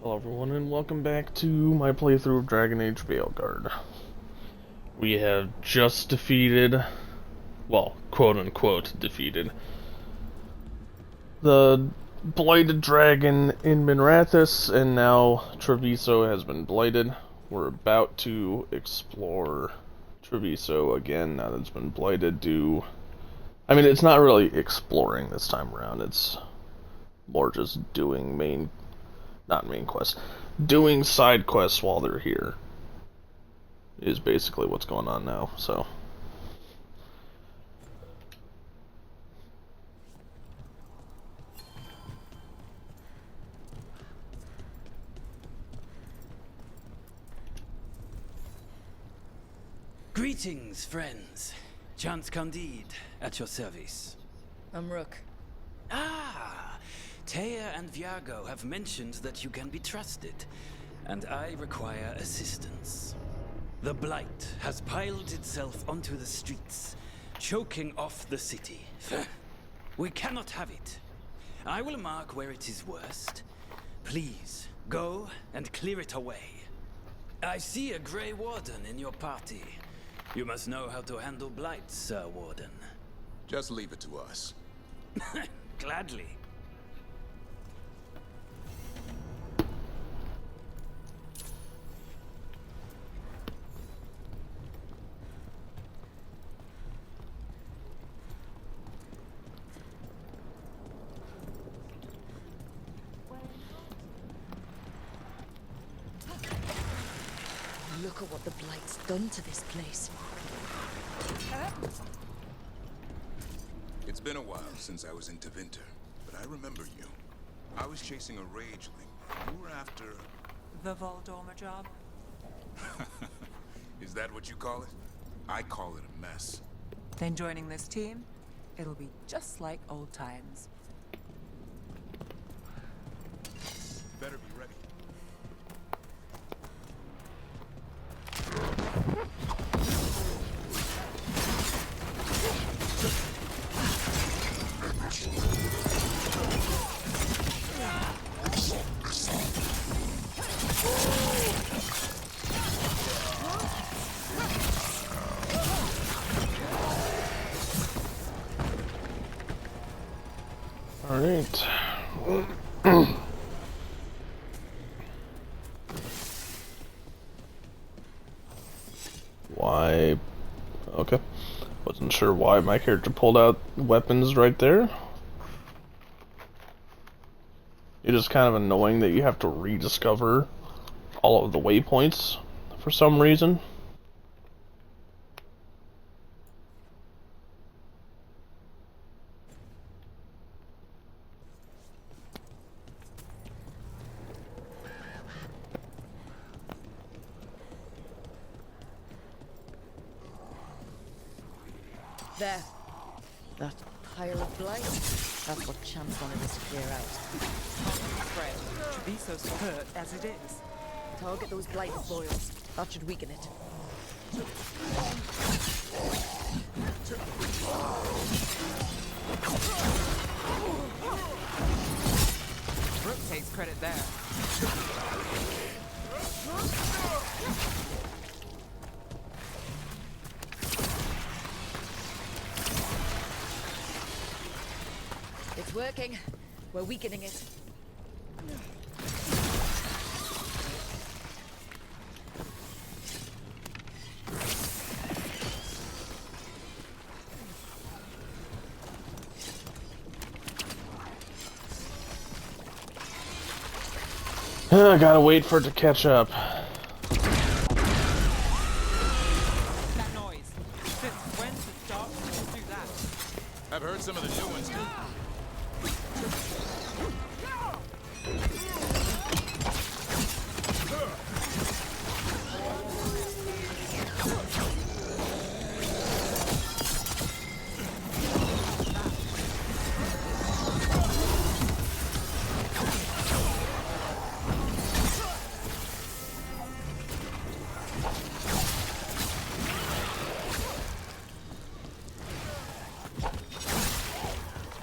Hello everyone and welcome back to my playthrough of Dragon Age Veilguard. We have just defeated, well, quote-unquote defeated, the blighted dragon in Minrathous, and now Treviso has been blighted. We're about to explore Treviso again now that it's been blighted. I mean, it's not really exploring this time around, it's more just doing not main quests, doing side quests while they're here is basically what's going on now, so. Greetings, friends. Chance Candide, at your service. I'm Rook. Ah! Taya and Viago have mentioned that you can be trusted, and I require assistance. The Blight has piled itself onto the streets, choking off the city. We cannot have it. I will mark where it is worst. Please, go and clear it away. I see a Grey Warden in your party. You must know how to handle Blight, Sir Warden. Just leave it to us. Gladly. Look at what the Blight's done to this place. It's been a while since I was in Tevinter, but I remember you. I was chasing a rageling. You were after... The Voldormer job? Is that what you call it? I call it a mess. Then joining this team, it'll be just like old times. Better be ready. Alright. Why? Okay. Wasn't sure why my character pulled out weapons right there. It's just kind of annoying that you have to rediscover all of the waypoints for some reason. There. That pile of Blight. That's what Chance wanted us to clear out. Fred, Treviso's hurt as it is. Target those Blight boils. That should weaken it. Rook takes credit there. It's working. We're weakening it. I gotta wait for it to catch up. That noise. Since when did dark people do that? I've heard some of the new ones do.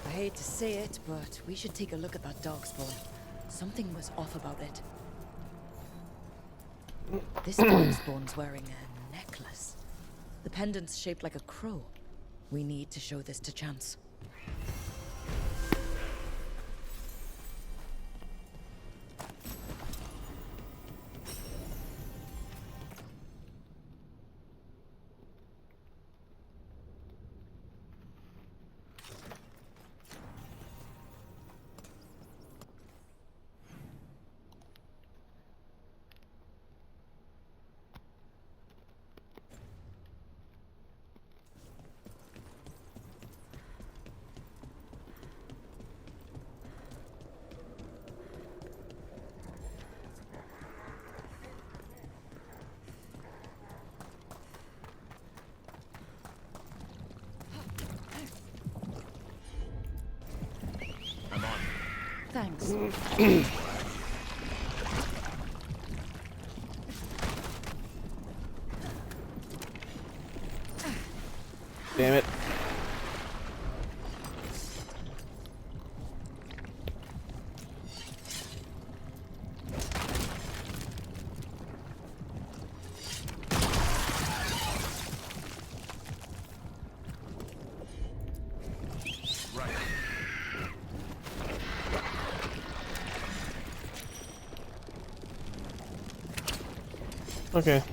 I hate to say it, but we should take a look at that dog spawn. Something was off about it. This darkspawn's wearing a necklace. The pendant's shaped like a crow. We need to show this to Chance. Thanks. Damn it. Okay.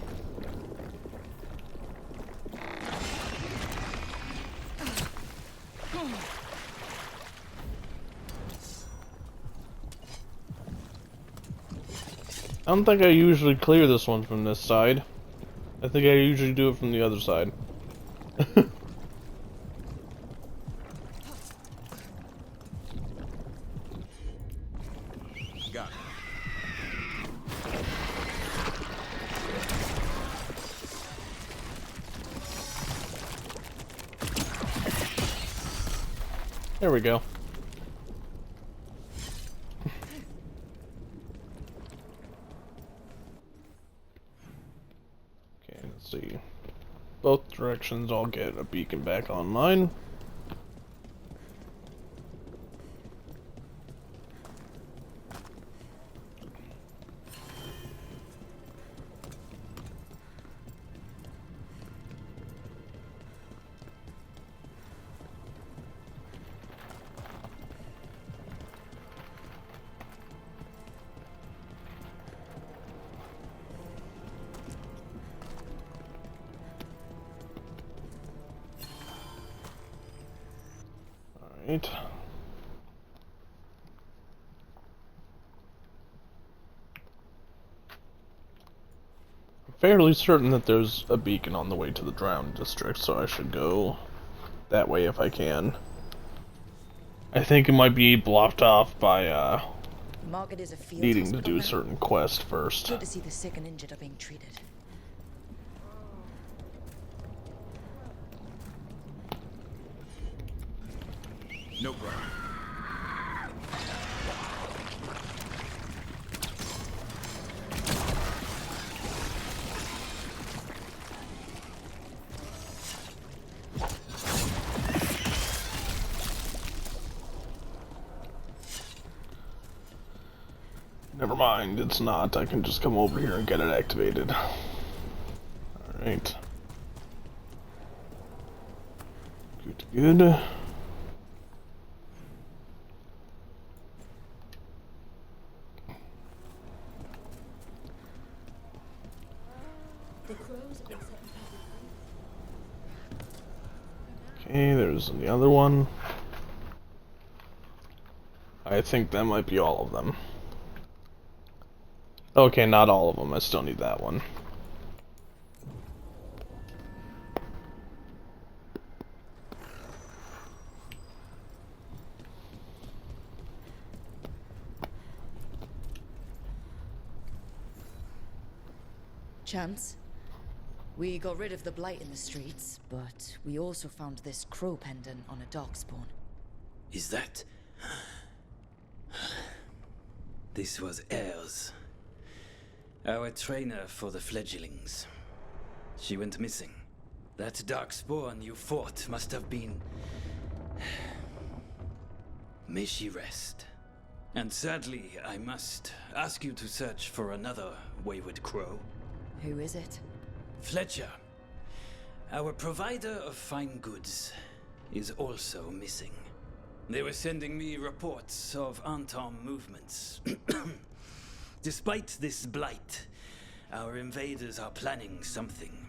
I don't think I usually clear this one from this side. I think I usually do it from the other side. Got it. There we go. Okay, let's see. Both directions, I'll get a beacon back online. Alright. I'm fairly certain that there's a beacon on the way to the Drowned District, so I should go that way if I can. I think it might be blocked off by Market is a field needing to hospital do a now. certain quest first. Good to see the sick and injured are being treated. No problem. Never mind, it's not. I can just come over here and get it activated. Alright. Good. Okay, there's the other one. I think that might be all of them. Okay, not all of them. I still need that one. Chance? We got rid of the blight in the streets, but we also found this crow pendant on a darkspawn. Is that... This was Ayers, our trainer for the fledglings. She went missing. That darkspawn you fought must have been... May she rest. And sadly, I must ask you to search for another wayward crow. Who is it? Fletcher, our provider of fine goods, is also missing. They were sending me reports of Anton movements. Despite this blight, our invaders are planning something.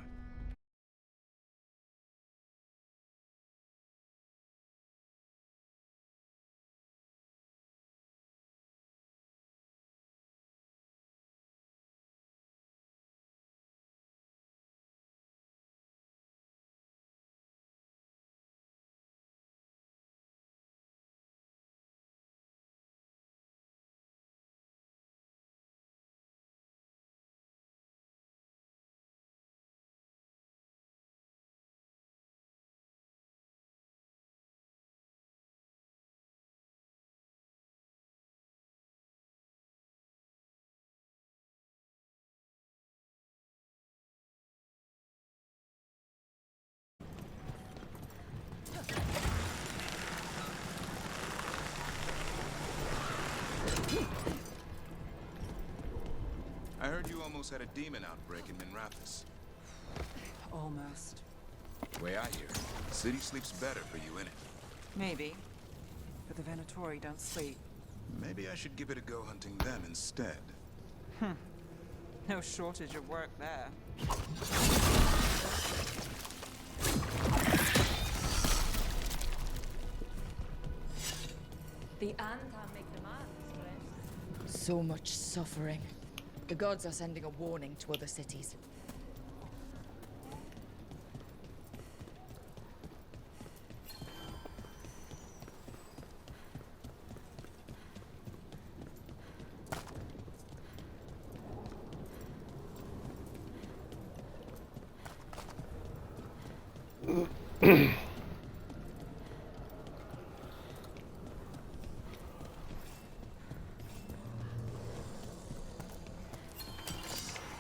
I heard you almost had a demon outbreak in Minrathous. Almost. Way I hear, the city sleeps better for you, innit? Maybe. But the Venatori don't sleep. Maybe I should give it a go hunting them instead. No shortage of work there. The Anta make the man. So much suffering. The gods are sending a warning to other cities.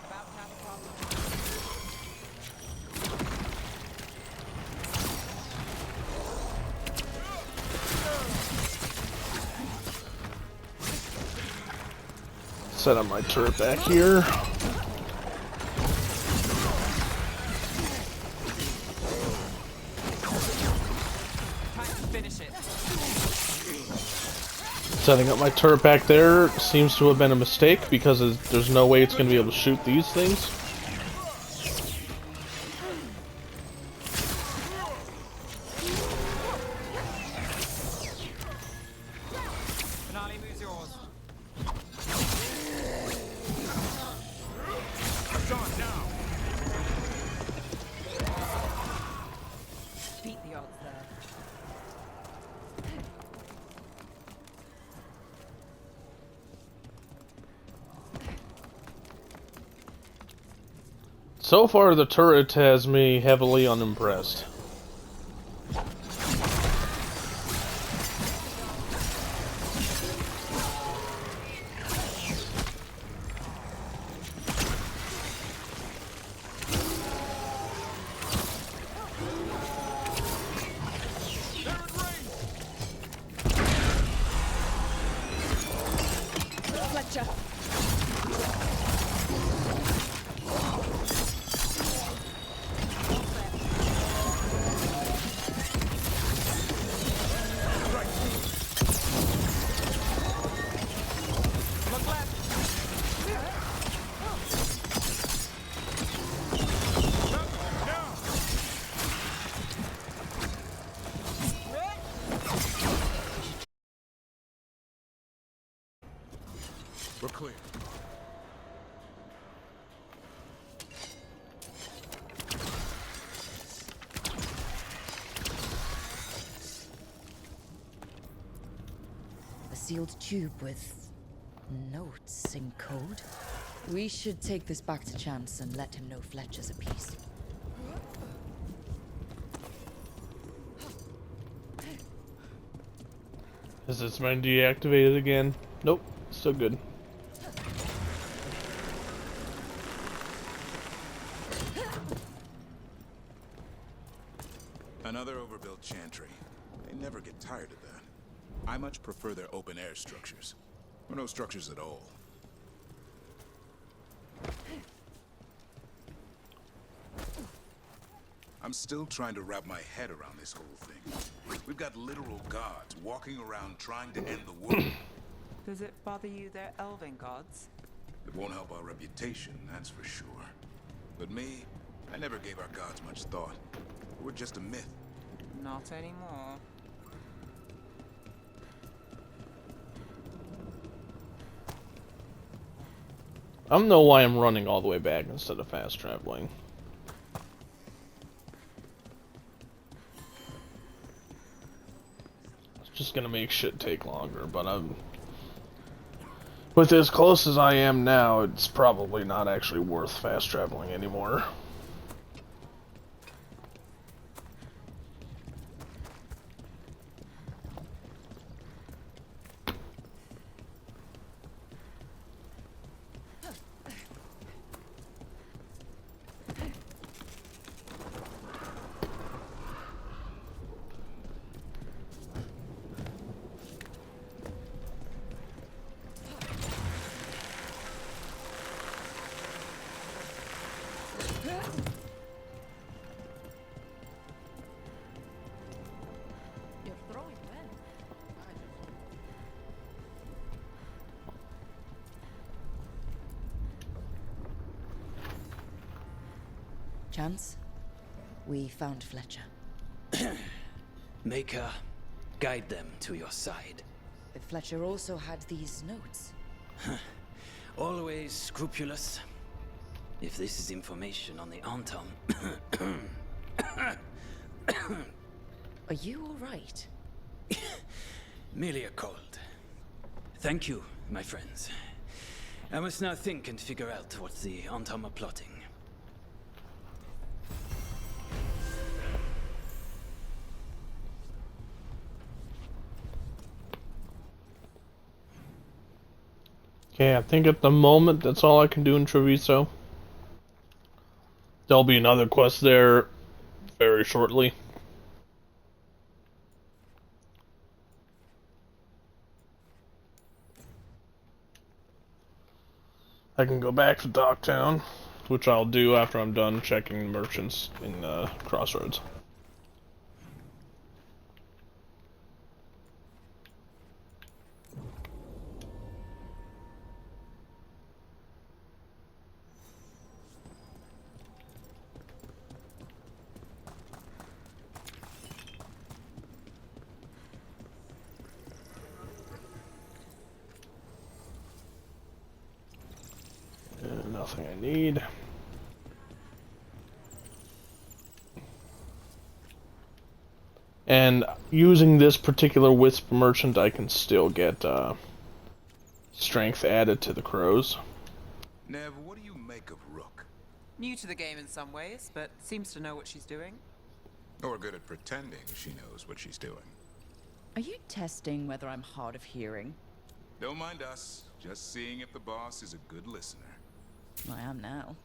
About to have a problem. Set up my turret back here. Time to finish it. Setting up my turret back there seems to have been a mistake because there's no way it's going to be able to shoot these things. Finale moves yours. Beat the odds there. So far, the turret has me heavily unimpressed. Fletcher! Look left. We're clear. A sealed tube with notes in code. We should take this back to Chance and let him know Fletcher's a piece. Has this been deactivated again? Nope, still good. Another overbuilt chantry. They never get tired of that. I much prefer their open-air structures. Or no structures at all. I'm still trying to wrap my head around this whole thing. We've got literal gods walking around trying to end the world. Does it bother you they're elven gods? It won't help our reputation, that's for sure. But me, I never gave our gods much thought. We're just a myth. Not anymore. I don't know why I'm running all the way back instead of fast traveling. It's just gonna make shit take longer, but I'm... With as close as I am now, it's probably not actually worth fast traveling anymore. You're throwing when? Chance, we found Fletcher. Maker, guide them to your side. But Fletcher also had these notes. Always scrupulous. If this is information on the Antom... Are you all right? Merely a cold. Thank you, my friends. I must now think and figure out what the Antom are plotting. Okay, I think at the moment that's all I can do in Treviso. There'll be another quest there very shortly. I can go back to Docktown, which I'll do after I'm done checking merchants in Crossroads. Nothing I need. And using this particular Wisp Merchant, I can still get strength added to the crows. Nev, what do you make of Rook? New to the game in some ways, but seems to know what she's doing. Or good at pretending she knows what she's doing. Are you testing whether I'm hard of hearing? Don't mind us, just seeing if the boss is a good listener. I am now.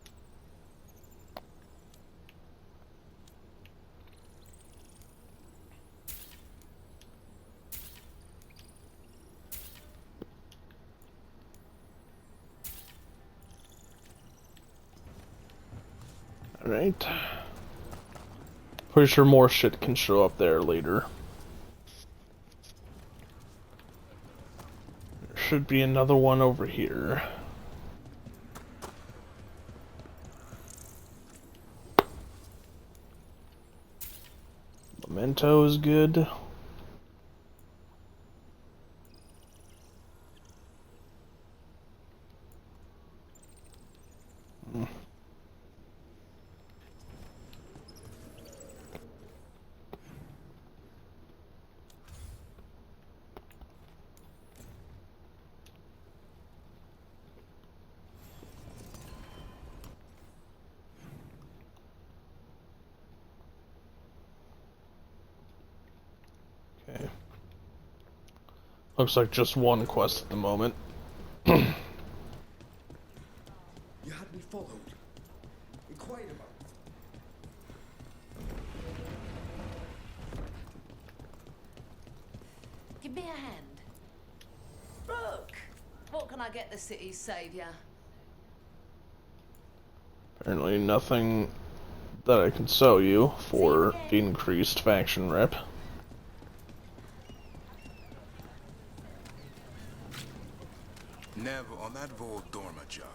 Alright. Pretty sure more shit can show up there later. There should be another one over here. Memento is good. Okay. Looks like just one quest at the moment. You had me followed. Inquire about it. Give me a hand. Rook! What can I get the city's saviour? Apparently nothing that I can sell you for increased faction rep. Nev, on that Veilguard job,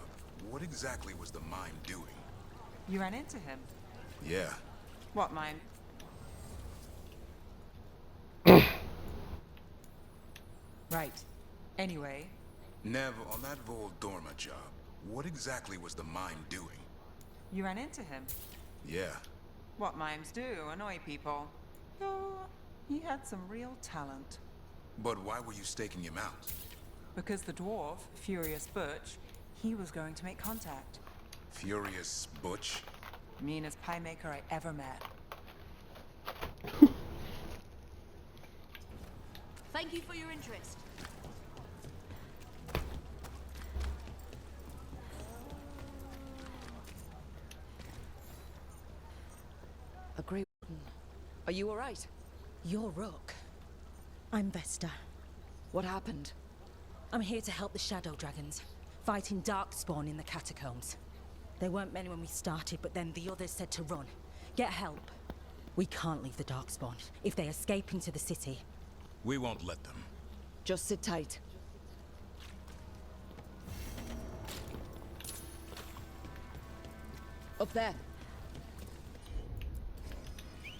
what exactly was the mime doing? You ran into him. Yeah. What mime? Right. Anyway, Nev, on that Veilguard job, what exactly was the mime doing? you ran into him. Yeah. What mimes do, annoy people. Though, he had some real talent. But why were you staking him out? Because the dwarf, Furious Butch, he was going to make contact. Furious Butch? Meanest pie maker I ever met. Thank you for your interest. A Grey Warden. Are you alright? You're Rook. I'm Vesta. What happened? I'm here to help the Shadow Dragons, fighting Darkspawn in the catacombs. There weren't many when we started, but then the others said to run. Get help. We can't leave the Darkspawn. If they escape into the city, We won't let them. Just sit tight. Up there.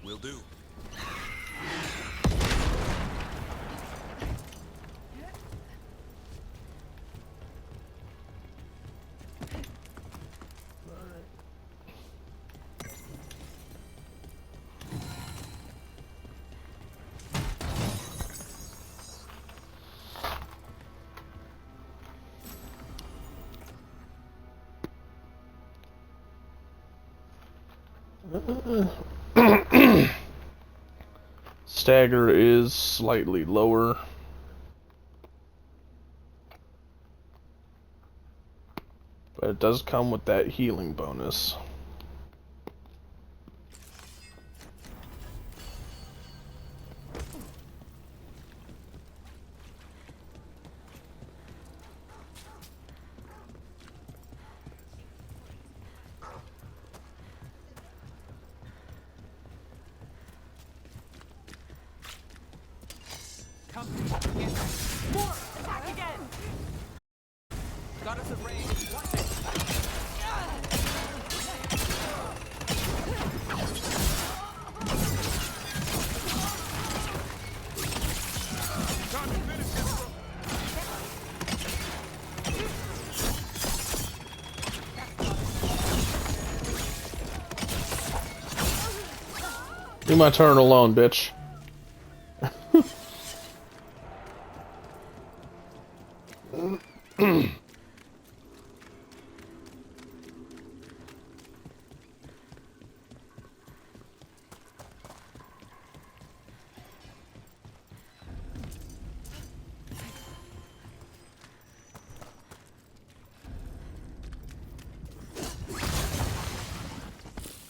Will do. Stagger is slightly lower. But it does come with that healing bonus. Come again. More! Attack again! Got us a range. Watch it. Leave my turn alone, bitch.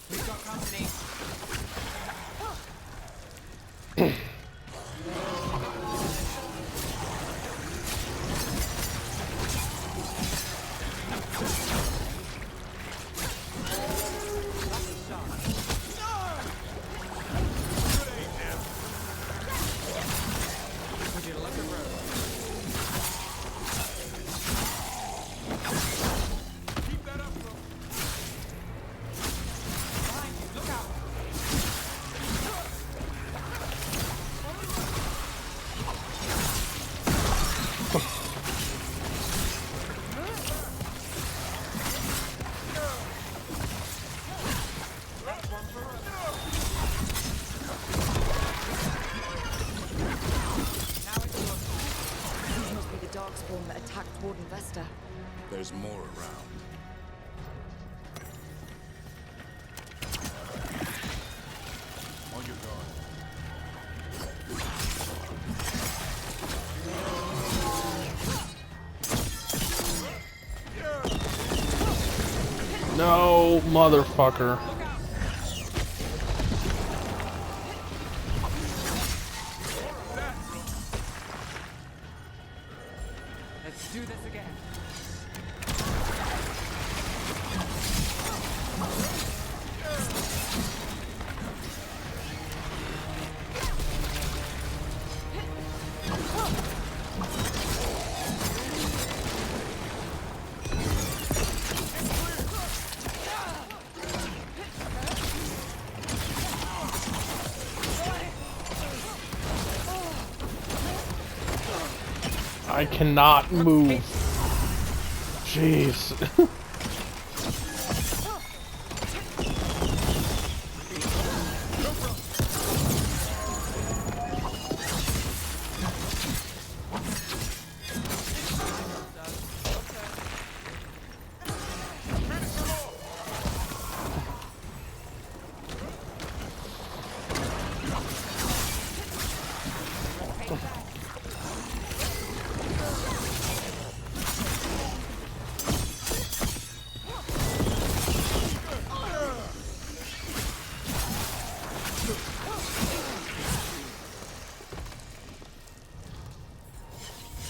We've got company. We did a look at road. Keep that up, bro. Behind you, look out. These must be the Darkspawn that attacked Warden Vesta. There's more around. On your guard. No, motherfucker. Let's do this again. I cannot move. Jeez.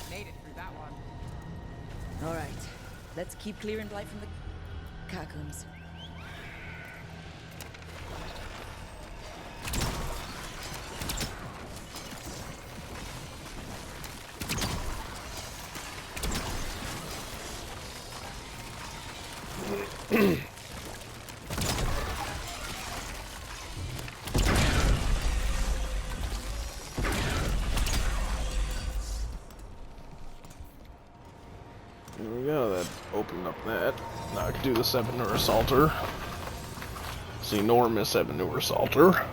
Made it through that one. All right, let's keep clearing blight from the catacombs. There we go, that opened up that. Now I can do the 7 Nur Assaulter. It's enormous 7 Nur Assaulter.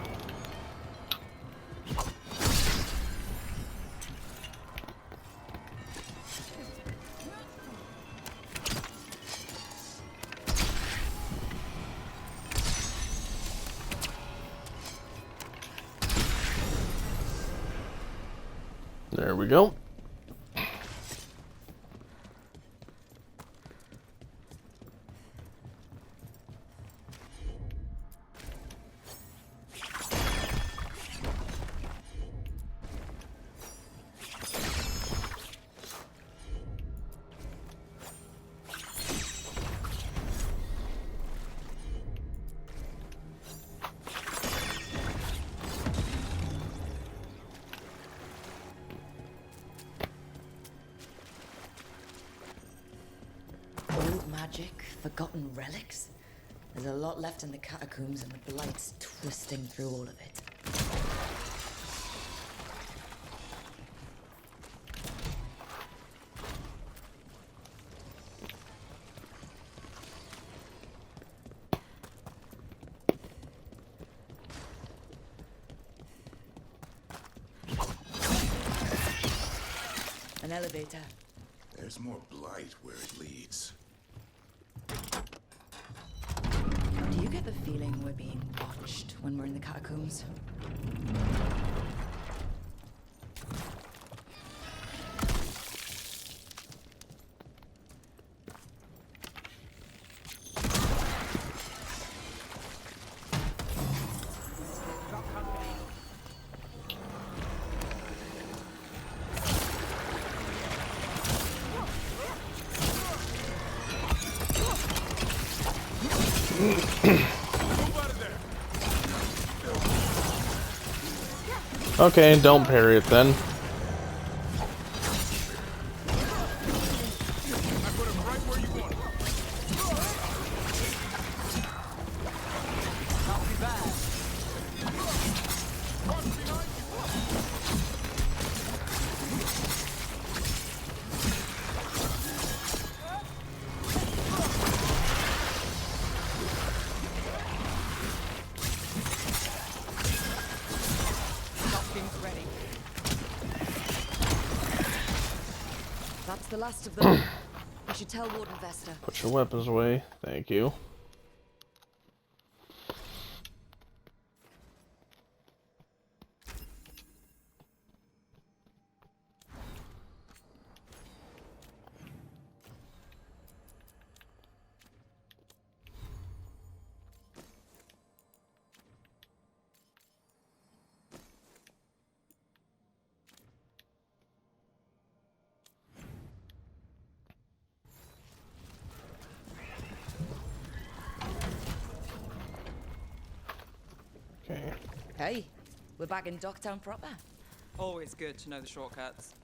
There we go. Old magic, forgotten relics. There's a lot left in the catacombs, and the blight's twisting through all of it. An elevator. There's more blight where it leads. Do you get the feeling we're being watched when we're in the catacombs? Okay, don't parry it then. That's the last of them. We should tell Warden Vesta. Put your weapons away. Thank you. Okay. Hey, we're back in Docktown proper. Always good to know the shortcuts.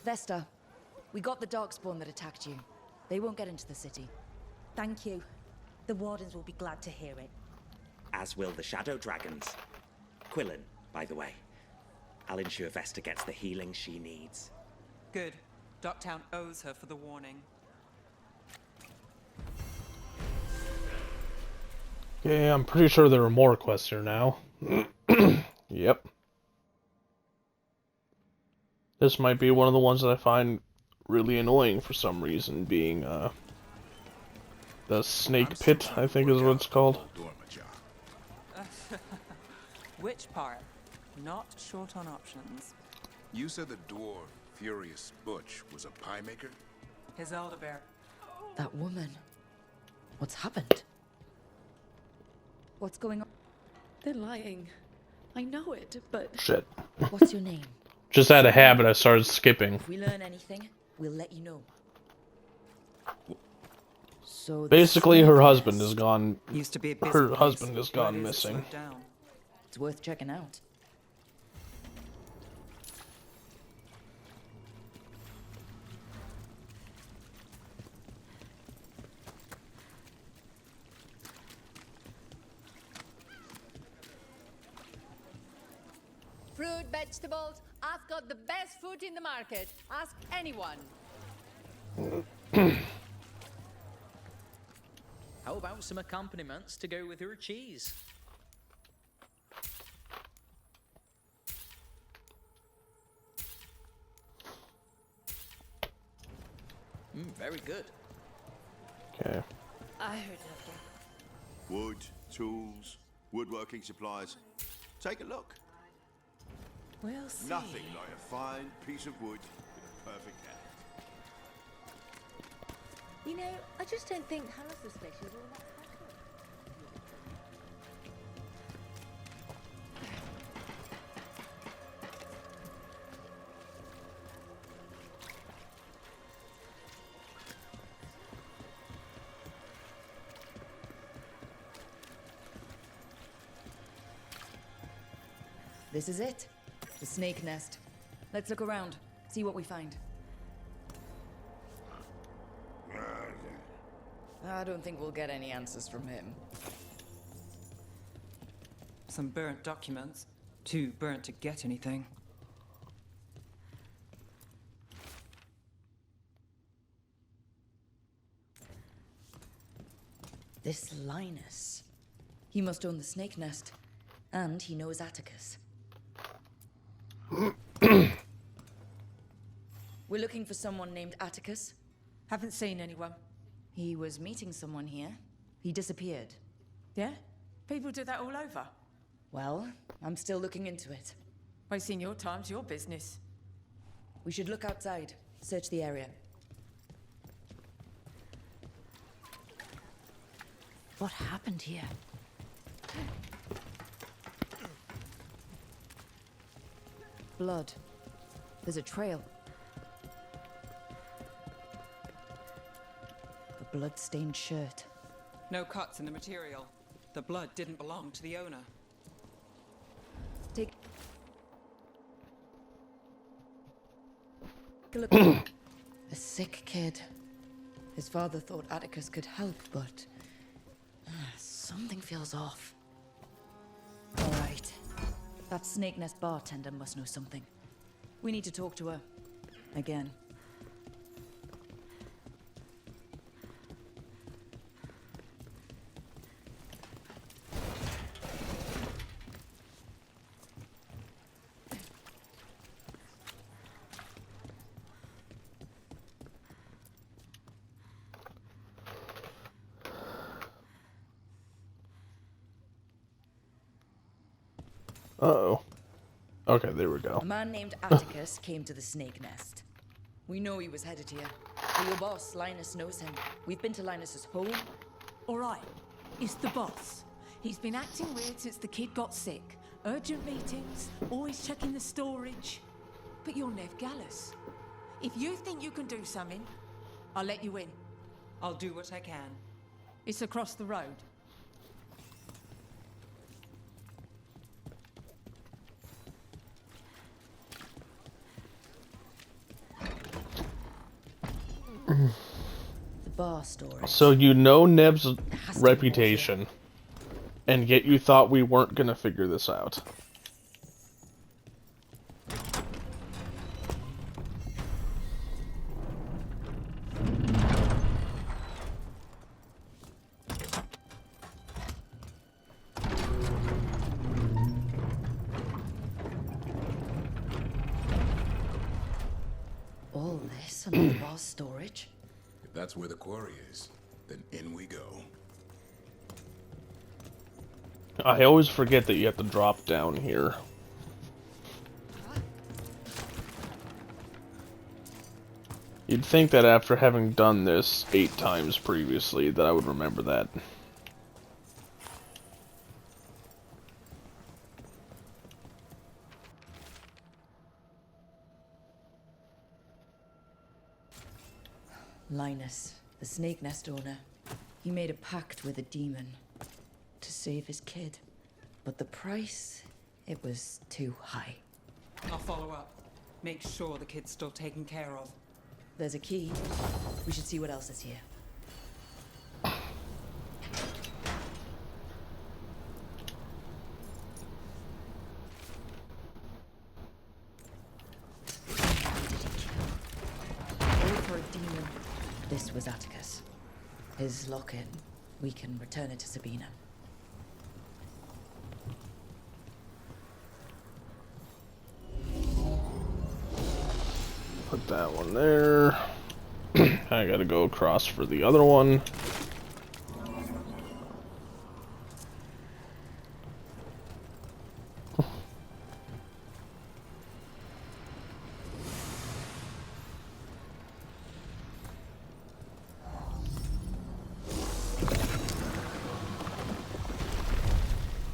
Vesta, we got the Darkspawn that attacked you. They won't get into the city. Thank you. The Wardens will be glad to hear it. As will the Shadow Dragons. Quillen, by the way. I'll ensure Vesta gets the healing she needs. Good. Docktown owes her for the warning. Okay, I'm pretty sure there are more quests here now. Yep. This might be one of the ones that I find really annoying for some reason, being, the snake pit, I think is what it's called. Which part? Not short on options. You said the dwarf, Furious Butch, was a pie maker? His elder bear. That woman. What's happened? What's going on? They're lying. I know it, but... Shit. What's your name? Just out of habit, I started skipping. If we learn anything, we'll let you know. So Basically, her husband is gone. Used to be a busy Her place. husband has Word gone is it's missing. slowed down. it's worth checking out. Fruit, vegetables. I've got the best fruit in the market. Ask anyone. How about some accompaniments to go with your cheese? Very good. Okay. I heard nothing. Wood, tools, woodworking supplies. Take a look. We'll see. Nothing like a fine piece of wood with a perfect hand. You know, I just don't think Hala's flesh is all that special. This is it. The snake nest. Let's look around. See what we find. I don't think we'll get any answers from him. Some burnt documents. Too burnt to get anything. This Linus. He must own the snake nest. And he knows Atticus. We're looking for someone named Atticus. Haven't seen anyone. He was meeting someone here. He disappeared. Yeah? People do that all over. Well, I'm still looking into it. Wasting your time's your business. We should look outside. Search the area. What happened here? Blood. There's a trail. A blood-stained shirt. No cuts in the material. The blood didn't belong to the owner. Take a look. A sick kid. His father thought Atticus could help, but something feels off. All right. That snake nest bartender must know something. We need to talk to her. Again. Uh-oh. Okay, there we go. A man named Atticus came to the snake nest. We know he was headed here. Your boss, Linus, knows him. We've been to Linus's home. All right. It's the boss. He's been acting weird since the kid got sick. Urgent meetings, always checking the storage. But you're Nev Gallus. If you think you can do something, I'll let you in. I'll do what I can. It's across the road. The bar storage. So you know Neb's has to be reputation, and yet you thought we weren't gonna figure this out. All this under the bar storage? If that's where the quarry is, then in we go. I always forget that you have to drop down here. You'd think that after having done this 8 times previously that I would remember that. Linus, the snake nest owner. He made a pact with a demon to save his kid. But the price, it was too high. I'll follow up. Make sure the kid's still taken care of. There's a key. We should see what else is here. All for a demon. This was Atticus. His locket. We can return it to Sabina. Put that one there. I gotta go across for the other one.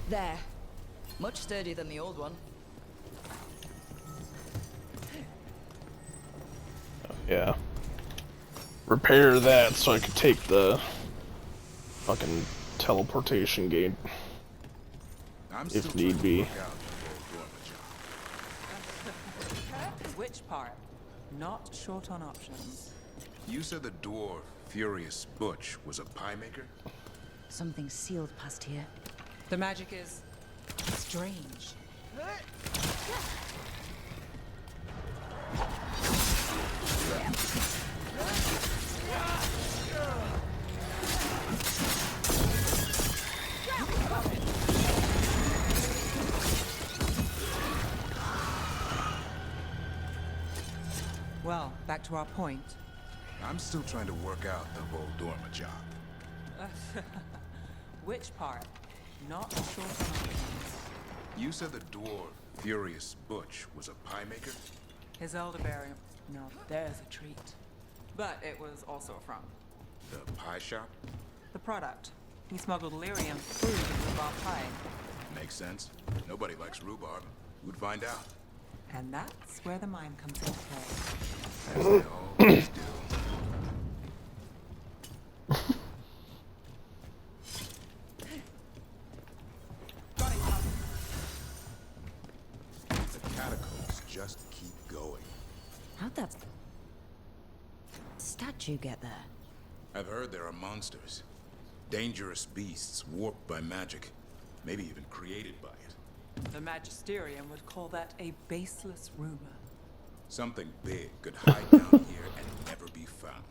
There. Much sturdier than the old one. Yeah. Repair that so I can take the fucking teleportation gate if need be. Which part? Not short on options. You said the dwarf, Furious Butch, was a pie maker? Something sealed past here. The magic is strange. Well, back to our point. I'm still trying to work out the Voldorma job. Which part? Not short on options. You said the dwarf, Furious Butch, was a pie maker? His elderberry. Now there's a treat. But it was also a front. The pie shop? The product. He smuggled lyrium through the rhubarb pie. Makes sense. Nobody likes rhubarb. Who'd find out? And that's where the mine comes into play. As they always do. The catacombs just keep going. How'd that statue get there? I've heard there are monsters. Dangerous beasts warped by magic. Maybe even created by it. The Magisterium would call that a baseless rumor. Something big could hide down here and never be found.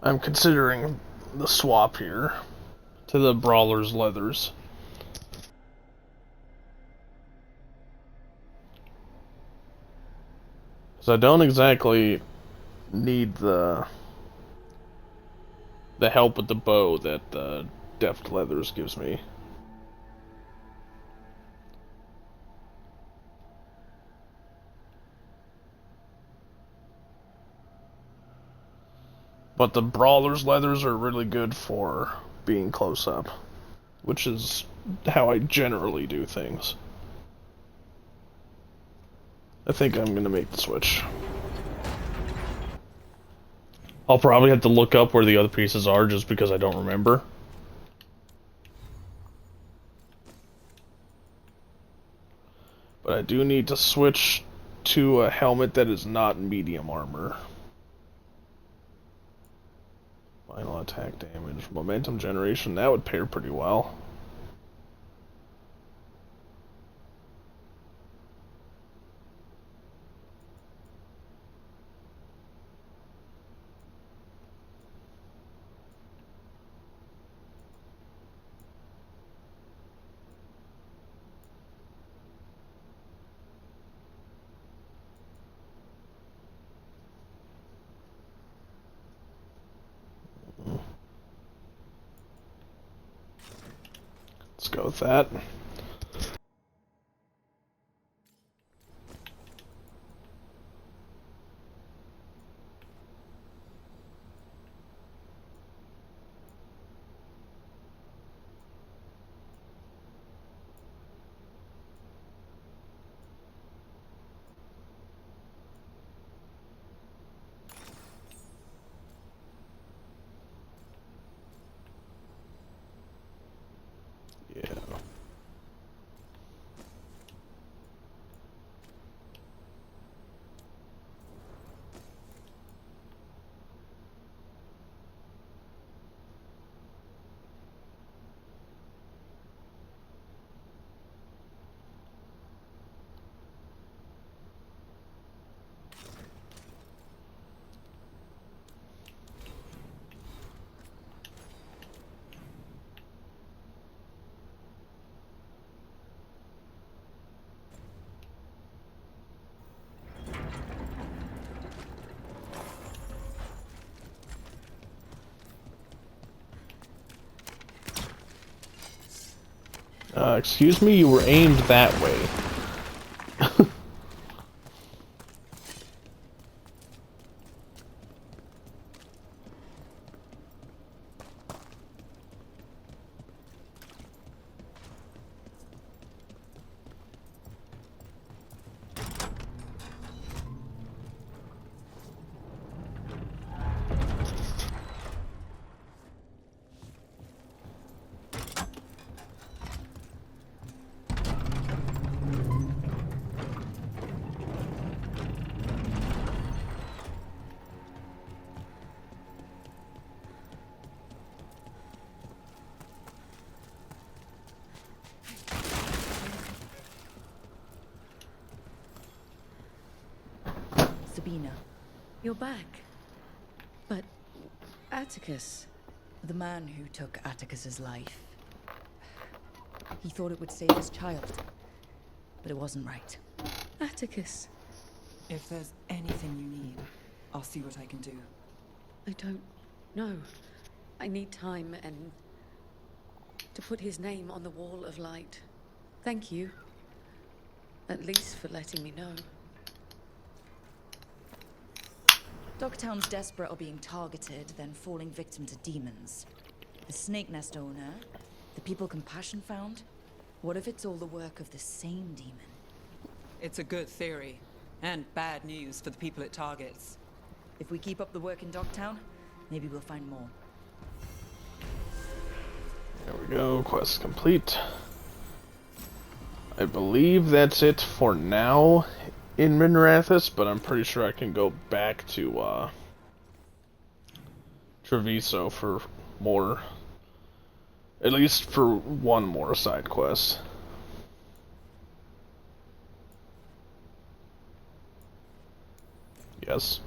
I'm considering the swap here to the Brawler's Leathers. So I don't exactly need the help with the bow that the Deft Leathers gives me. But the Brawler's Leathers are really good for being close up, which is how I generally do things. I think I'm gonna make the switch. I'll probably have to look up where the other pieces are just because I don't remember. But I do need to switch to a helmet that is not medium armor. Final attack damage, momentum generation, that would pair pretty well. go with that. Yeah. Excuse me, you were aimed that way. Sabina, you're back. But Atticus, the man who took Atticus's life, he thought it would save his child, but it wasn't right. Atticus. If there's anything you need, I'll see what I can do. I don't know. I need time and to put his name on the wall of light. Thank you. At least for letting me know. Dogtown's desperate are being targeted, then falling victim to demons. The Snake Nest owner, the people Compassion found. What if it's all the work of the same demon? It's a good theory, and bad news for the people it targets. If we keep up the work in Dogtown, maybe we'll find more. There we go, quest complete. I believe that's it for now in Minrathous, but I'm pretty sure I can go back to Treviso for more, at least for one more side quest. Yes.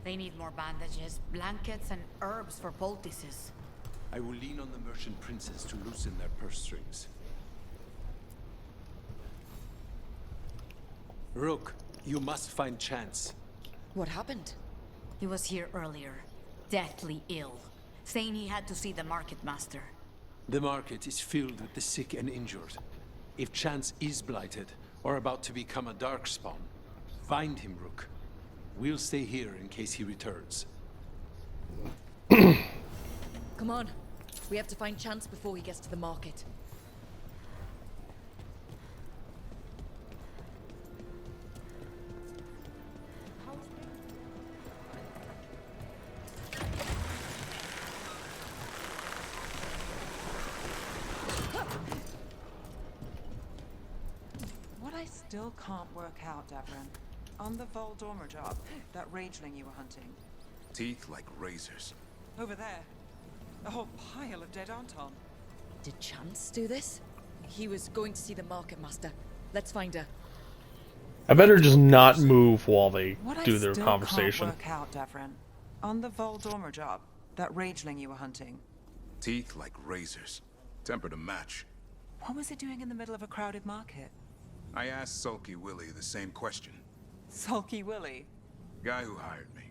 They need more bandages, blankets, and herbs for poultices. I will lean on the merchant princes to loosen their purse strings. Rook, you must find Chance. What happened? He was here earlier, deathly ill, saying he had to see the market master. The market is filled with the sick and injured. If Chance is blighted, or about to become a darkspawn, find him, Rook. We'll stay here in case he returns. Come on. We have to find Chance before he gets to the market. What I still can't work out, Devrin, on the Voldormer job, that rageling you were hunting. Teeth like razors. Over there, a whole pile of dead Anton. Did Chance do this? He was going to see the market master. Let's find her. I better just not move while they What do I their still conversation. Can't work out, Devrin, on the Voldormer job, that rageling you were hunting. Teeth like razors. Temper to match. What was it doing in the middle of a crowded market? I asked Sulky Willie the same question. Sulky Willie? Guy who hired me.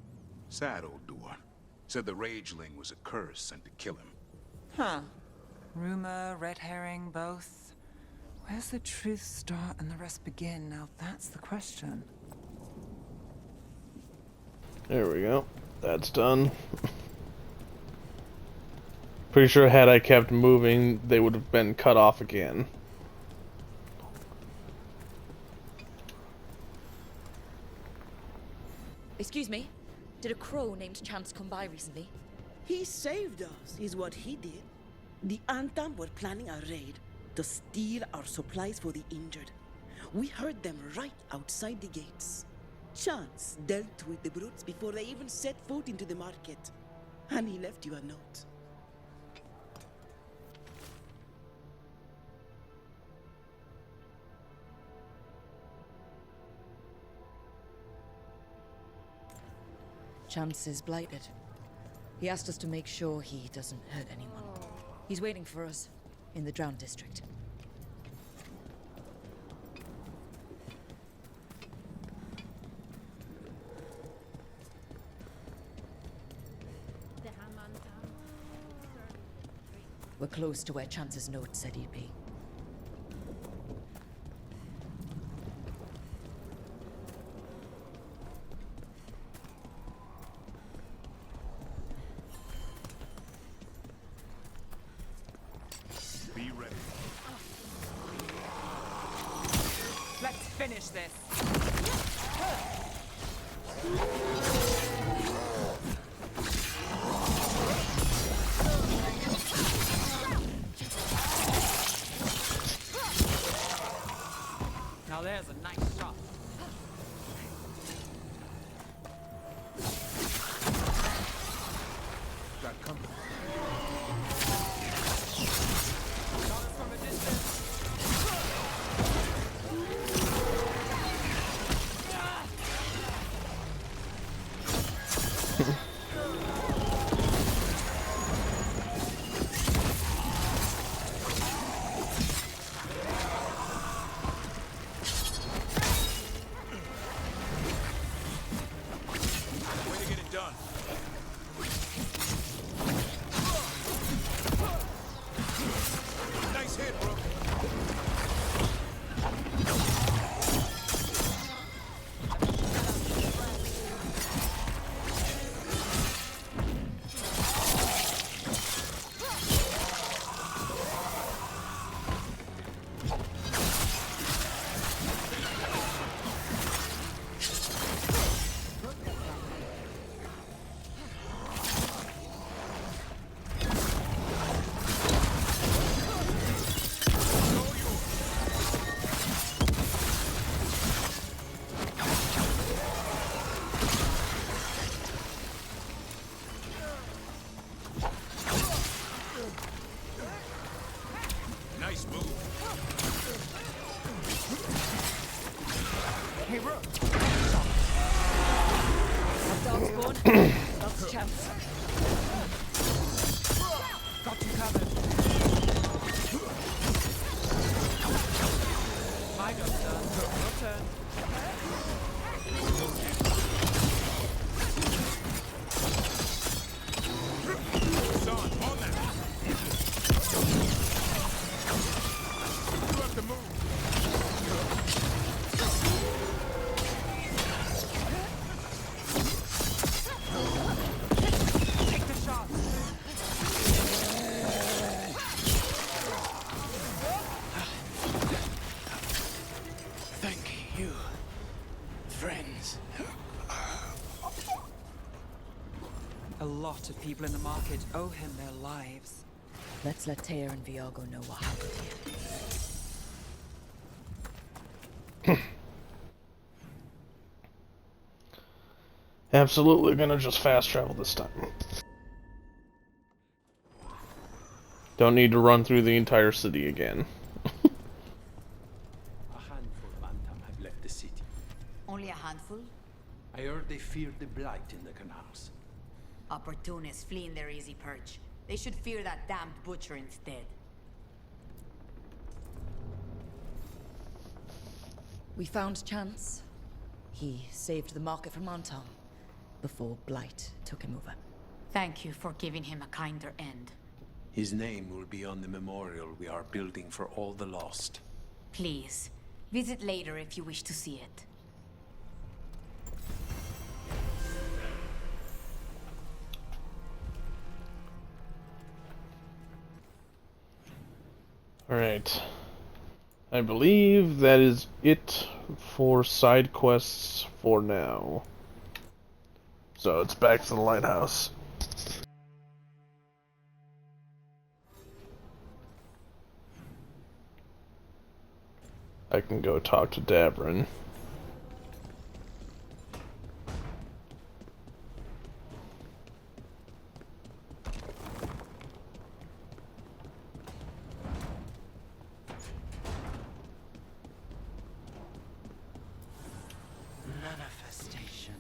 Sad old doer. Said the Rageling was a curse sent to kill him. Huh. Rumor, red herring, both. Where's the truth start and the rest begin? Now that's the question. There we go. That's done. Pretty sure had I kept moving, they would have been cut off again. Excuse me? Did a crow named Chance come by recently? He saved us, is what he did. The Antam were planning a raid to steal our supplies for the injured. We heard them right outside the gates. Chance dealt with the brutes before they even set foot into the market. And he left you a note. Chance is blighted. He asked us to make sure he doesn't hurt anyone. He's waiting for us in the Drowned District. We're close to where Chance's note said he'd be. Be ready. Let's finish this. Now there's a nice shot. Got company. Shot us from a distance. Way to get it done. Nice hit, bro. Nice move. Hey, Rook. Darkspawn, that's Chance. Got you covered. My go, sir. Your turn. Son, on that. You have to move. Take the shot. Thank you, friends. A lot of people in the market owe him their lives. Let's let Taya and Veilguard know what happened here. Absolutely gonna just fast travel this time. Don't need to run through the entire city again. A handful of Antam have left the city. Only a handful? I heard they feared the blight in the canals. Opportunists fleeing their easy perch. They should fear that damned butcher instead. We found Chance. He saved the market from Anton before Blight took him over. Thank you for giving him a kinder end. His name will be on the memorial we are building for all the lost. Please, visit later if you wish to see it. Alright. I believe that is it for side quests for now. So it's back to the lighthouse. I can go talk to Dabrin. Manifestation.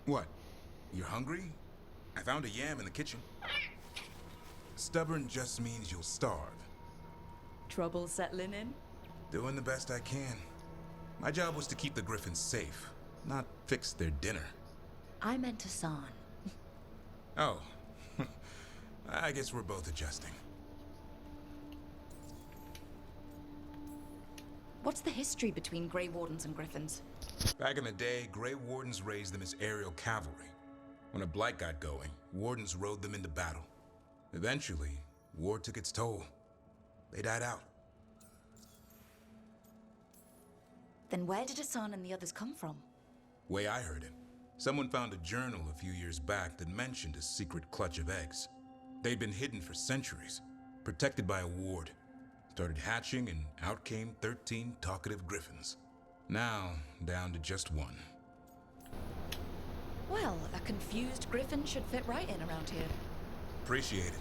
What? You're hungry? I found a yam in the kitchen. Stubborn just means you'll starve. Trouble settling in? Doing the best I can. My job was to keep the Griffins safe, not fix their dinner. I meant Hassan. Oh. I guess we're both adjusting. What's the history between Grey Wardens and Griffins? Back in the day, Grey Wardens raised them as aerial cavalry. When a blight got going, Wardens rode them into battle. Eventually, war took its toll. They died out. Then where did Hassan and the others come from? Way I heard it, someone found a journal a few years back that mentioned a secret clutch of eggs. They'd been hidden for centuries, protected by a ward. Started hatching and out came 13 talkative griffins. Now, down to just one. Well, a confused griffin should fit right in around here. Appreciate it.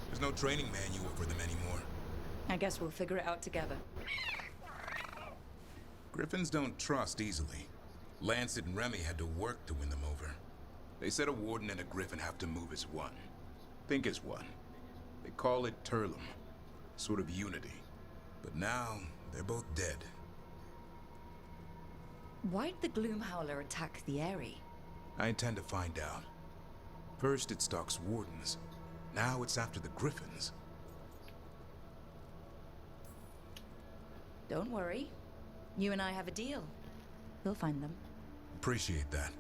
There's no training manual for them anymore. I guess we'll figure it out together. Griffins don't trust easily. Lancet and Remy had to work to win them over. They said a warden and a griffin have to move as one. Think as one. They call it Turlum. Sort of unity. But now, they're both dead. Why'd the Gloom Howler attack the Eyrie? I intend to find out. First it stalks wardens. Now it's after the griffins. Don't worry. You and I have a deal. We'll find them. Appreciate that.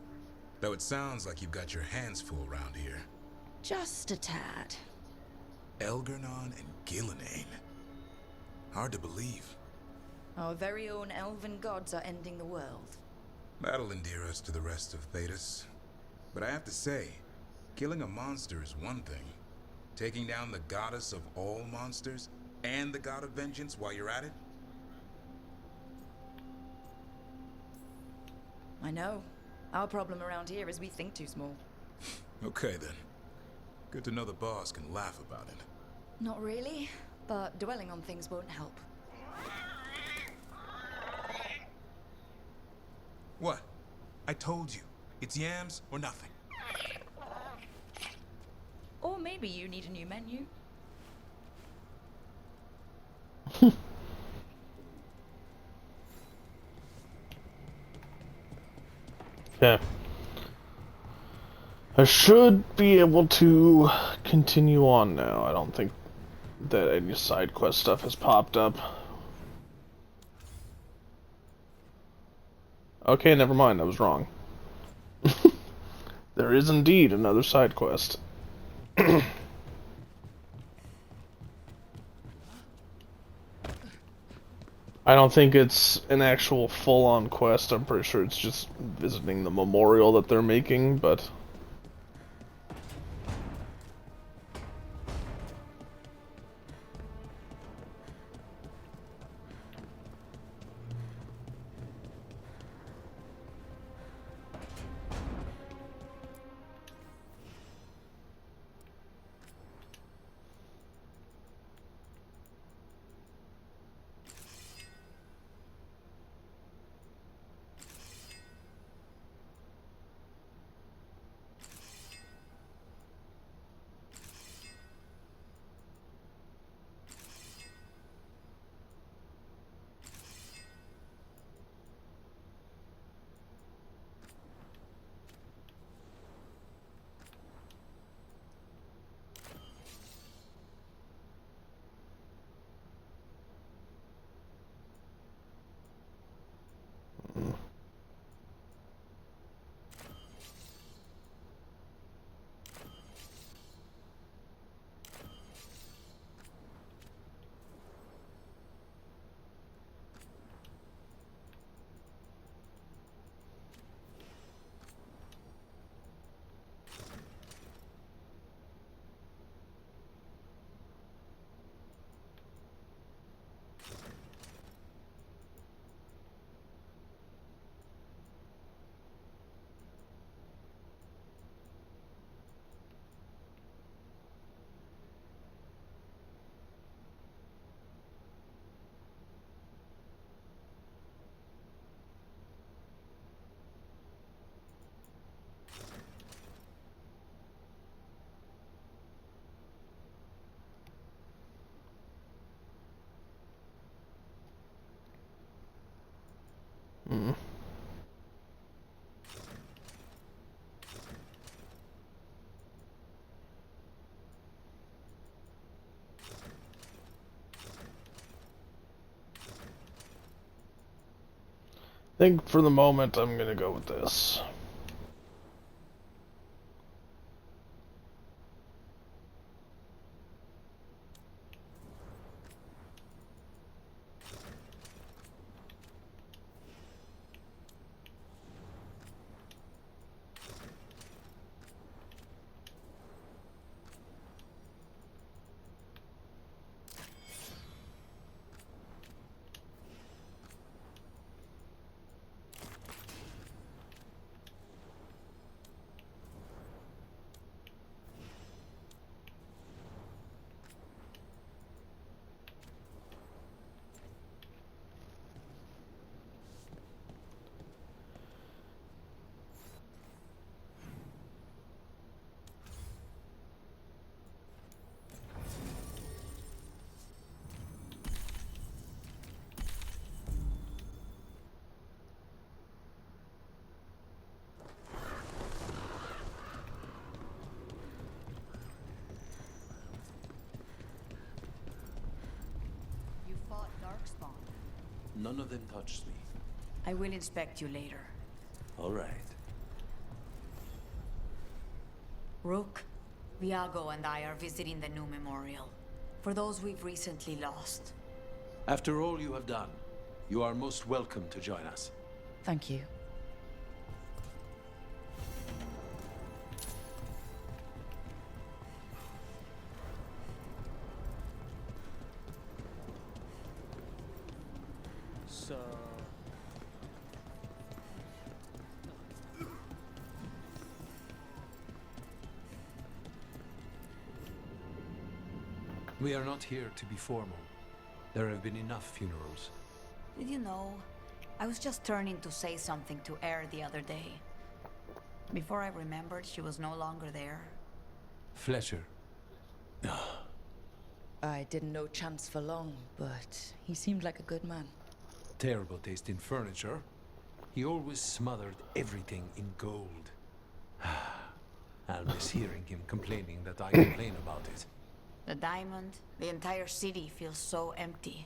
Though it sounds like you've got your hands full around here. Just a tad. Elgernon and Gillenane. Hard to believe. Our very own elven gods are ending the world. That'll endear us to the rest of Thedas. But I have to say, killing a monster is one thing. Taking down the goddess of all monsters and the god of vengeance while you're at it? I know. Our problem around here is we think too small. Okay then. Good to know the boss can laugh about it. Not really, but dwelling on things won't help. What? I told you. It's yams or nothing. Or maybe you need a new menu. Okay. I should be able to continue on now. I don't think that any side quest stuff has popped up. Okay, never mind. I was wrong. There is indeed another side quest. I don't think it's an actual full-on quest. I'm pretty sure it's just visiting the memorial that they're making, but... think for the moment I'm gonna go with this. You fought Darkspawn. None of them touched me. I will inspect you later. All right. Rook, Viago and I are visiting the new memorial. For those we've recently lost. After all you have done, you are most welcome to join us. Thank you. So... We are not here to be formal. There have been enough funerals. Did you know? I was just turning to say something to Air the other day. Before I remembered, she was no longer there. Fletcher. I didn't know Chance for long, but he seemed like a good man. Terrible taste in furniture. He always smothered everything in gold. I'll miss hearing him complaining that I complain about it. The diamond, the entire city feels so empty.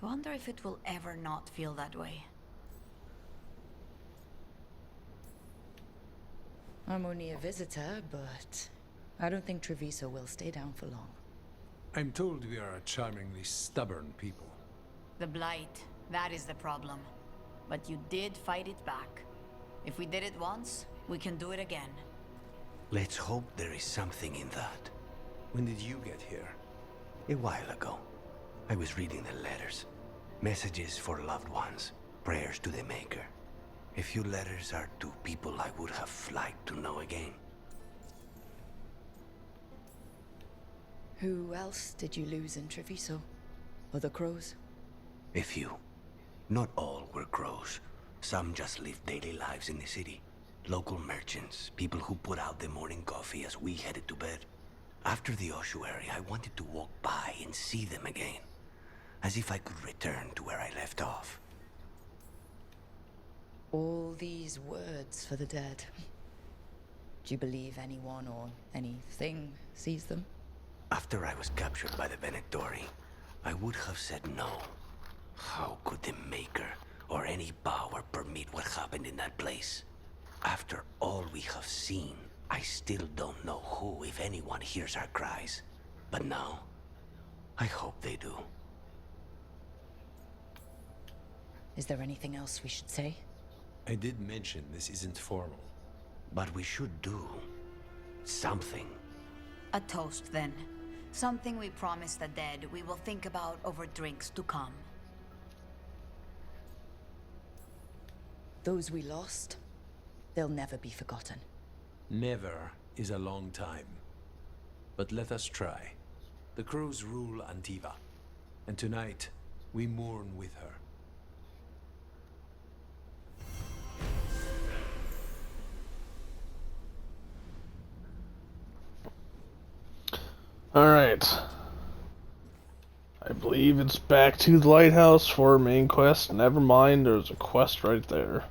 I wonder if it will ever not feel that way. I'm only a visitor, but I don't think Treviso will stay down for long. I'm told we are a charmingly stubborn people. The Blight, that is the problem. But you did fight it back. If we did it once, we can do it again. Let's hope there is something in that. When did you get here? A while ago. I was reading the letters. Messages for loved ones. Prayers to the Maker. A few letters are to people I would have liked to know again. Who else did you lose in Treviso? Other crows? A few. Not all were crows. Some just lived daily lives in the city. Local merchants, people who put out the morning coffee as we headed to bed. After the ossuary, I wanted to walk by and see them again. As if I could return to where I left off. All these words for the dead. Do you believe anyone or anything sees them? After I was captured by the Venectori, I would have said no. How could the Maker or any power permit what happened in that place? After all we have seen, I still don't know who, if anyone, hears our cries. But now, I hope they do. Is there anything else we should say? I did mention this isn't formal. But we should do something. A toast, then. Something we promise the dead we will think about over drinks to come. Those we lost, they'll never be forgotten. Never is a long time. But let us try. The crows rule Antiva, and tonight we mourn with her. Alright. I believe it's back to the lighthouse for main quest. Never mind, there's a quest right there.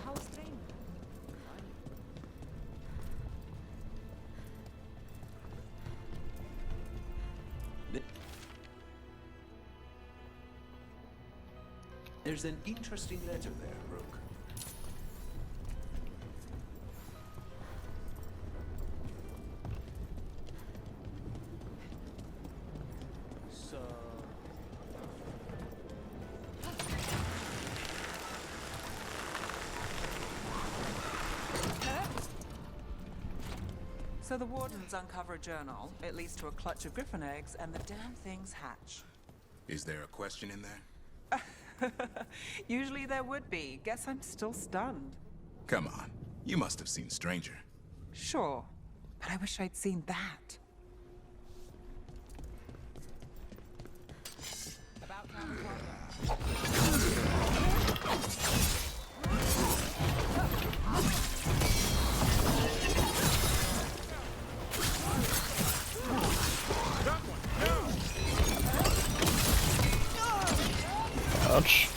How's Train? There's an interesting letter there, Rook. So... So the wardens uncover a journal. It leads to a clutch of griffin eggs, and the damn things hatch. Is there a question in there? Usually there would be. Guess I'm still stunned. Come on. You must have seen Stranger. Sure, but I wish I'd seen that. About time to Ouch.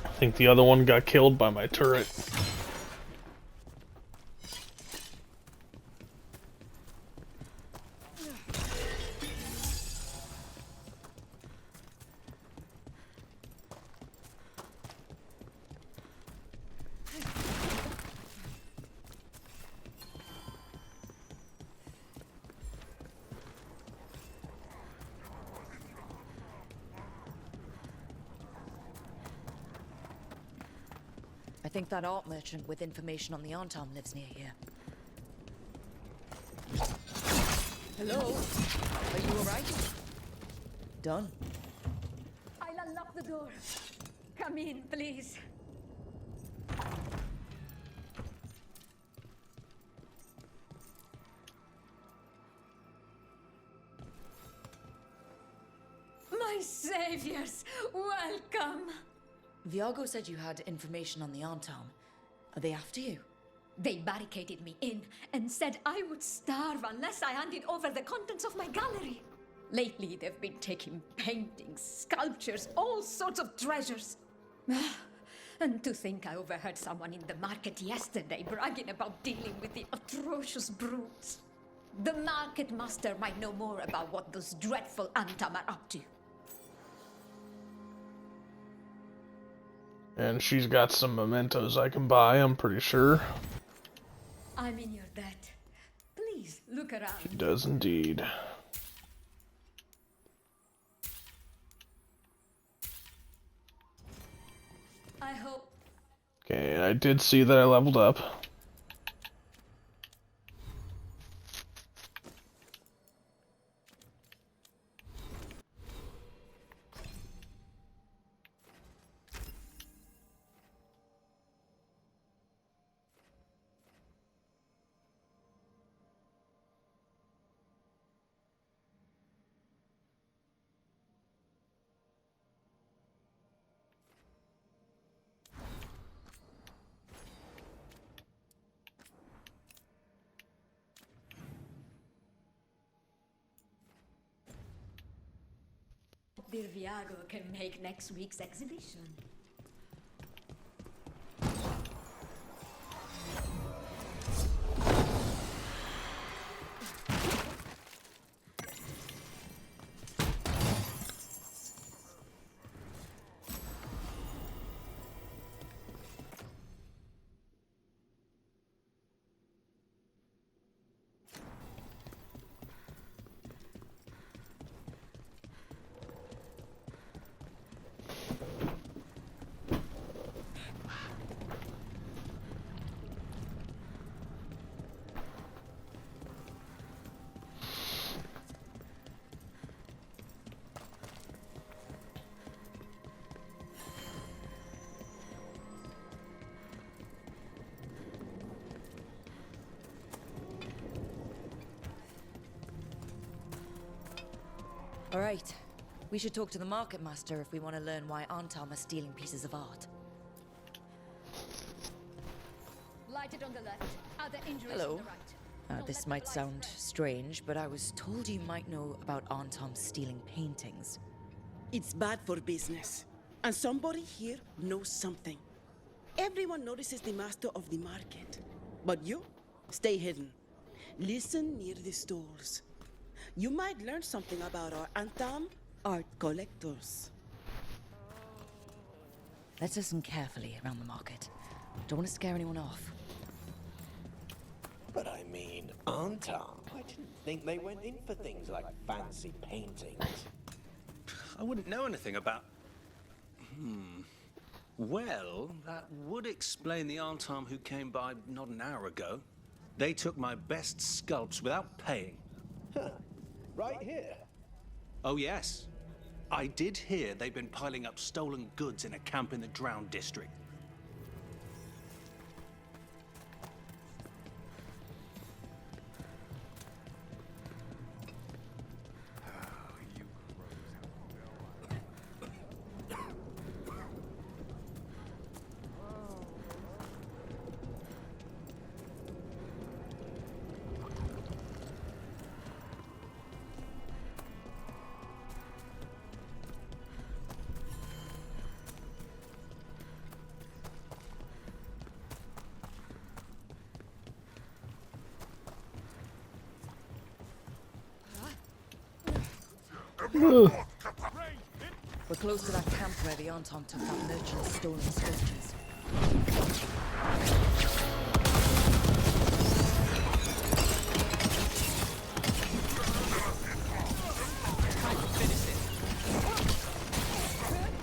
I think the other one got killed by my turret. I think that art merchant with information on the Arntom lives near here. Hello? Are you alright? Done. I'll unlock the door. Come in, please. My saviors, welcome. Viago said you had information on the Arntom. Are they after you? They barricaded me in and said I would starve unless I handed over the contents of my gallery. Lately, they've been taking paintings, sculptures, all sorts of treasures. And to think I overheard someone in the market yesterday bragging about dealing with the atrocious brutes. The market master might know more about what those dreadful Antam are up to. And she's got some mementos I can buy, I'm pretty sure. I'm in your debt. Please, look around. She does indeed. I hope... Okay, I did see that I leveled up. Dear Viago can make next week's exhibition. All right. We should talk to the market master if we want to learn why Arntom are stealing pieces of art. Lighted on the left, other injuries Hello. on the right. This might sound strange, but I was told you might know about Arntom stealing paintings. It's bad for business. And somebody here knows something. Everyone notices the master of the market. But you, stay hidden. Listen near the stalls. You might learn something about our Antam art collectors. Let's listen carefully around the market. Don't want to scare anyone off. But I mean, Antam, I didn't think they went in for things like fancy paintings. I wouldn't know anything about... Well, that would explain the Antam who came by not an hour ago. They took my best sculpts without paying. Right here. Oh, yes. I did hear they've been piling up stolen goods in a camp in the Drowned district. We're close to that camp where the Antam took that merchant's stolen sculptures.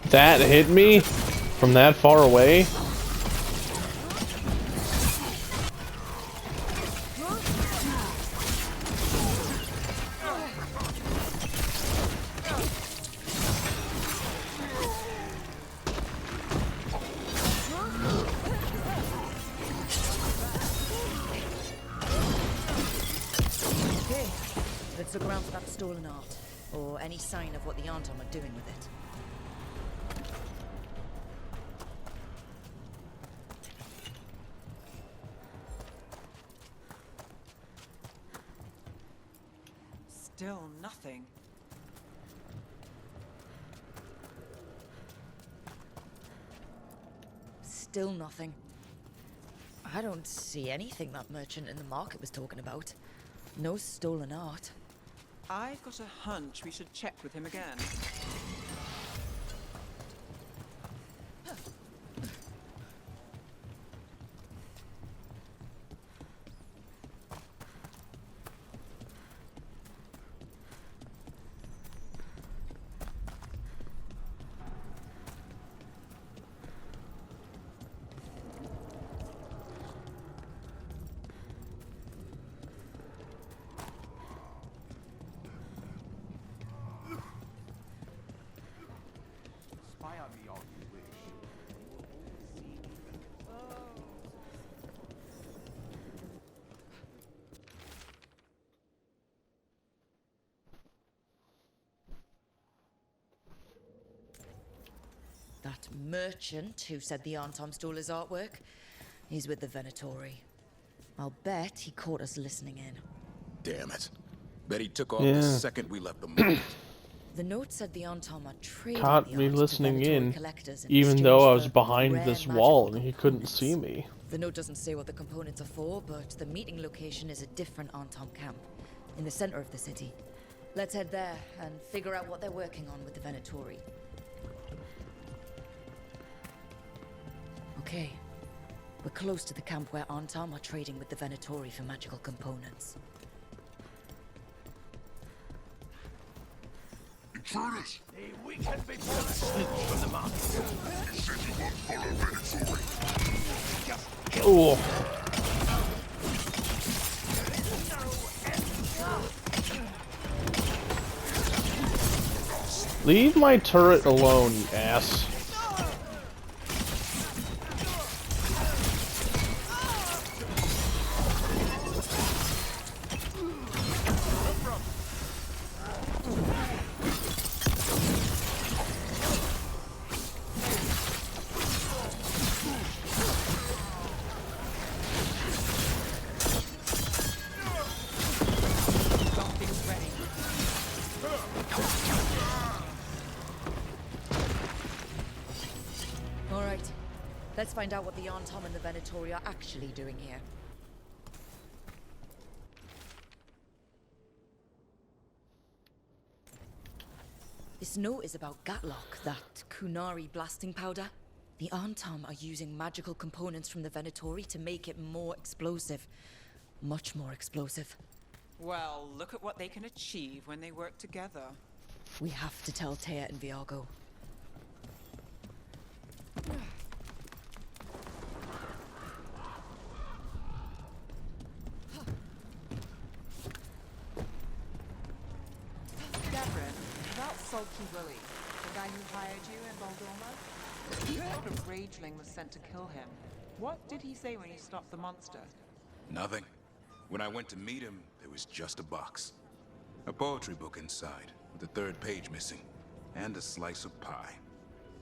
That hit me from that far away? Let's look around for that stolen art, or any sign of what the Antam are doing with it. Still nothing. Still nothing. I don't see anything that merchant in the market was talking about. No stolen art. I've got a hunch we should check with him again. That merchant who said the Antam stole his artwork, he's with the Venatori. I'll bet he caught us listening in. Damn it. Bet he took off the second we left the market. The note said the Antam are trading Caught the me art to listening Venatori in, collectors even though I exchange was for behind rare this magical wall and he couldn't components. see me. The note doesn't say what the components are for, but the meeting location is a different Antam camp, in the center of the city. Let's head there and figure out what they're working on with the Venatori. Okay. We're close to the camp where Antam are trading with the Venatori for magical components. Intruders! We can be snitched from the market. You said you won't follow Venetori. Just kill Ooh. Leave my turret alone, you ass. Let's find out what the Arntom and the Venatori are actually doing here. This note is about Gatlock, that Kunari blasting powder. The Arntom are using magical components from the Venatori to make it more explosive. Much more explosive. Well, look at what they can achieve when they work together. We have to tell Taya and Viago. Gavrin, about Sulky Willie, the guy who hired you in Baldorma, you heard a rageling was sent to kill him. What did he say when he stopped the monster? Nothing. When I went to meet him, there was just a box. A poetry book inside, with the third page missing, and a slice of pie.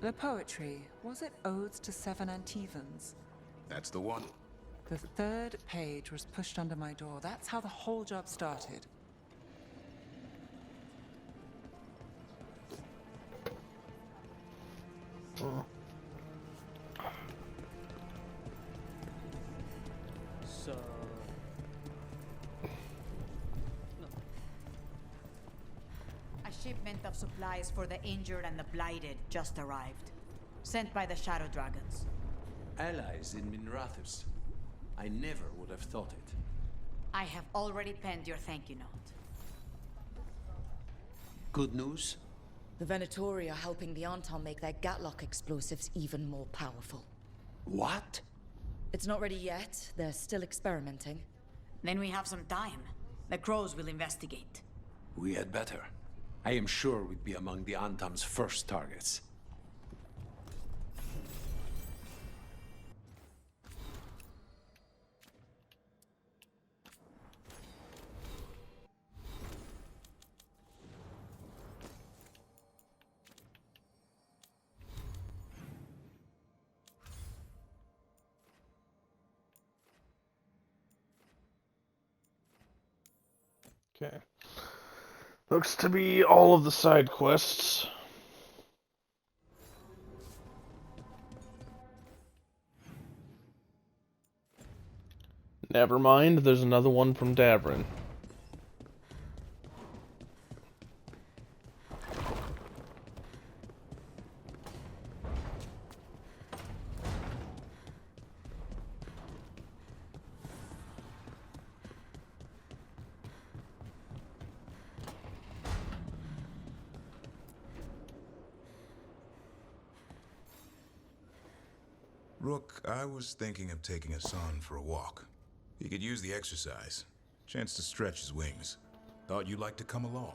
The poetry, was it Odes to Seven Antevans? That's the one. The third page was pushed under my door. That's how the whole job started. So... A shipment of supplies for the injured and the blighted just arrived. Sent by the Shadow Dragons. Allies in Minrathous. I never would have thought it. I have already penned your thank you note. Good news? The Venatori are helping the Arntom make their Gatlock explosives even more powerful. What? It's not ready yet. They're still experimenting. Then we have some time. The Crows will investigate. We had better. I am sure we'd be among the Antam's first targets. Okay. Looks to be all of the side quests. Never mind, there's another one from Davrin. Rook, I was thinking of taking Hassan for a walk. He could use the exercise. Chance to stretch his wings. Thought you'd like to come along.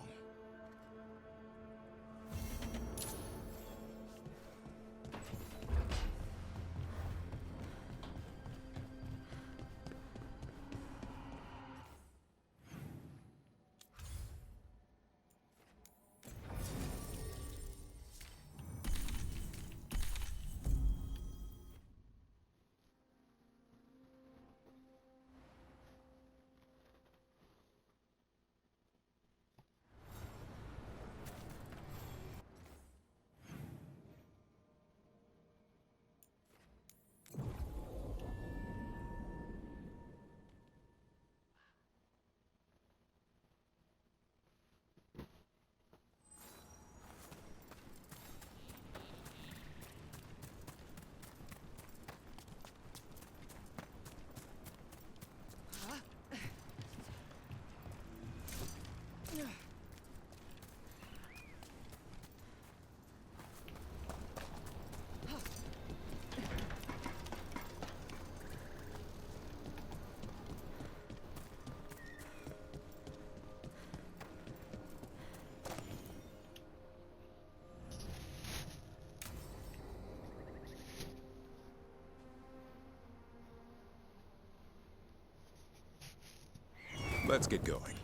Let's get going.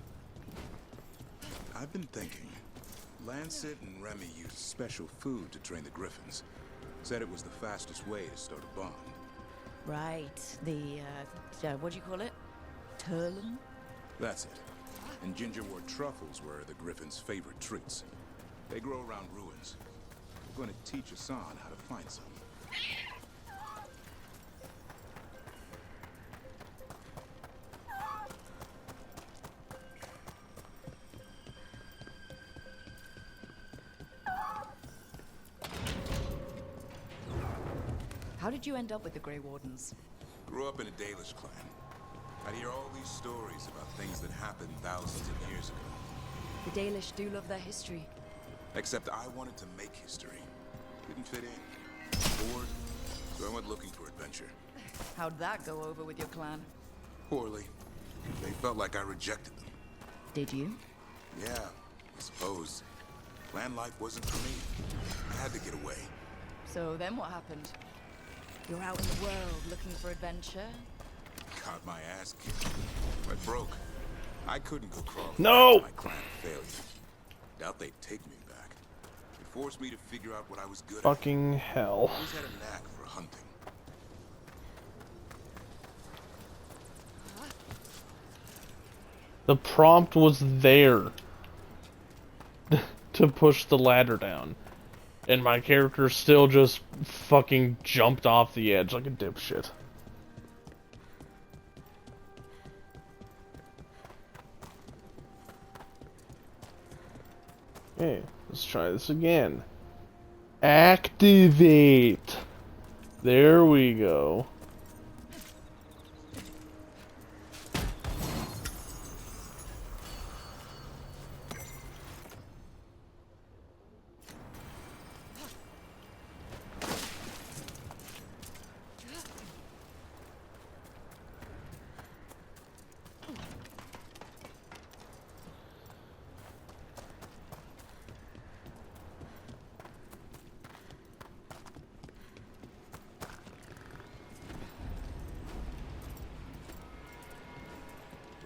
I've been thinking. Lancet and Remy used special food to train the Griffins. Said it was the fastest way to start a bond. Right. The, what do you call it? Turlin? That's it. And gingerwort truffles were the Griffins' favorite treats. They grow around ruins. We're going to teach Hassan how to find some. How did you end up with the Grey Wardens? Grew up in a Dalish clan. I'd hear all these stories about things that happened thousands of years ago. The Dalish do love their history. Except I wanted to make history. Didn't fit in. Bored, so I went looking for adventure. How'd that go over with your clan? Poorly. They felt like I rejected them. Did you? Yeah, I suppose. Clan life wasn't for me. I had to get away. So then what happened? You're out in the world looking for adventure? Got my ass kicked. Went broke. I couldn't go crawling. No! My clan failure. Doubt they'd take me back. It forced me to figure out what I was good at. Fucking hell. Always had a knack for hunting. The prompt was there to push the ladder down. And my character still just fucking jumped off the edge like a dipshit. Okay, let's try this again. Activate! There we go.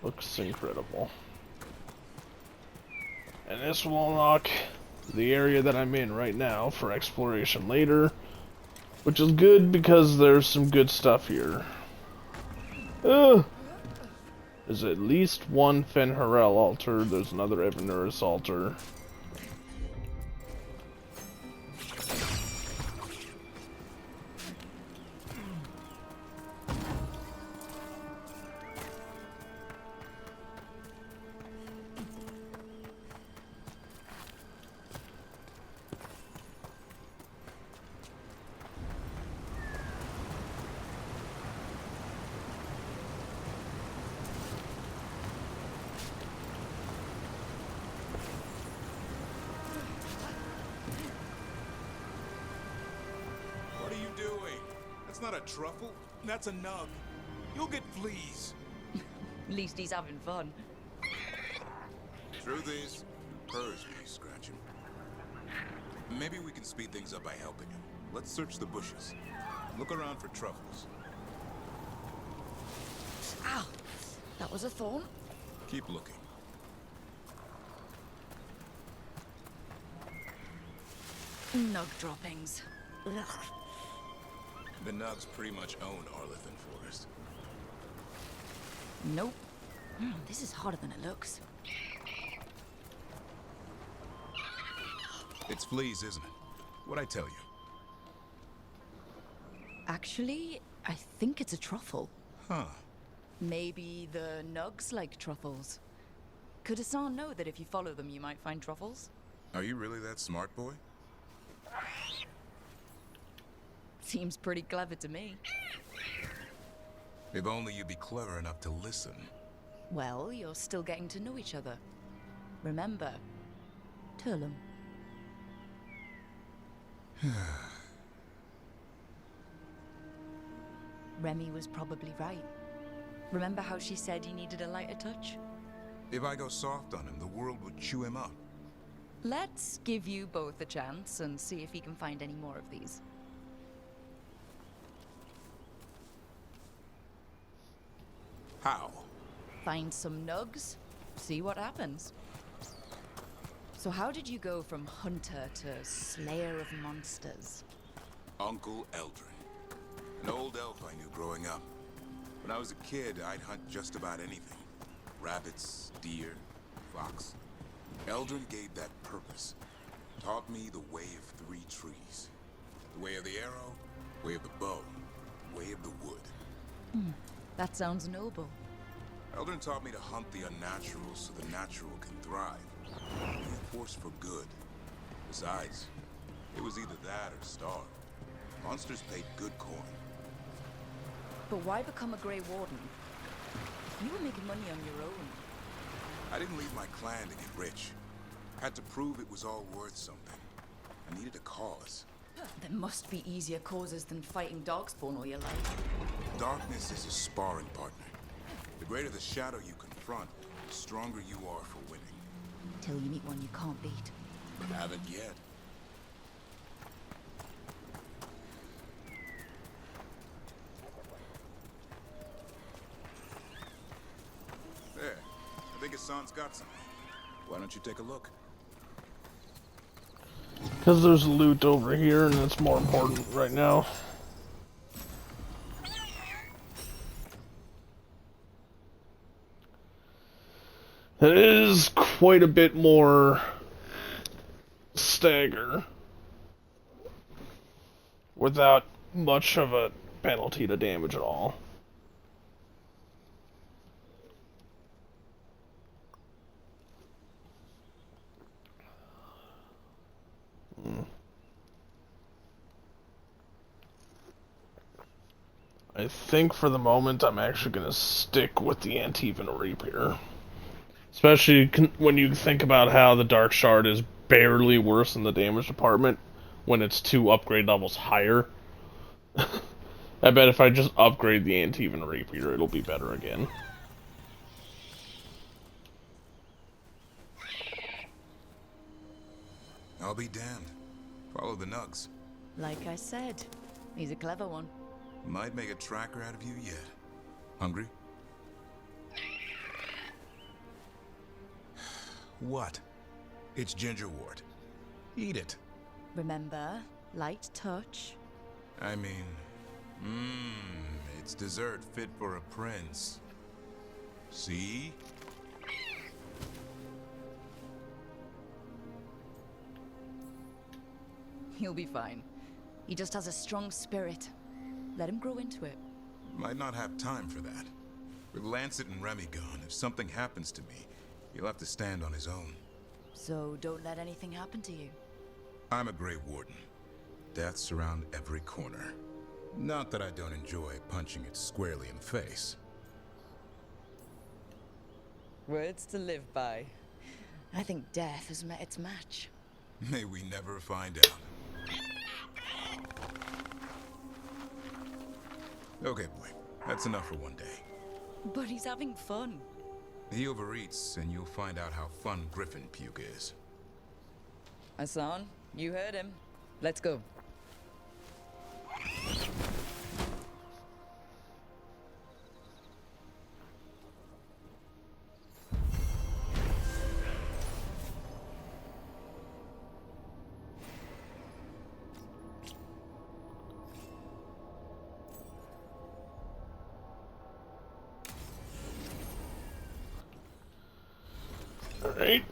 Looks incredible. And this will unlock the area that I'm in right now for exploration later, which is good because there's some good stuff here. There's at least one Fen'Harel altar, there's another Evanuris altar. That's not a truffle. That's a nug. You'll get fleas. At least he's having fun. Truth is, hers be scratching. Maybe we can speed things up by helping him. Let's search the bushes. Look around for truffles. Ow! That was a thorn? Keep looking. Nug droppings. Ugh. The nugs pretty much own Arlithan Forest. Nope. This is harder than it looks. It's fleas, isn't it? What'd I tell you? Actually, I think it's a truffle. Huh. Maybe the nugs like truffles. Could Hassan know that if you follow them, you might find truffles? Are you really that smart, boy? Seems pretty clever to me. If only you'd be clever enough to listen. Well, you're still getting to know each other. Remember, Turlum. Remy was probably right. Remember how she said he needed a lighter touch? If I go soft on him, the world would chew him up. Let's give you both a chance and see if he can find any more of these. How? Find some nugs, see what happens. So how did you go from hunter to slayer of monsters? Uncle Eldrin. An old elf I knew growing up. When I was a kid, I'd hunt just about anything. Rabbits, deer, fox. Eldrin gave that purpose. Taught me the way of three trees. The way of the arrow, way of the bow, way of the wood. That sounds noble. Eldrin taught me to hunt the unnatural so the natural can thrive. Be a force for good. Besides, it was either that or starve. Monsters paid good coin. But why become a Grey Warden? You were making money on your own. I didn't leave my clan to get rich. Had to prove it was all worth something. I needed a cause. There must be easier causes than fighting Darkspawn all your life. Darkness is a sparring partner. The greater the shadow you confront, the stronger you are for winning. Till you meet one you can't beat. Haven't yet. There. I think Hassan's got something. Why don't you take a look? Because there's loot over here, and that's more important right now. It is quite a bit more stagger without much of a penalty to damage at all. I think for the moment I'm actually going to stick with the Antivan Rapier. Especially when you think about how the Dark Shard is barely worse in the damage department when it's 2 upgrade levels higher. I bet if I just upgrade the Antivan Rapier, it'll be better again. I'll be damned. Follow the nugs. Like I said, he's a clever one. Might make a tracker out of you yet. Hungry? What? It's gingerwort. Eat it. Remember, light touch. I mean, it's dessert fit for a prince. See? He'll be fine. He just has a strong spirit. Let him grow into it. Might not have time for that. With Lancet and Remy gone, if something happens to me, he'll have to stand on his own. So don't let anything happen to you. I'm a Grey Warden. Death's around every corner. Not that I don't enjoy punching it squarely in the face. Words to live by. I think death has met its match. May we never find out. Okay, boy. That's enough for one day. But he's having fun. He overeats, and you'll find out how fun Griffin puke is. Hassan, you heard him. Let's go. Alright.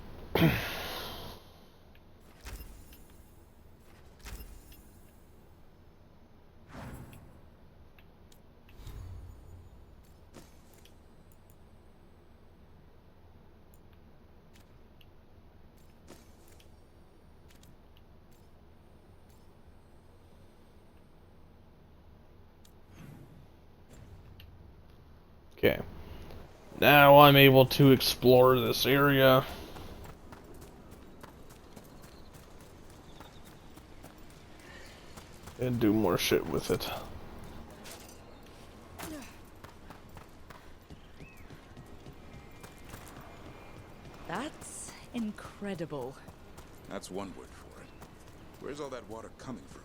Okay. Now I'm able to explore this area. And do more shit with it. That's incredible. That's one word for it. Where's all that water coming from?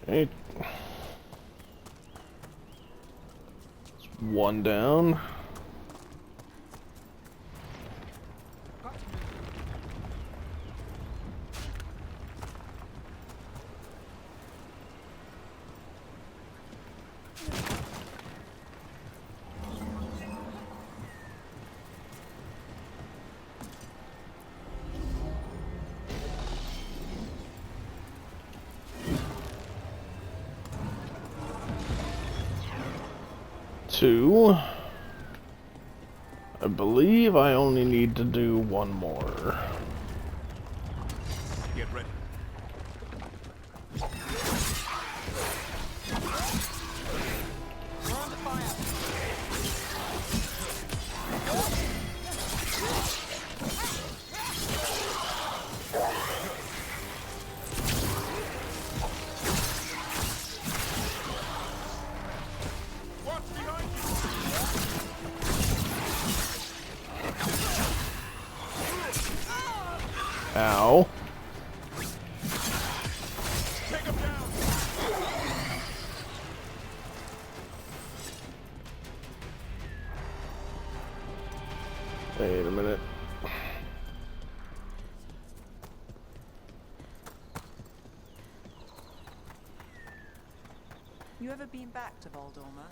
Okay. It's one down. Two. I believe I only need to do one more. Get ready. We're on the fire. Watch behind you. Ow. Take him down. Wait a minute. You ever been back to Voldorma?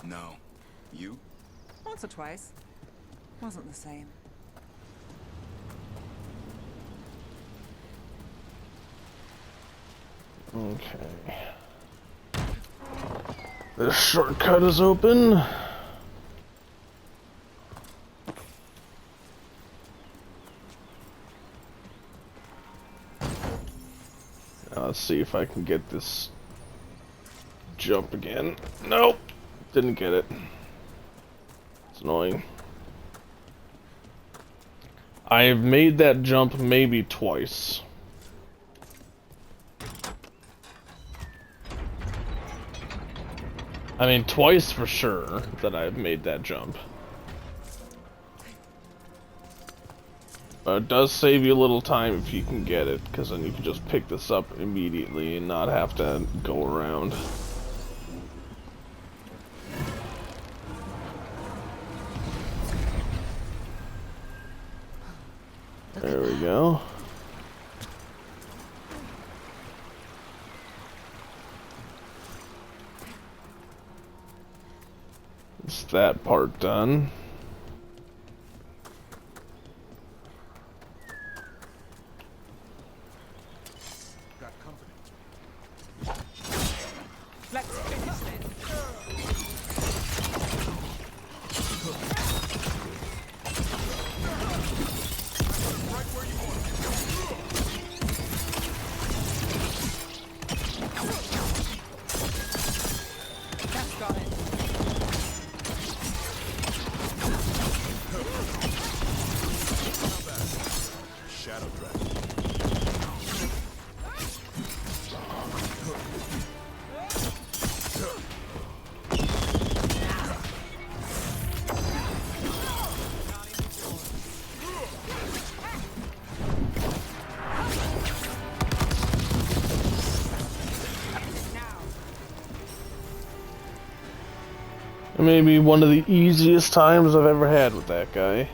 No. You? Once or twice. Wasn't the same. Okay. This shortcut is open. Now let's see if I can get this jump again. Nope, didn't get it. It's annoying. I have made that jump maybe twice. I mean, twice for sure that I've made that jump. But it does save you a little time if you can get it, because then you can just pick this up immediately and not have to go around. There we go. It's that part done. Got company. Let's finish this. Right where you want. That's got it. Shadow Dragon. Maybe one of the easiest times I've ever had with that guy.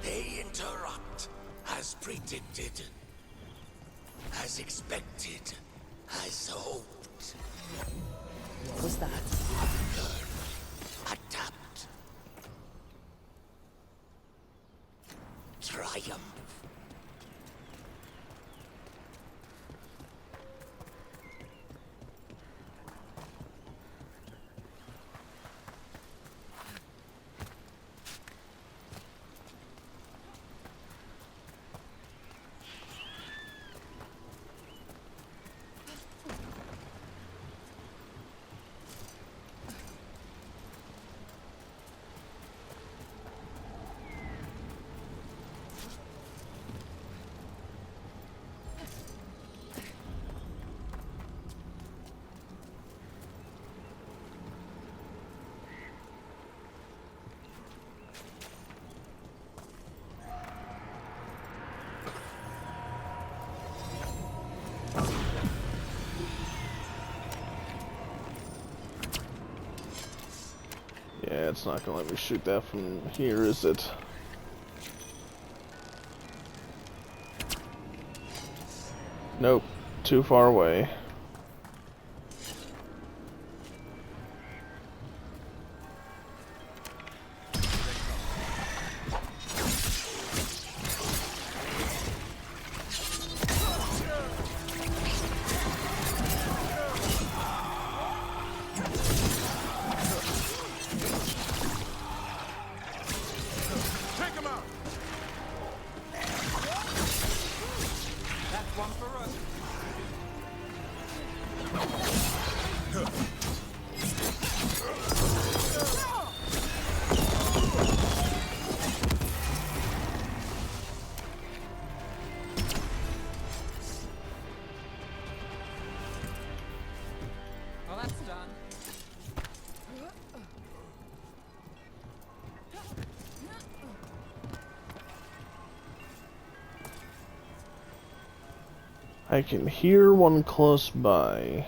They interrupt, as predicted, as expected, as hoped. What was that? Learn, adapt, triumph. Yeah, it's not gonna let me shoot that from here, is it? Nope, too far away. Well, that's done. I can hear one close by.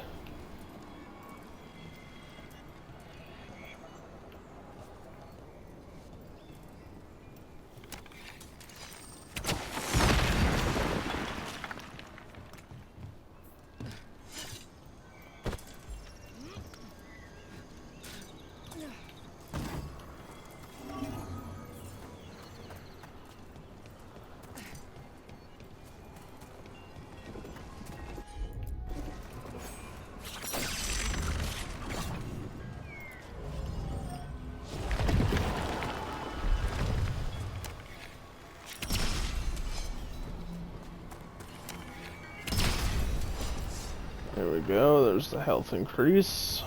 There we go, there's the health increase.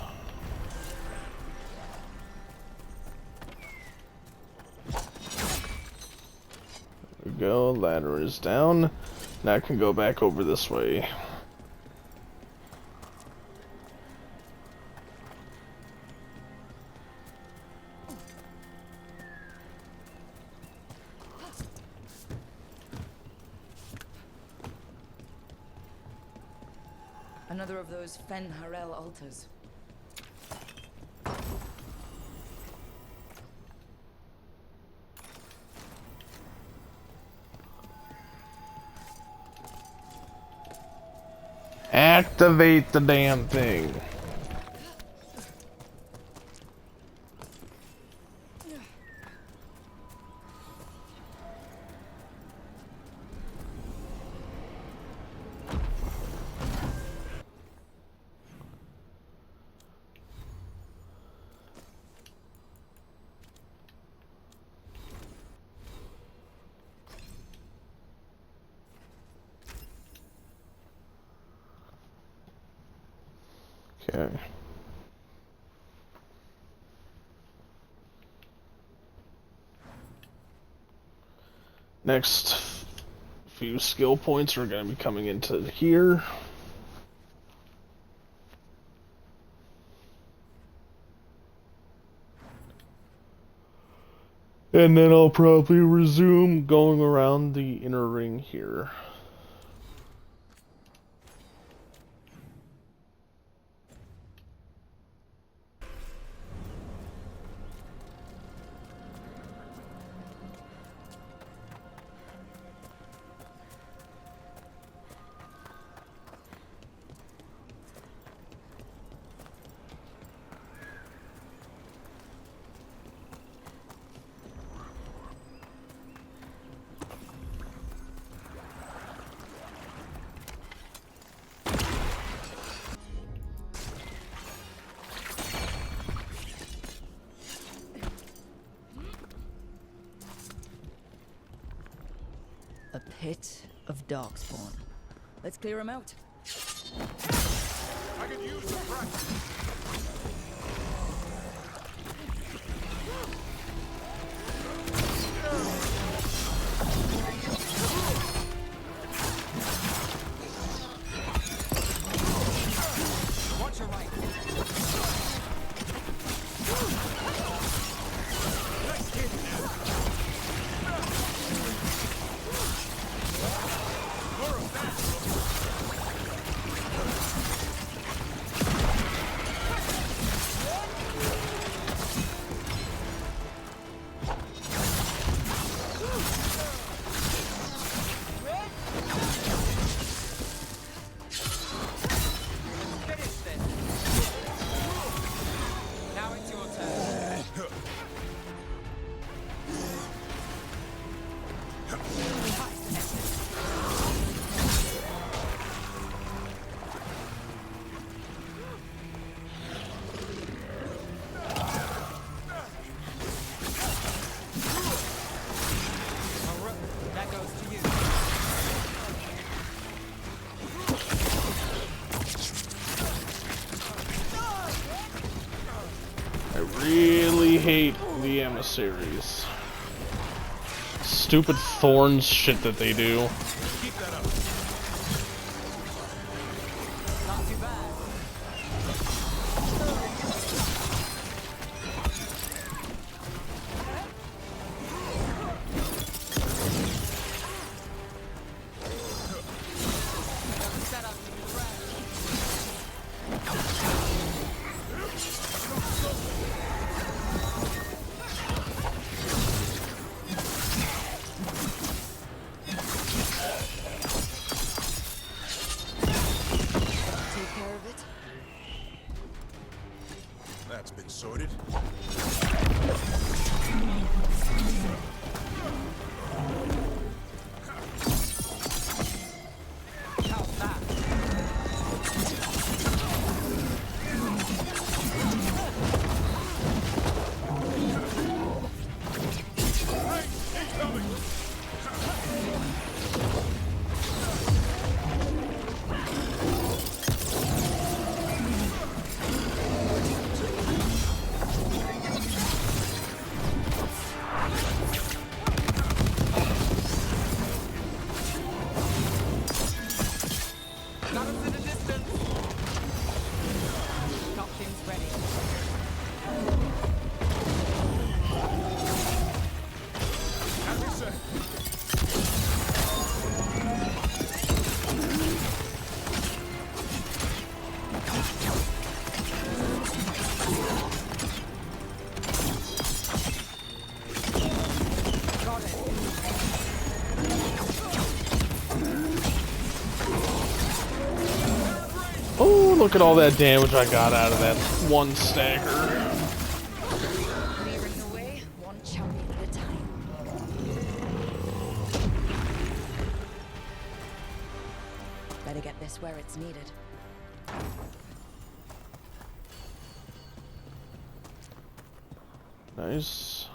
There we go, ladder is down. Now I can go back over this way. Another of those Fen Harel altars. Activate the damn thing. Okay. Next few skill points are going to be coming into here. And then I'll probably resume going around the inner ring here. A pit of darkspawn. Let's clear him out. I could use the practice. Watch your right. Nice hit now. More of that. really hate the emissaries. Stupid thorns shit that they do. Keep that up. Not too bad. Set up Take care of it. That's been sorted. how's that? Got us in the distance. Got things ready. As we say. Got it. Oh, look at all that damage I got out of that one stagger. Clearing the way, one champion at a time. Better get this where it's needed. Nice.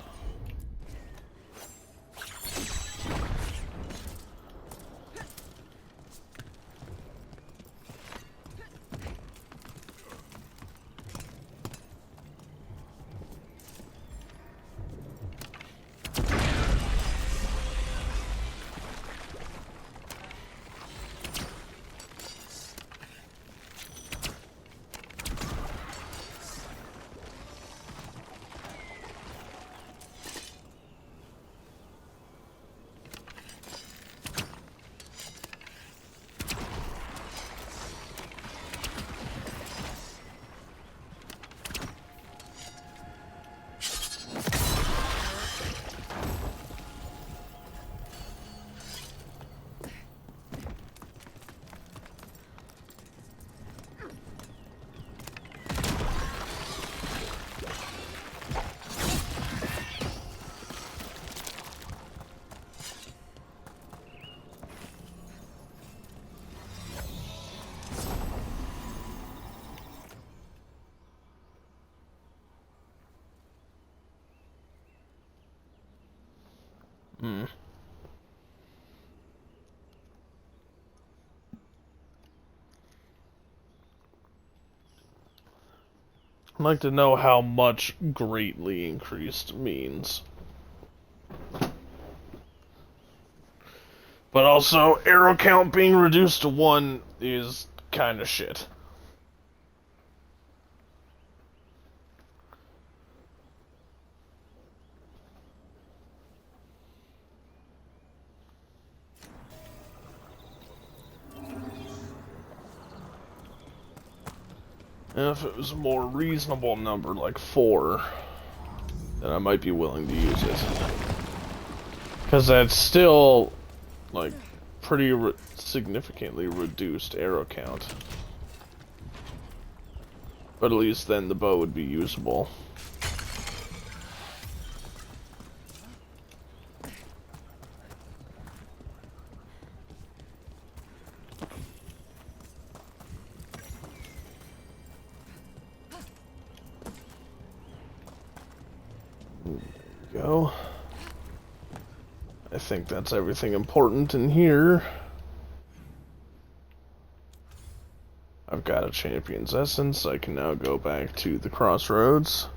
I'd like to know how much greatly increased means. But also, arrow count being reduced to 1 is kinda shit. And if it was a more reasonable number, like 4, then I might be willing to use it. Because that's still, like, pretty significantly reduced arrow count. But at least then the bow would be usable. Go. I think that's everything important in here. I've got a champion's essence. I can now go back to the crossroads.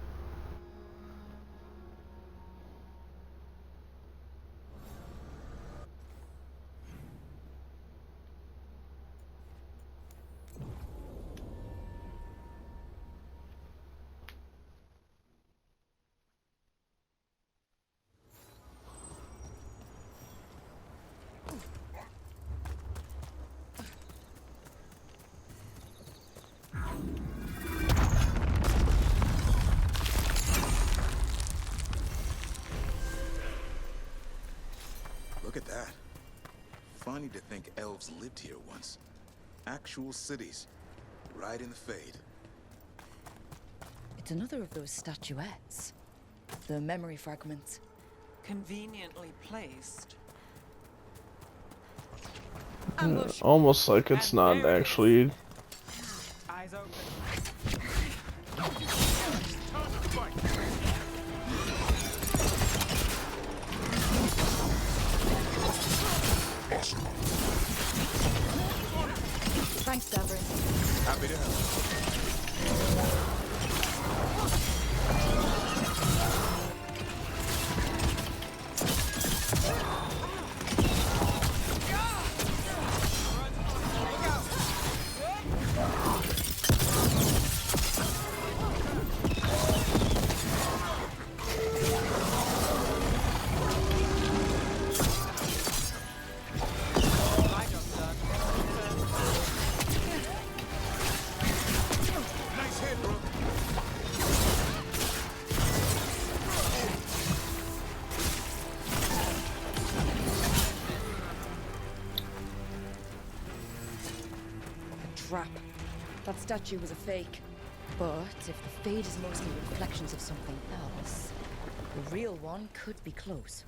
Look at that. Funny to think elves lived here once. Actual cities. Right in the Fade. It's another of those statuettes. The memory fragments. Conveniently placed. Almost like it's not actually. Eyes open. Thanks, Davrin. Happy to help. Trap. That statue was a fake. But if the Fade is mostly reflections of something else, the real one could be close.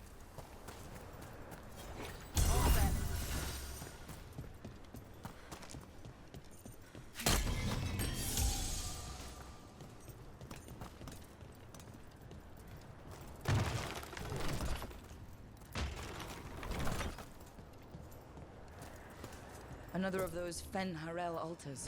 Another of those Fen Harel altars.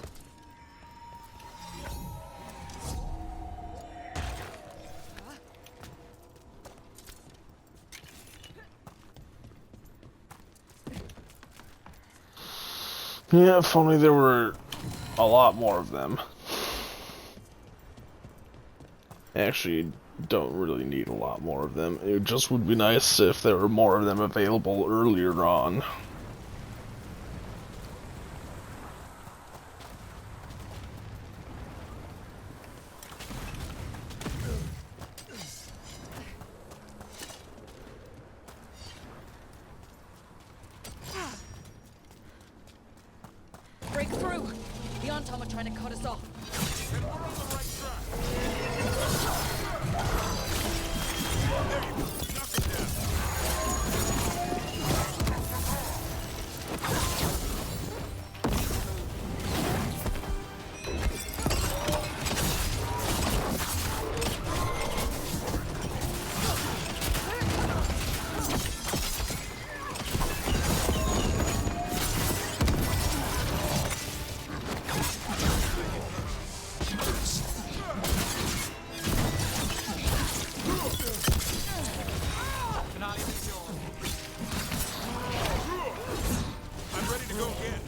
Yeah, if only there were a lot more of them. Actually, don't really need a lot more of them. It just would be nice if there were more of them available earlier on. Break through! The Antom are trying to cut us off. I'm ready to go again.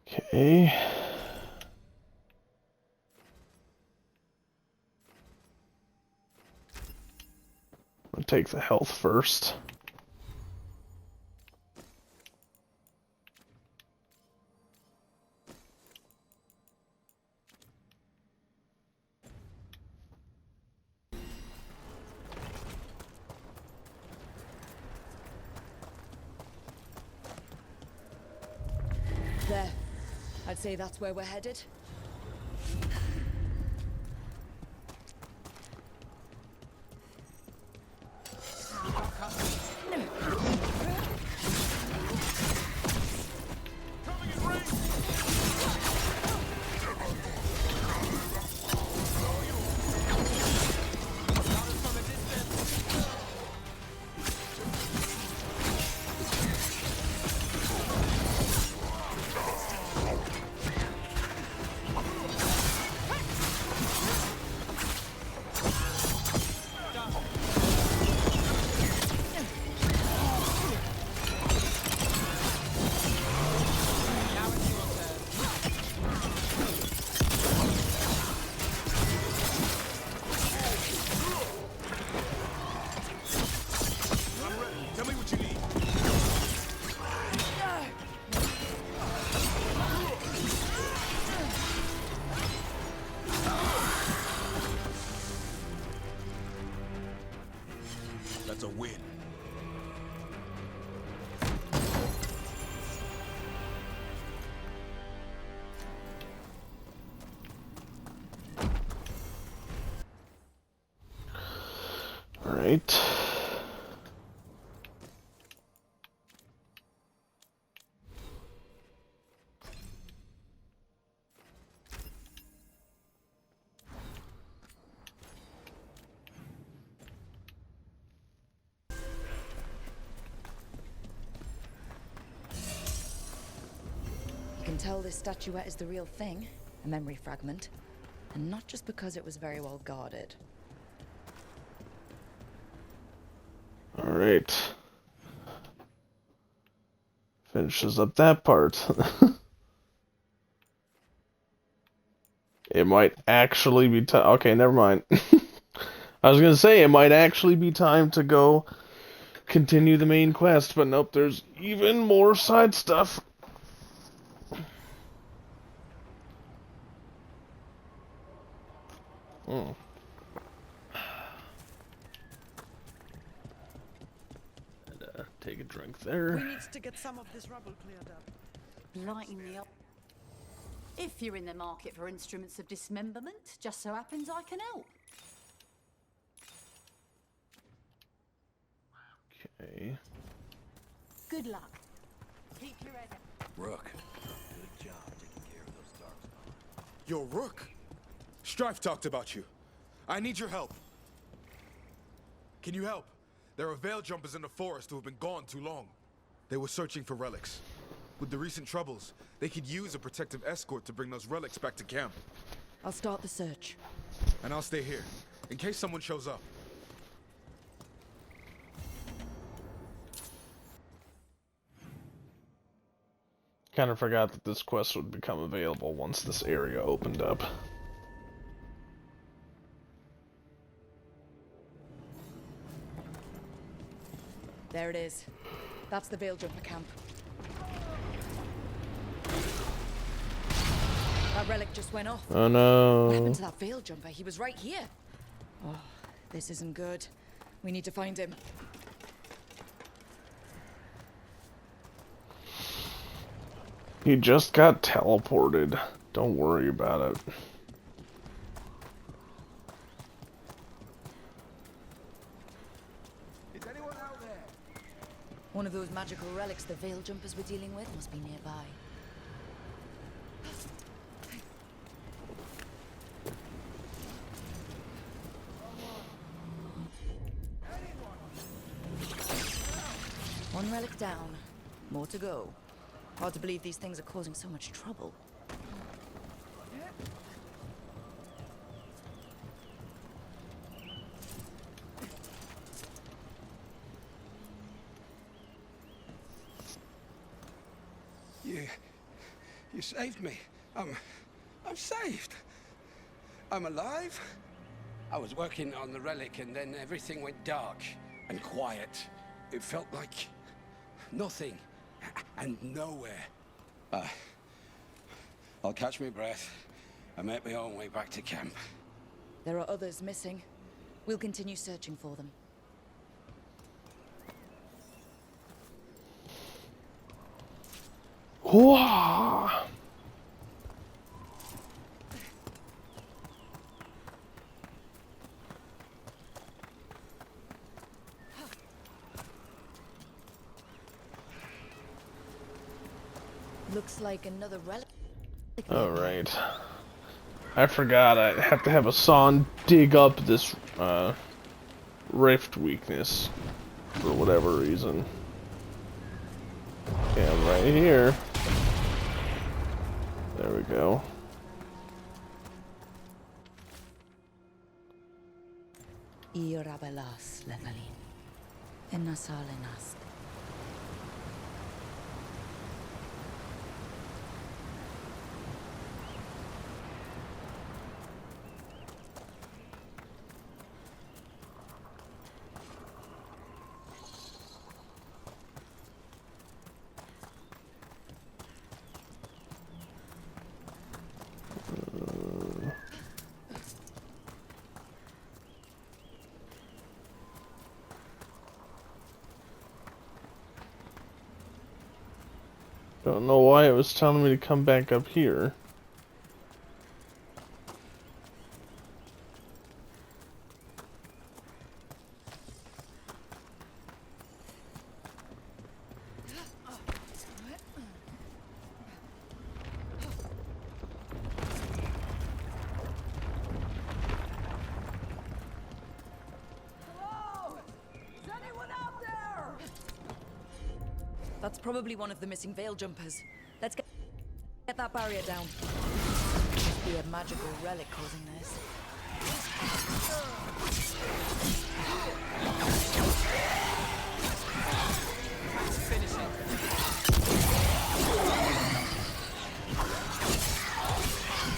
Okay. I'll take the health first. There. I'd say that's where we're headed. Alright. You can tell this statuette is the real thing, a memory fragment, and not just because it was very well guarded. Alright. Finishes up that part. It might actually be time. Okay, never mind. I was gonna say it might actually be time to go continue the main quest, but nope, there's even more side stuff. Hmm. And, take a drink there. We need to get some of this rubble cleared up. Lighting me up. If you're in the market for instruments of dismemberment, just so happens I can help. Okay. Good luck. Keep your head up. Rook, good job taking care of those darkspawn. Yo, Rook! Strife talked about you. I need your help. Can you help? There are veil jumpers in the forest who have been gone too long. They were searching for relics. With the recent troubles, they could use a protective escort to bring those relics back to camp. I'll start the search. And I'll stay here, in case someone shows up. Kind of forgot that this quest would become available once this area opened up. There it is. That's the Veil Jumper camp. That relic just went off. Oh no. What happened to that Veil Jumper? He was right here. Oh, this isn't good. We need to find him. He just got teleported. Don't worry about it. Is anyone out there? One of those magical relics the Veil Jumpers were dealing with must be nearby. One relic down. More to go. Hard to believe these things are causing so much trouble. You saved me. I'm saved. I'm alive. I was working on the relic and then everything went dark and quiet. It felt like nothing and nowhere. I'll catch my breath and make my own way back to camp. There are others missing. We'll continue searching for them. Whoa. Looks like another relic. Alright. I forgot I have to have a saw dig up this rift weakness for whatever reason. Yeah, I'm right here. There we go. Irabelas levelin. Enasalenas. Don't know why it was telling me to come back up here. That's probably one of the missing veil jumpers. Let's get that barrier down. Must be a magical relic causing this.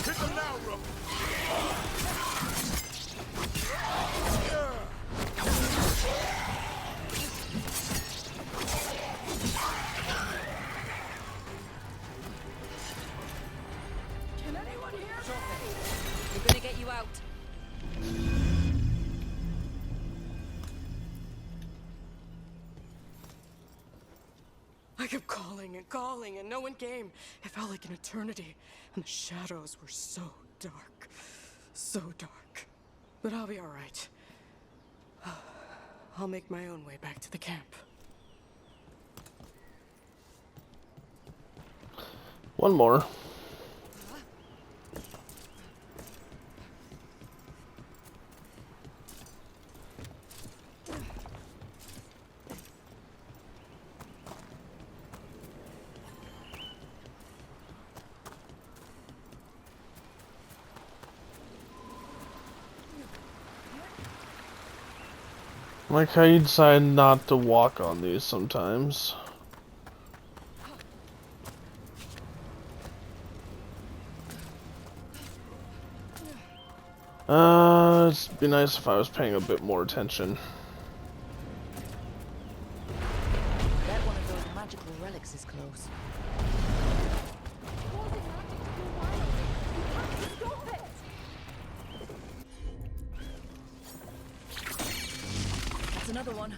Hit them now, Rook! Can anyone hear me? We're gonna get you out. I kept calling, and no one came. It felt like an eternity, and the shadows were so dark. So dark. But I'll be alright. I'll make my own way back to the camp. One more. Like how you decide not to walk on these sometimes. It'd be nice if I was paying a bit more attention. Bet one of those magical relics is close. That's another one.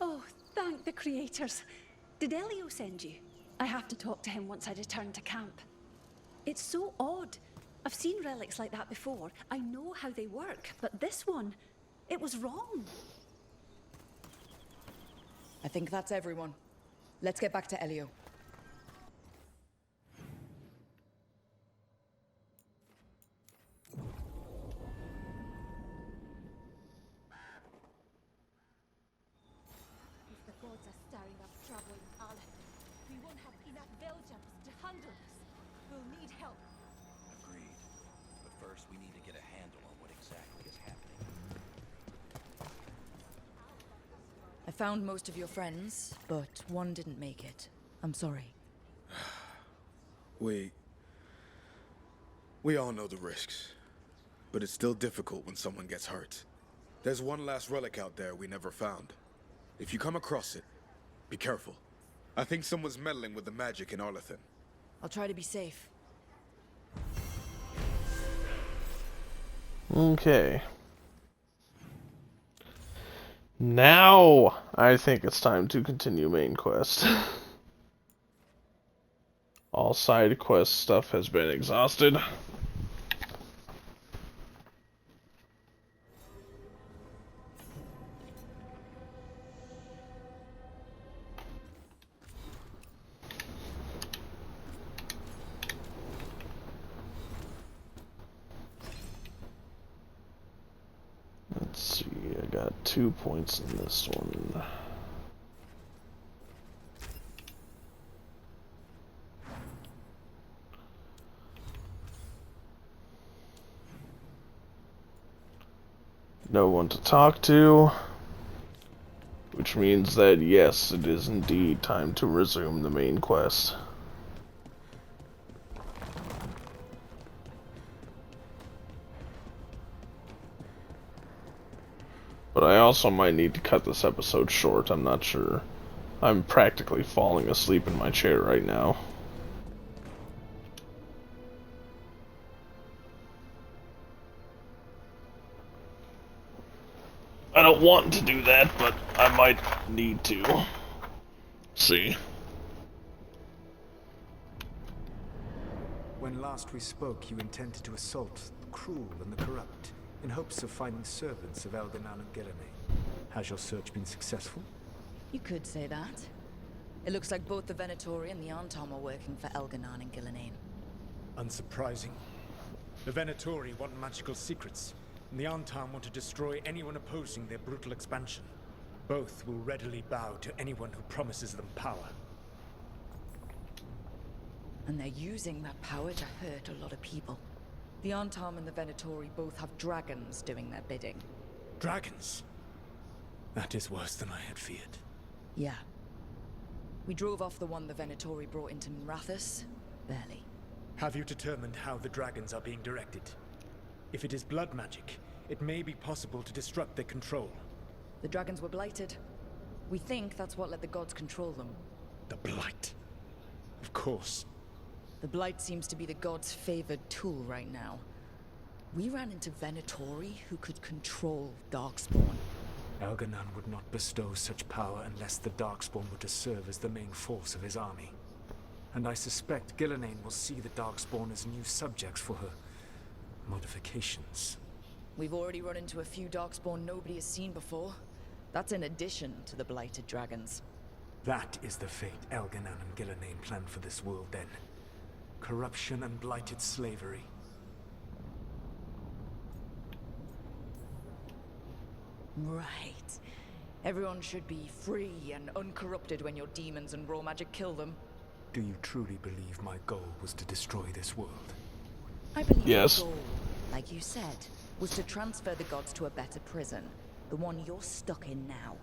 Oh, thank the creators. Did Elio send you? I have to talk to him once I return to camp. It's so odd. I've seen relics like that before. I know how they work, but this one, it was wrong. I think that's everyone. Let's get back to Elio. If the gods are stirring up trouble in Aleph, we won't have enough Veiljumpers to handle this. We'll need help. Agreed. But first, we need to get a handle on what exactly is happening. I found most of your friends, but one didn't make it. I'm sorry. We all know the risks. But it's still difficult when someone gets hurt. There's one last relic out there we never found. If you come across it, be careful. I think someone's meddling with the magic in Arlethan. I'll try to be safe. Okay. Now, I think it's time to continue main quest. All side quest stuff has been exhausted. Let's see, I got 2 points in this one. No one to talk to, which means that yes, it is indeed time to resume the main quest. But I also might need to cut this episode short, I'm not sure. I'm practically falling asleep in my chair right now. I don't want to do that, but I might need to. See. When last we spoke, you intended to assault the cruel and the corrupt, in hopes of finding servants of Elganan and Gillenane. Has your search been successful? You could say that. It looks like both the Venatori and the Antom are working for Elganan and Gillenane. Unsurprising. The Venatori want magical secrets, and the Antam want to destroy anyone opposing their brutal expansion. Both will readily bow to anyone who promises them power. And they're using that power to hurt a lot of people. The Antam and the Venatori both have dragons doing their bidding. Dragons? That is worse than I had feared. Yeah. We drove off the one the Venatori brought into Minrathous. Barely. Have you determined how the dragons are being directed? If it is blood magic, it may be possible to disrupt their control. The dragons were blighted. We think that's what let the gods control them. The Blight. Of course. The Blight seems to be the gods' favored tool right now. We ran into Venatori who could control Darkspawn. Elganon would not bestow such power unless the Darkspawn were to serve as the main force of his army. And I suspect Gillenane will see the Darkspawn as new subjects for her modifications. We've already run into a few Darkspawn nobody has seen before. That's in addition to the blighted dragons. That is the fate Elganon and Gillenane planned for this world then. Corruption and blighted slavery. Right. Everyone should be free and uncorrupted when your demons and raw magic kill them. Do you truly believe my goal was to destroy this world? I believe yes. your goal, like you said, was to transfer the gods to a better prison. The one you're stuck in now.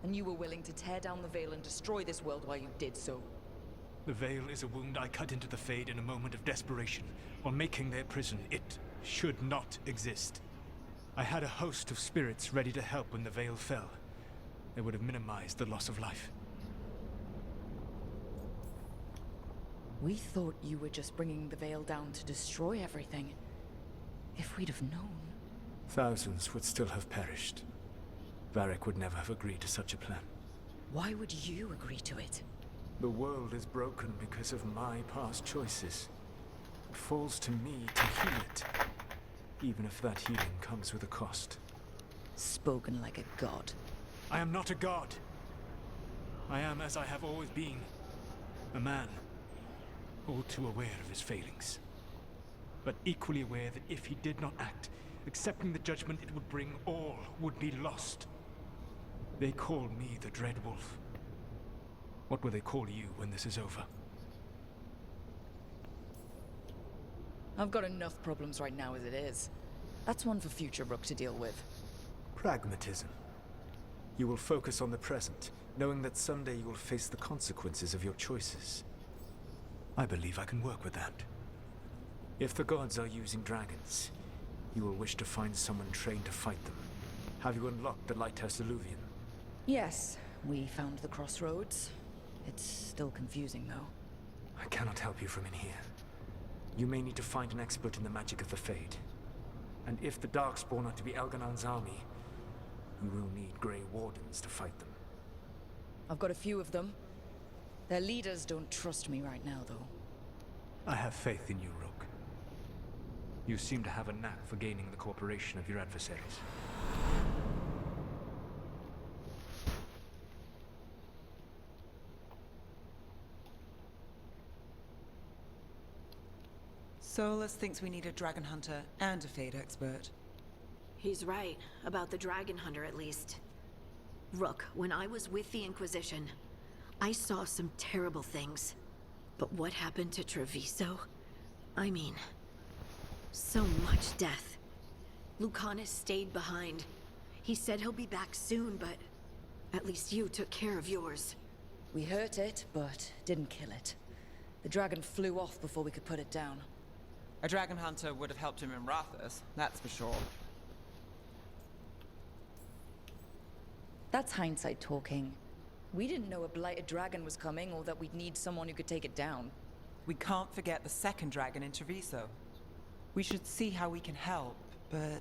And you were willing to tear down the Veil and destroy this world while you did so. The Veil is a wound I cut into the Fade in a moment of desperation, while making their prison. It should not exist. I had a host of spirits ready to help when the Veil fell. They would have minimized the loss of life. We thought you were just bringing the Veil down to destroy everything. If we'd have known... Thousands would still have perished. Varric would never have agreed to such a plan. Why would you agree to it? The world is broken because of my past choices. It falls to me to heal it, even if that healing comes with a cost. Spoken like a god. I am not a god. I am as I have always been. A man. All too aware of his failings. But equally aware that if he did not act, accepting the judgment it would bring, all would be lost. They call me the Dread Wolf. What will they call you when this is over? I've got enough problems right now as it is. That's one for future Rook to deal with. Pragmatism. You will focus on the present, knowing that someday you will face the consequences of your choices. I believe I can work with that. If the gods are using dragons, you will wish to find someone trained to fight them. Have you unlocked the Lighthouse Illuvian? Yes, we found the crossroads. It's still confusing, though. I cannot help you from in here. You may need to find an expert in the magic of the Fade. And if the Darkspawn are to be Elganon's army, you will need Grey Wardens to fight them. I've got a few of them. Their leaders don't trust me right now, though. I have faith in you, Rook. You seem to have a knack for gaining the cooperation of your adversaries. Solus thinks we need a dragon hunter and a Fade expert. He's right, about the dragon hunter at least. Rook, when I was with the Inquisition, I saw some terrible things. But what happened to Treviso? I mean, so much death. Lucanus stayed behind. He said he'll be back soon, but at least you took care of yours. We hurt it, but didn't kill it. The dragon flew off before we could put it down. A dragon hunter would have helped him in Rathus, that's for sure. That's hindsight talking. We didn't know a blighted dragon was coming, or that we'd need someone who could take it down. We can't forget the second dragon in Treviso. We should see how we can help, but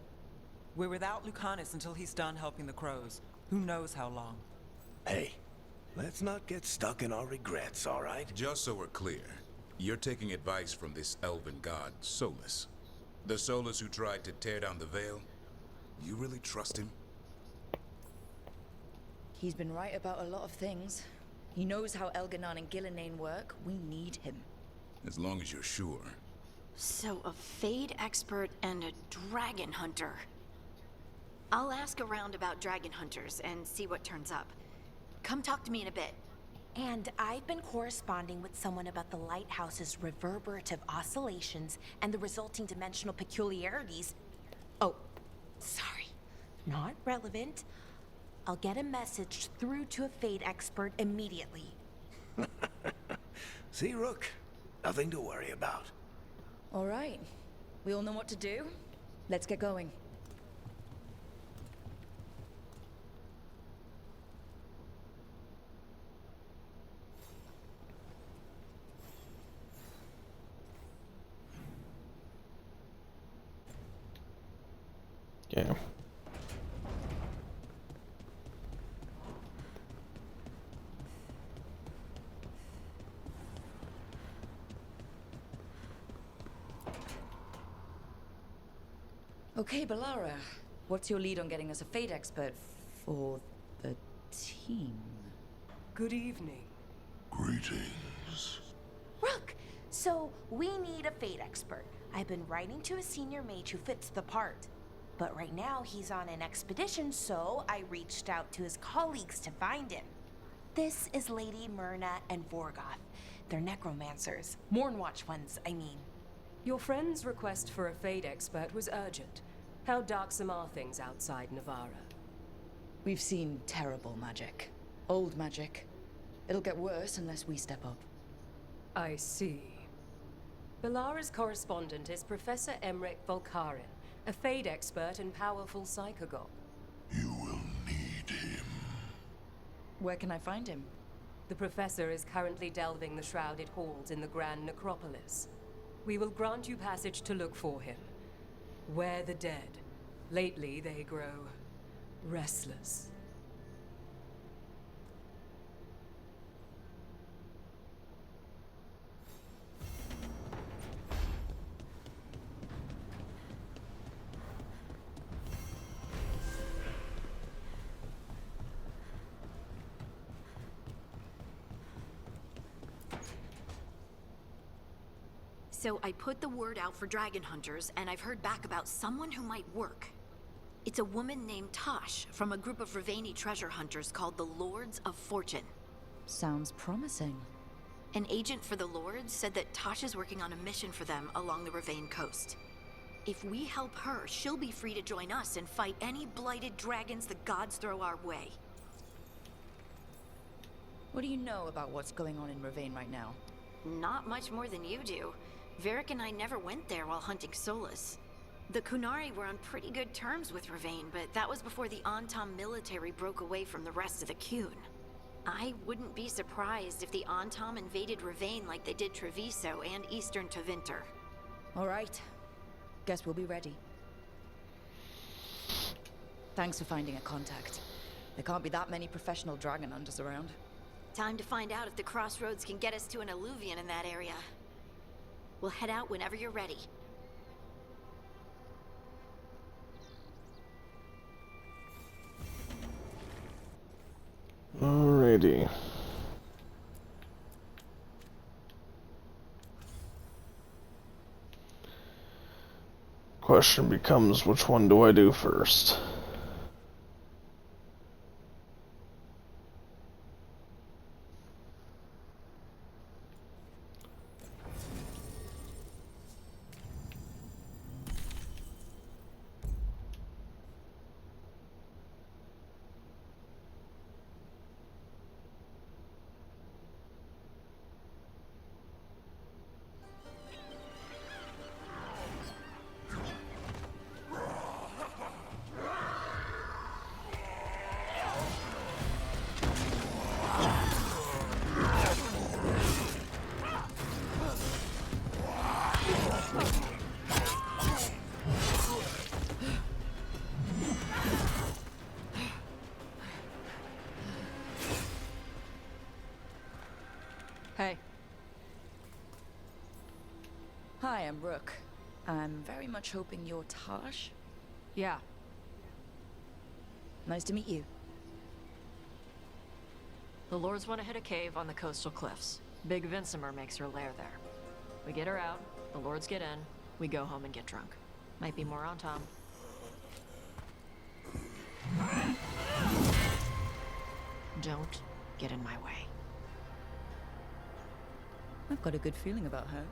we're without Lucanus until he's done helping the crows. Who knows how long? Hey, let's not get stuck in our regrets, all right? Just so we're clear, you're taking advice from this elven god, Solus. The Solus who tried to tear down the Veil? You really trust him? He's been right about a lot of things. He knows how Elganon and Gillenane work. We need him. As long as you're sure. So a Fade expert and a dragon hunter. I'll ask around about dragon hunters and see what turns up. Come talk to me in a bit. And I've been corresponding with someone about the lighthouse's reverberative oscillations and the resulting dimensional peculiarities. Oh, sorry. Not relevant. I'll get a message through to a Fade expert immediately. See, Rook? Nothing to worry about. All right. We all know what to do. Let's get going. Yeah. Okay, Balara. What's your lead on getting us a Fade expert for the team? Good evening. Greetings. Rook! So, we need a Fade expert. I've been writing to a senior mage who fits the part. But right now, he's on an expedition, so I reached out to his colleagues to find him. This is Lady Myrna and Vorgoth. They're necromancers. Mournwatch ones, I mean. Your friend's request for a Fade expert was urgent. How darksome are things outside Navarra? We've seen terrible magic. Old magic. It'll get worse unless we step up. I see. Balara's correspondent is Professor Emmerich Volkarin, a Fade expert and powerful psychogog. You will need him. Where can I find him? The Professor is currently delving the shrouded halls in the Grand Necropolis. We will grant you passage to look for him. Where the dead. Lately, they grow restless. So I put the word out for dragon hunters, and I've heard back about someone who might work. It's a woman named Tosh from a group of Raveni treasure hunters called the Lords of Fortune. Sounds promising. An agent for the Lords said that Tosh is working on a mission for them along the Ravane coast. If we help her, she'll be free to join us and fight any blighted dragons the gods throw our way. What do you know about what's going on in Ravane right now? Not much more than you do. Varric and I never went there while hunting Solus. The Kunari were on pretty good terms with Ravane, but that was before the Antam military broke away from the rest of the Qun. I wouldn't be surprised if the Antam invaded Ravane like they did Treviso and Eastern Tevinter. All right. Guess we'll be ready. Thanks for finding a contact. There can't be that many professional dragon hunters around. Time to find out if the crossroads can get us to an alluvion in that area. We'll head out whenever you're ready. Alrighty. Question becomes, which one do I do first? Hey. Hi, I'm Rook. I'm very much hoping you're Tosh. Yeah. Nice to meet you. The Lords want to hit a cave on the coastal cliffs. Big Vincimer makes her lair there. We get her out, the Lords get in, we go home and get drunk. Might be more on Tom. Don't get in my way. I've got a good feeling about her.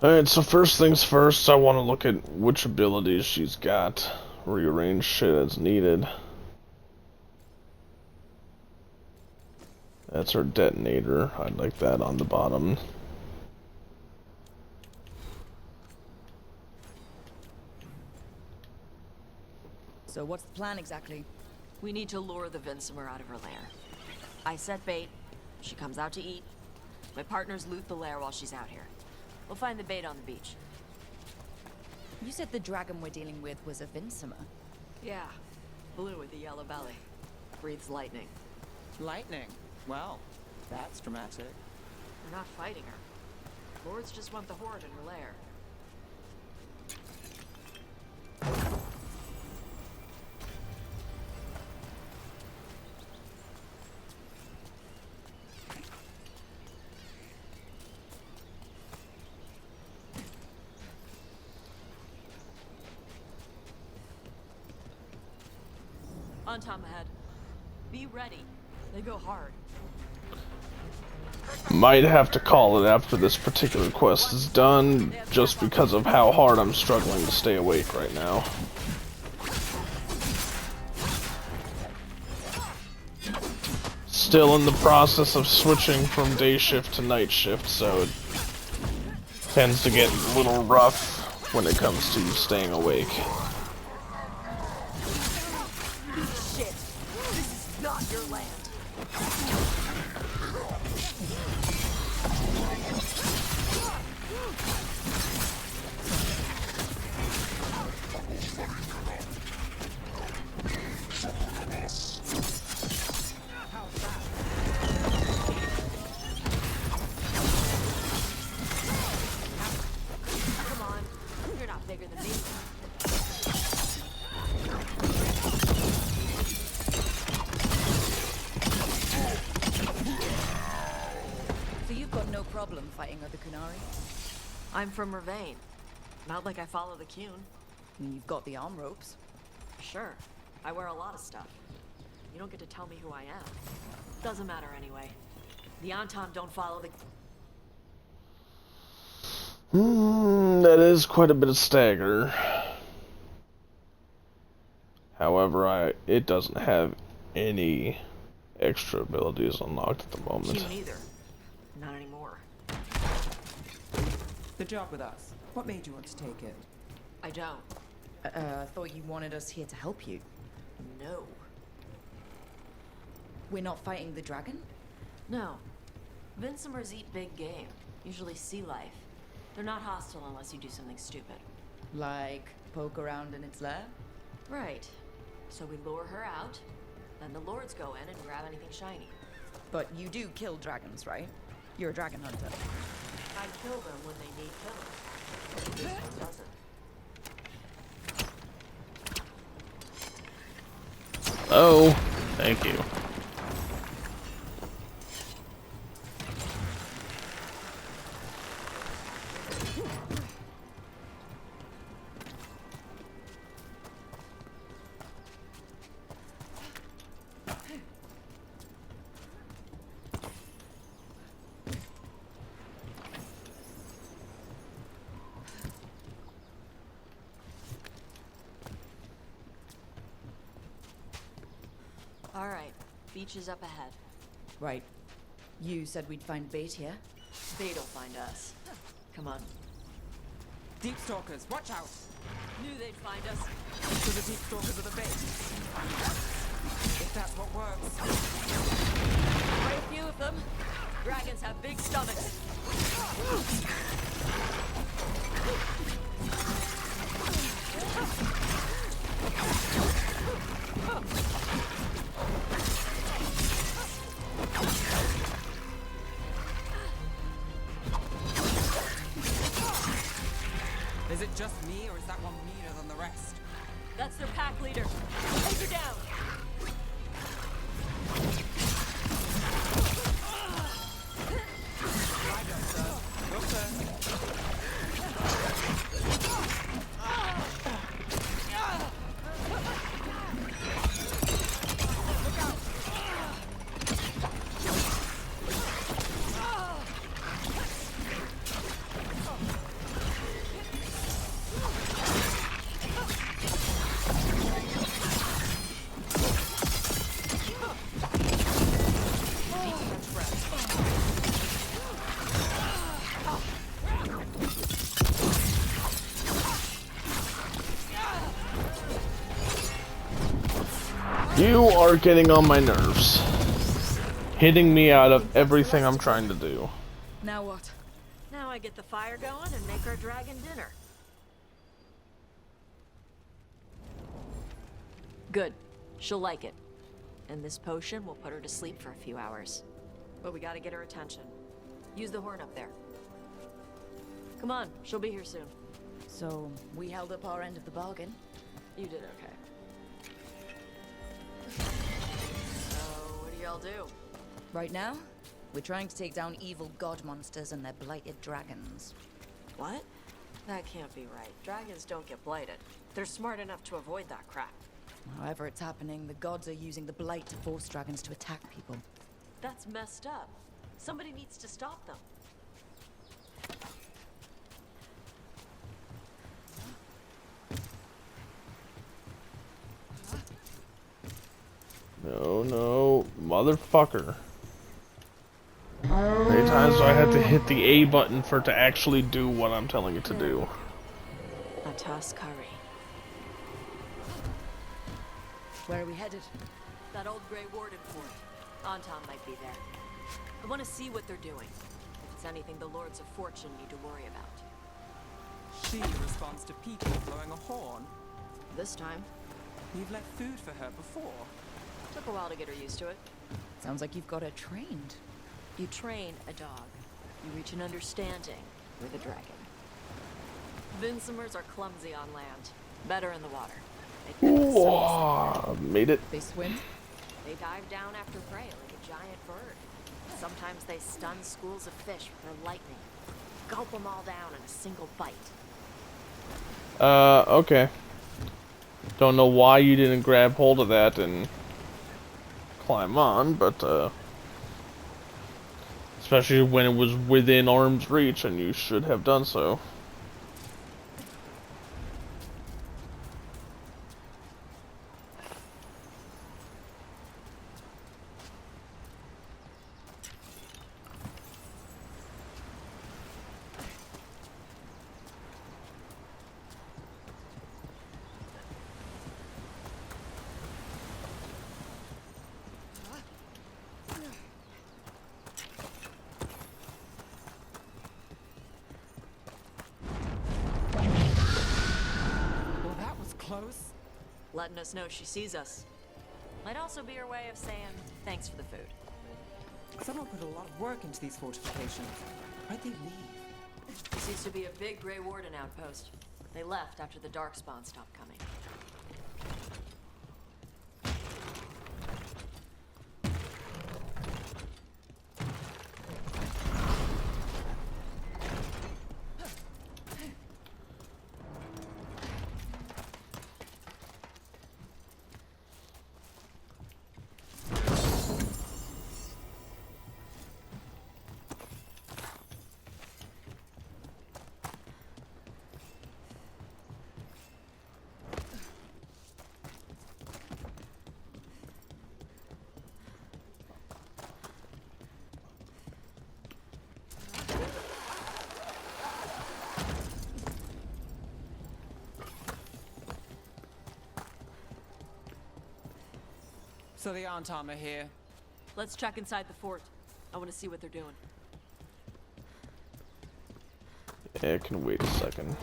Alright, so first things first, I want to look at which abilities she's got. Rearrange shit as needed. That's her detonator. I'd like that on the bottom. So what's the plan exactly? We need to lure the Vinsomer out of her lair. I set bait. She comes out to eat. My partners loot the lair while she's out here. We'll find the bait on the beach. You said the dragon we're dealing with was a Vinsomer. Yeah. Blue with a yellow belly. Breathes lightning. Lightning? Well, that's dramatic. We're not fighting her. Lords just want the horde in her lair. On Tom ahead. Be ready. They go hard. Might have to call it after this particular quest is done, just because of how hard I'm struggling to stay awake right now. Still in the process of switching from day shift to night shift, so it tends to get a little rough when it comes to staying awake. Shit! This is not your land! Come on, you're not bigger than me. So you've got no problem fighting other Kunari? I'm from Mervain. Not like I follow the Qun. And you've got the arm ropes. Sure. I wear a lot of stuff. You don't get to tell me who I am. Doesn't matter anyway. The Antom don't follow the... That is quite a bit of stagger. However, it doesn't have any extra abilities unlocked at the moment. Qun either. Not anymore. The job with us. What made you want to take it? I don't. I thought you wanted us here to help you. No. We're not fighting the dragon? No. Vinsomers eat big game. Usually sea life. They're not hostile unless you do something stupid. Like poke around in its lair? Right. So we lure her out, then the lords go in and grab anything shiny. But you do kill dragons, right? You're a dragon hunter. I kill them when they need killing. This one doesn't. Oh, thank you. All right, beach is up ahead. Right. You said we'd find bait here? They'll find us. Come on. Deep stalkers, watch out! Knew they'd find us. So the deep stalkers are the bait. If that's what works. Quite a few of them. Dragons have big stomachs. Is it just me, or is that one meaner than the rest? That's their pack leader. Take her down. I go, sir. Your turn. You are getting on my nerves. Hitting me out of everything I'm trying to do. Now what? Now I get the fire going and make our dragon dinner. Good. She'll like it. And this potion will put her to sleep for a few hours. But we gotta get her attention. Use the horn up there. Come on, she'll be here soon. So, we held up our end of the bargain. You did okay. So, what do y'all do? Right now, we're trying to take down evil god monsters and their blighted dragons. What? That can't be right. Dragons don't get blighted. They're smart enough to avoid that crap. However it's happening, the gods are using the blight to force dragons to attack people. That's messed up. Somebody needs to stop them. No, motherfucker. How many times do I have to hit the A button for it to actually do what I'm telling it to do? A toss curry. Where are we headed? That old Grey Warden fort. Anton might be there. I want to see what they're doing. If it's anything the Lords of Fortune need to worry about. She responds to people blowing a horn. This time. We've left food for her before. Took a while to get her used to it. Sounds like you've got her trained. You train a dog. You reach an understanding with a dragon. Vincimers are clumsy on land. Better in the water. Whoa, made it. They swim? They dive down after prey like a giant bird. Sometimes they stun schools of fish with their lightning. Gulp them all down in a single bite. Okay. Don't know why you didn't grab hold of that and climb on, but, especially when it was within arm's reach, and you should have done so. Close? Letting us know she sees us. Might also be her way of saying thanks for the food. Someone put a lot of work into these fortifications. Why'd they leave? This used to be a big Grey Warden outpost. They left after the Darkspawn stopped coming. So the Antam are here. Let's check inside the fort. I want to see what they're doing. Yeah, I can wait a second.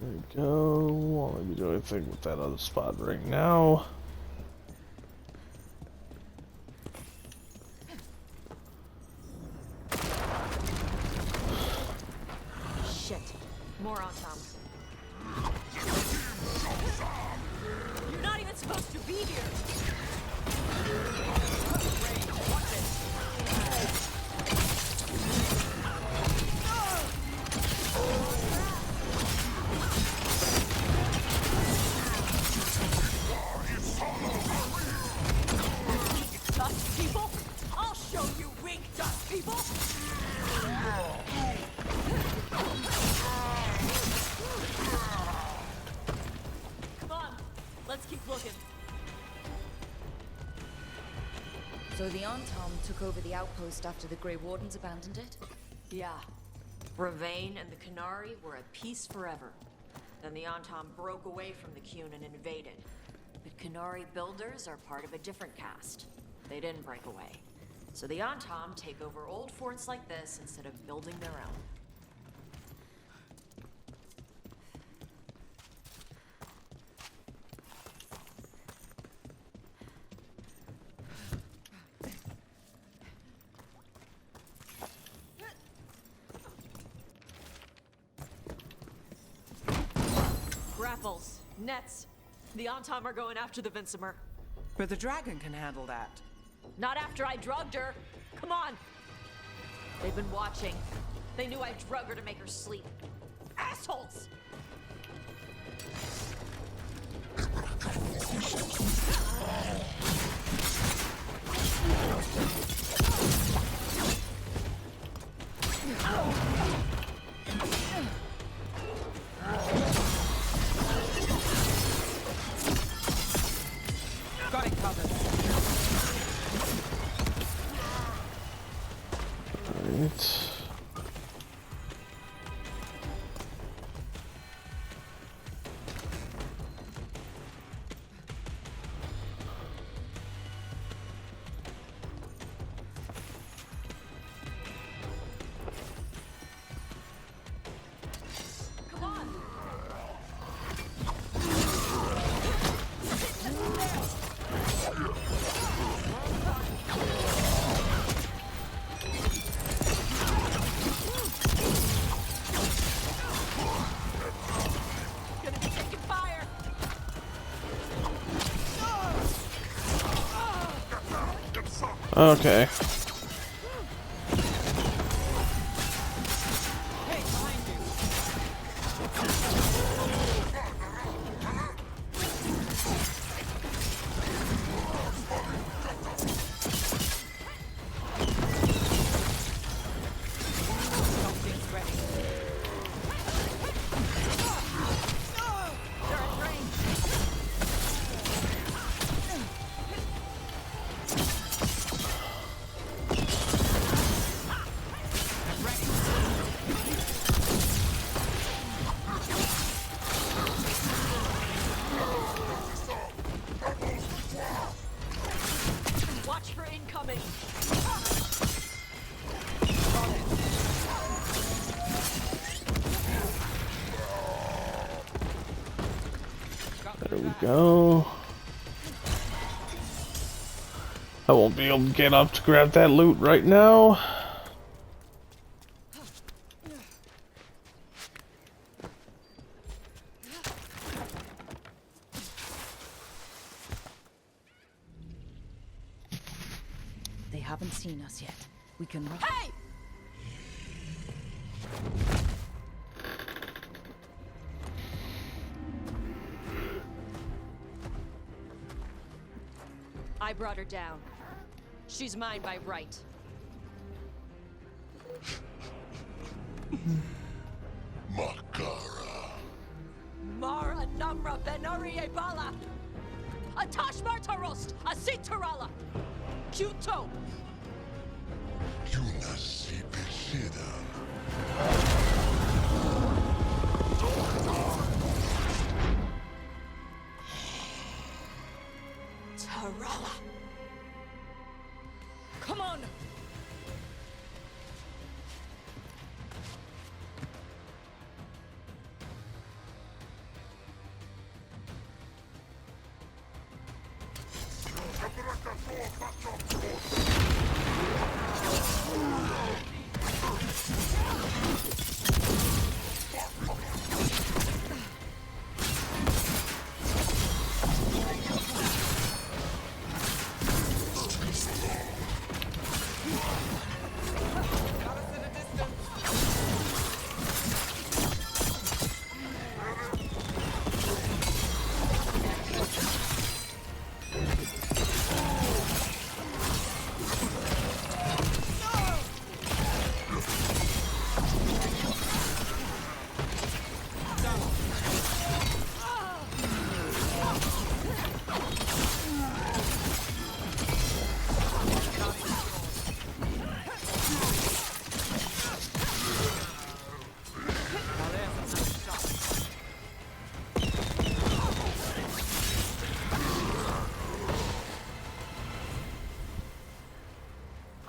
There we go. Won't let me do anything with that other spot right now. Shit. More Antam. You're not even supposed to be here! Dust people? I'll show you weak dust people! Come on, let's keep looking. So the Antam took over the outpost after the Grey Wardens abandoned it? Yeah. Ravane and the Canary were at peace forever. Then the Antam broke away from the Qun and invaded. But Qunari builders are part of a different caste. They didn't break away. So the Antam take over old forts like this instead of building their own. Grapples, nets. The Antam are going after the Vinsimer. But the dragon can handle that. Not after I drugged her. Come on. They've been watching. They knew I drug her to make her sleep. Assholes! Got it covered. Right. Come on. Gonna be taking fire. Okay. Something's ready. They're at range. Watch for incoming. There we go. I won't be able to get up to grab that loot right now. They haven't seen us yet. We can run. Hey! I brought her down. She's mine by right. Makara. Mara Namra Benori Bala. Atash Martarost, Asitarala. Kuto. Tarala. Come on.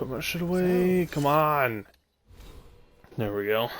Put my shit away. Come on. There we go.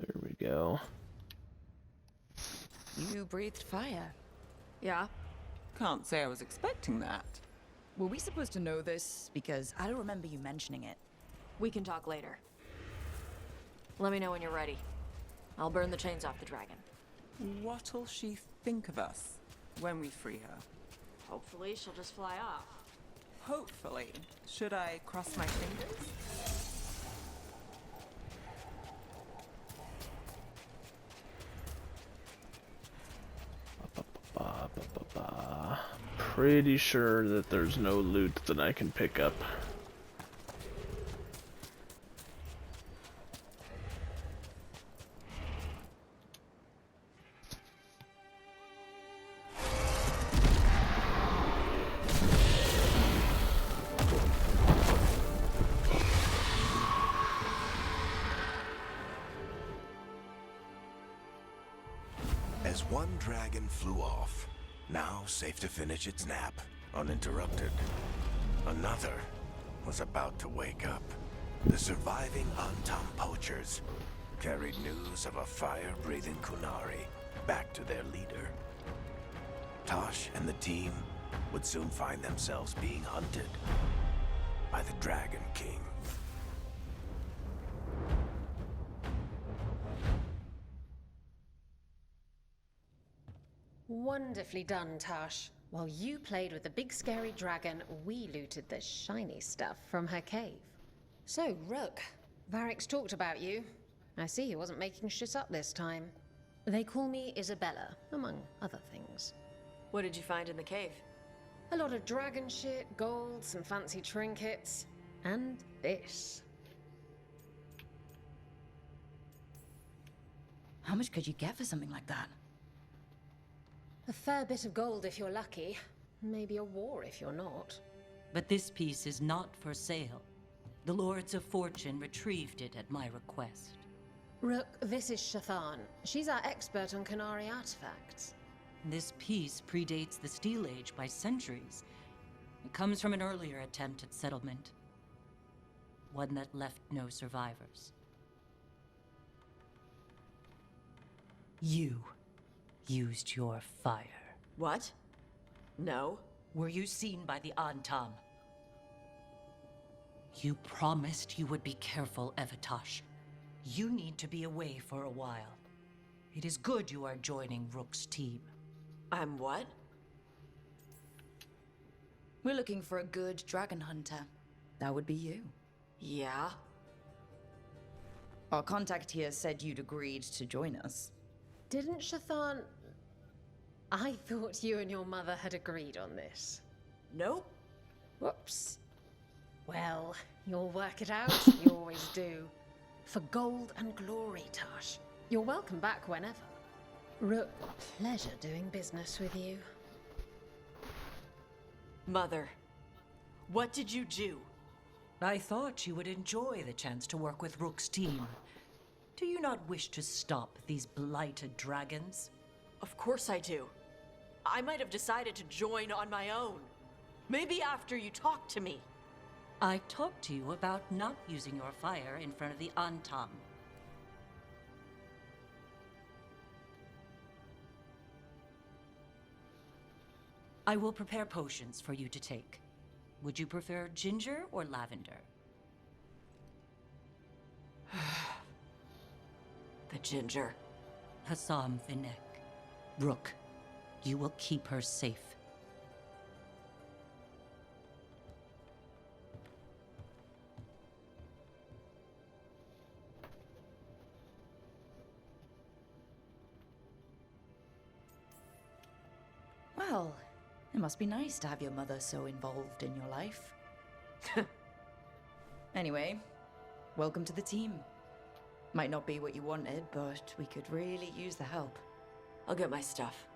There we go. You breathed fire. Yeah. Can't say I was expecting that. Were we supposed to know this? Because I don't remember you mentioning it. We can talk later. Let me know when you're ready. I'll burn the chains off the dragon. What'll she think of us when we free her? Hopefully she'll just fly off. Hopefully. Should I cross my fingers? Pretty sure that there's no loot that I can pick up. As one dragon flew off, now safe to finish its nap, uninterrupted, another was about to wake up. The surviving Antam poachers carried news of a fire-breathing Kunari back to their leader. Tosh and the team would soon find themselves being hunted by the Dragon King. Wonderfully done, Tash. While you played with the big scary dragon, we looted the shiny stuff from her cave. So, Rook, Varric's talked about you. I see he wasn't making shit up this time. They call me Isabella, among other things. What did you find in the cave? A lot of dragon shit, gold, some fancy trinkets, and this. How much could you get for something like that? A fair bit of gold if you're lucky. Maybe a war if you're not. But this piece is not for sale. The Lords of Fortune retrieved it at my request. Rook, this is Shathan. She's our expert on Kunari artifacts. This piece predates the Steel Age by centuries. It comes from an earlier attempt at settlement. One that left no survivors. You used your fire. What? No. Were you seen by the Antam? You promised you would be careful, Evatosh. You need to be away for a while. It is good you are joining Rook's team. I'm what? We're looking for a good dragon hunter. That would be you. Yeah? Our contact here said you'd agreed to join us. Didn't Shathan... I thought you and your mother had agreed on this. Nope. Whoops. Well, you'll work it out. You always do. For gold and glory, Tash. You're welcome back whenever. Rook, pleasure doing business with you. Mother, what did you do? I thought you would enjoy the chance to work with Rook's team. Do you not wish to stop these blighted dragons? Of course I do. I might have decided to join on my own. Maybe after you talked to me. I talked to you about not using your fire in front of the Antam. I will prepare potions for you to take. Would you prefer ginger or lavender? The ginger. Hassam Vinek. Rook, you will keep her safe. Well, it must be nice to have your mother so involved in your life. Anyway, welcome to the team. Might not be what you wanted, but we could really use the help. I'll get my stuff.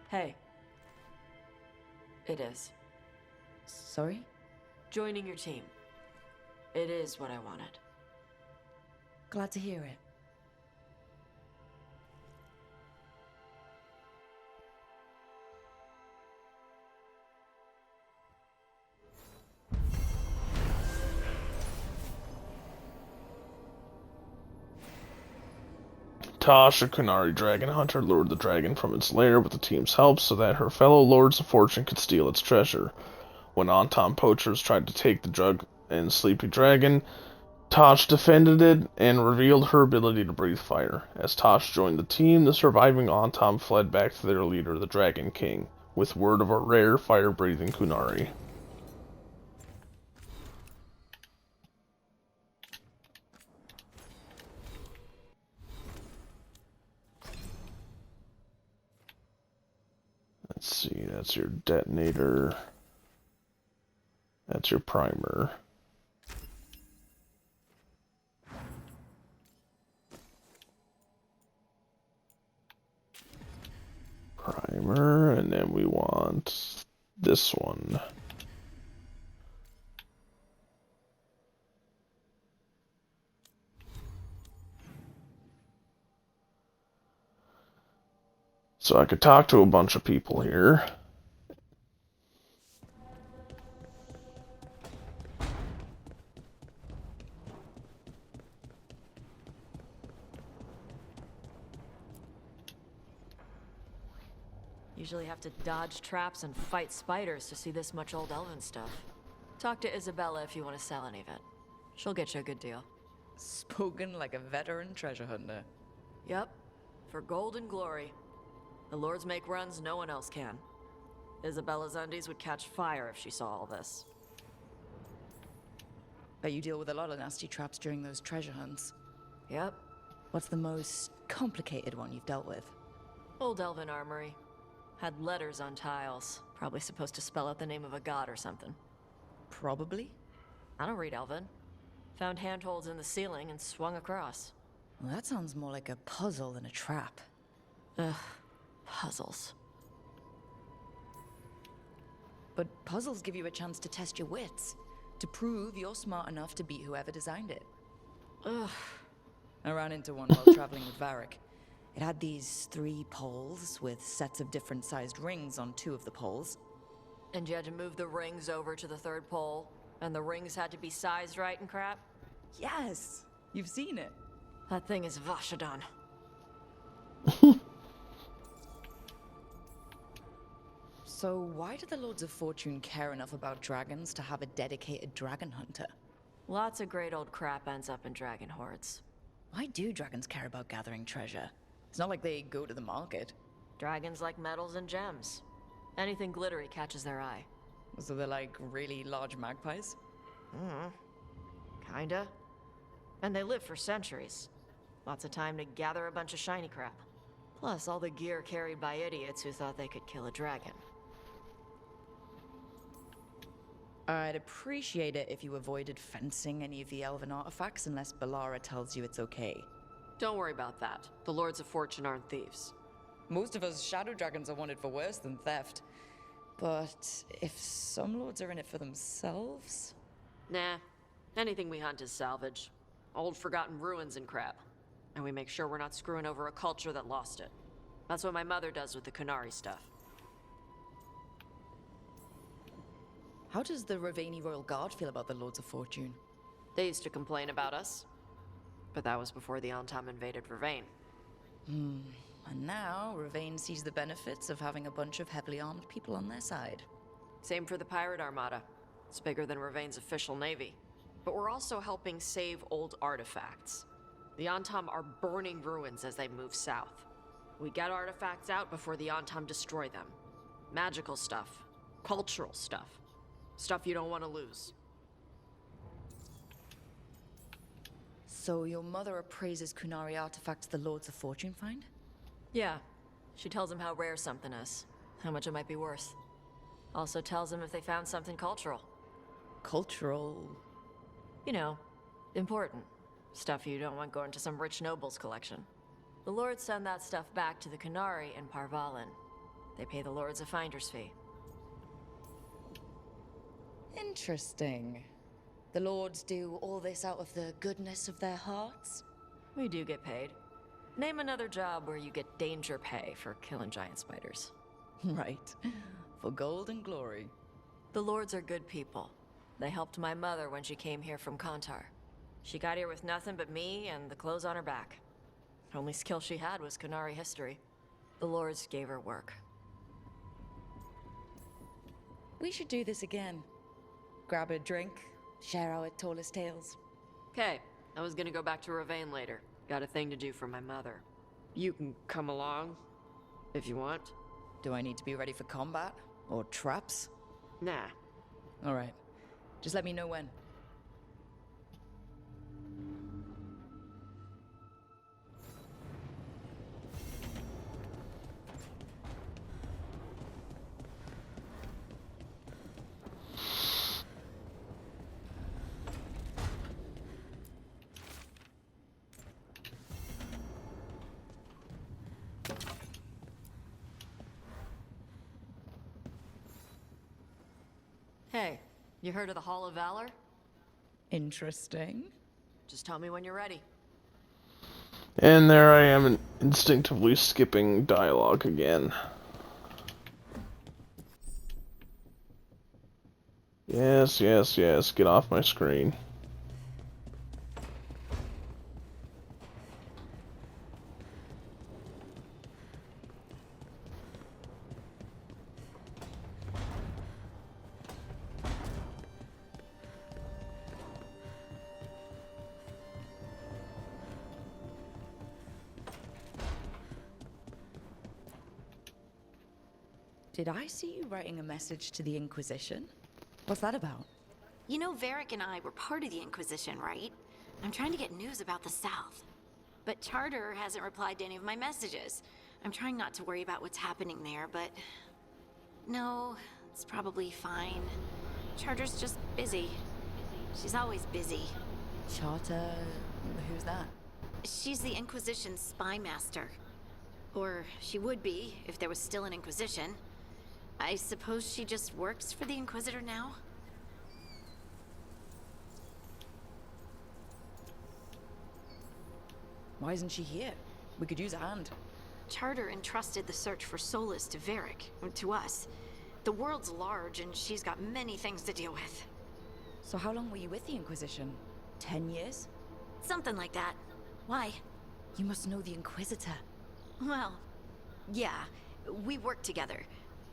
Hey. It is. Sorry? Joining your team. It is what I wanted. Glad to hear it. Tosh, a Kunari dragon hunter, lured the dragon from its lair with the team's help so that her fellow Lords of Fortune could steal its treasure. When Antom poachers tried to take the drug and sleepy dragon, Tosh defended it and revealed her ability to breathe fire. As Tosh joined the team, the surviving Antom fled back to their leader, the Dragon King, with word of a rare fire-breathing Kunari. Let's see, that's your detonator. That's your primer. Primer, and then we want this one. So I could talk to a bunch of people here. Usually have to dodge traps and fight spiders to see this much old elven stuff. Talk to Isabella if you want to sell any of it. She'll get you a good deal. Spoken like a veteran treasure hunter. Yep. For gold and glory. The lords make runs no one else can. Isabella's undies would catch fire if she saw all this. Bet you deal with a lot of nasty traps during those treasure hunts. Yep. What's the most complicated one you've dealt with? Old elven armory. Had letters on tiles. Probably supposed to spell out the name of a god or something. Probably? I don't read elven. Found handholds in the ceiling and swung across. Well, that sounds more like a puzzle than a trap. Ugh. Puzzles. But puzzles give you a chance to test your wits. To prove you're smart enough to beat whoever designed it. Ugh. I ran into one while traveling with Varric. It had these 3 poles with sets of different sized rings on 2 of the poles. And you had to move the rings over to the 3rd pole? And the rings had to be sized right and crap? Yes! You've seen it. That thing is Vashadon. So why do the Lords of Fortune care enough about dragons to have a dedicated dragon hunter? Lots of great old crap ends up in dragon hordes. Why do dragons care about gathering treasure? It's not like they go to the market. Dragons like metals and gems. Anything glittery catches their eye. So they're like really large magpies? Kinda. And they live for centuries. Lots of time to gather a bunch of shiny crap. Plus all the gear carried by idiots who thought they could kill a dragon. I'd appreciate it if you avoided fencing any of the elven artifacts unless Balara tells you it's okay. Don't worry about that. The Lords of Fortune aren't thieves. Most of us shadow dragons are wanted for worse than theft. But if some lords are in it for themselves? Nah. Anything we hunt is salvage. Old forgotten ruins and crap. And we make sure we're not screwing over a culture that lost it. That's what my mother does with the Kunari stuff. How does the Ravani Royal Guard feel about the Lords of Fortune? They used to complain about us. But that was before the Antom invaded Ravane. And now, Ravane sees the benefits of having a bunch of heavily armed people on their side. Same for the Pirate Armada. It's bigger than Ravane's official navy. But we're also helping save old artifacts. The Antom are burning ruins as they move south. We get artifacts out before the Antom destroy them. Magical stuff. Cultural stuff. Stuff you don't want to lose. So your mother appraises Kunari artifacts the Lords of Fortune find? Yeah. She tells him how rare something is. How much it might be worth. Also tells them if they found something cultural. Cultural? You know, important. Stuff you don't want going to some rich noble's collection. The lords send that stuff back to the Qunari and Parvalin. They pay the lords a finder's fee. Interesting. The lords do all this out of the goodness of their hearts? We do get paid. Name another job where you get danger pay for killing giant spiders. Right. For gold and glory. The lords are good people. They helped my mother when she came here from Kantar. She got here with nothing but me and the clothes on her back. Only skill she had was Qunari history. The lords gave her work. We should do this again. Grab a drink, share our tallest tales. Okay, I was gonna go back to Ravane later. Got a thing to do for my mother. You can come along, if you want. Do I need to be ready for combat? Or traps? Nah. Alright. Just let me know when. Hey, you heard of the Hall of Valor? Interesting. Just tell me when you're ready. And there I am, instinctively skipping dialogue again. Yes, yes, yes, get off my screen. Did I see you writing a message to the Inquisition? What's that about? You know, Varric and I were part of the Inquisition, right? I'm trying to get news about the South. But Charter hasn't replied to any of my messages. I'm trying not to worry about what's happening there, but... No, it's probably fine. Charter's just busy. She's always busy. Charter? Who's that? She's the Inquisition's spy master. Or she would be, if there was still an Inquisition. I suppose she just works for the Inquisitor now? Why isn't she here? We could use a hand. Charter entrusted the search for Solus to Varric, to us. The world's large, and she's got many things to deal with. So how long were you with the Inquisition? 10 years? Something like that. Why? You must know the Inquisitor. Well, yeah, we worked together.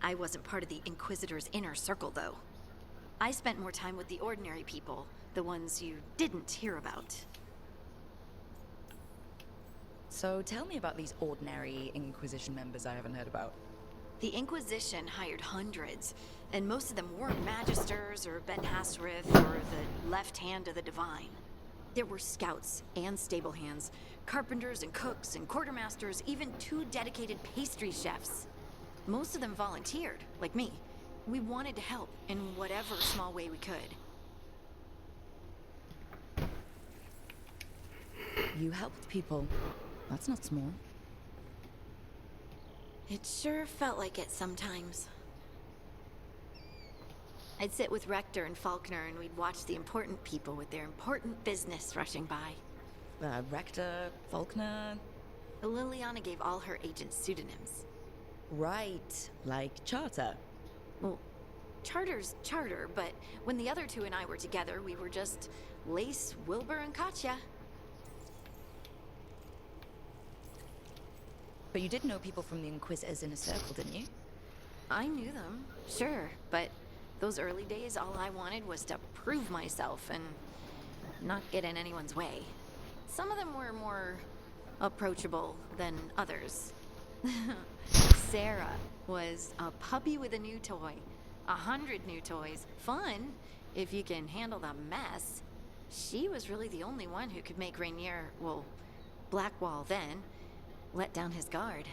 I wasn't part of the Inquisitor's inner circle, though. I spent more time with the ordinary people, the ones you didn't hear about. So tell me about these ordinary Inquisition members I haven't heard about. The Inquisition hired hundreds, and most of them weren't Magisters or Ben Hasrith or the left hand of the Divine. There were scouts and stable hands, carpenters and cooks and quartermasters, even 2 dedicated pastry chefs. Most of them volunteered, like me. We wanted to help in whatever small way we could. You helped people. That's not small. It sure felt like it sometimes. I'd sit with Rector and Faulkner and we'd watch the important people with their important business rushing by. Rector, Faulkner... Liliana gave all her agents pseudonyms. Right, like Charter. Well, Charter's Charter, but when the other 2 and I were together, we were just Lace, Wilbur, and Katya. But you did know people from the Inquisitors Inner Circle, didn't you? I knew them, sure, but those early days, all I wanted was to prove myself and not get in anyone's way. Some of them were more approachable than others. Sarah was a puppy with a new toy. 100 new toys. Fun, if you can handle the mess. She was really the only one who could make Rainier, well, Blackwall then, let down his guard.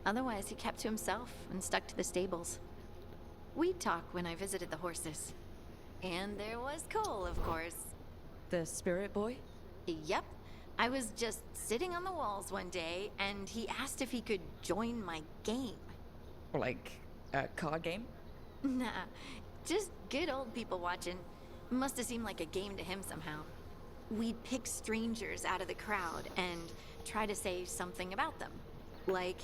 Otherwise, he kept to himself and stuck to the stables. We'd talk when I visited the horses. And there was Cole, of course. The spirit boy? Yep. I was just sitting on the walls one day, and he asked if he could join my game. Like a card game? Nah, just good old people watching. Must have seemed like a game to him somehow. We'd pick strangers out of the crowd and try to say something about them. Like,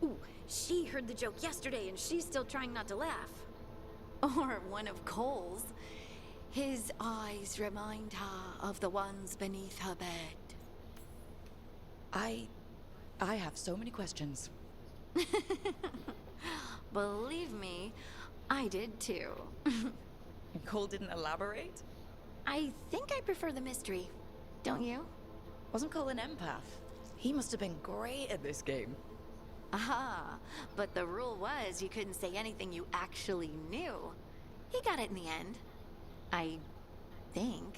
ooh, she heard the joke yesterday and she's still trying not to laugh. Or one of Cole's. His eyes remind her of the ones beneath her bed. I have so many questions. Believe me, I did too. Cole didn't elaborate? I think I prefer the mystery. Don't you? Wasn't Cole an empath? He must have been great at this game. Aha, but the rule was you couldn't say anything you actually knew. He got it in the end. I think.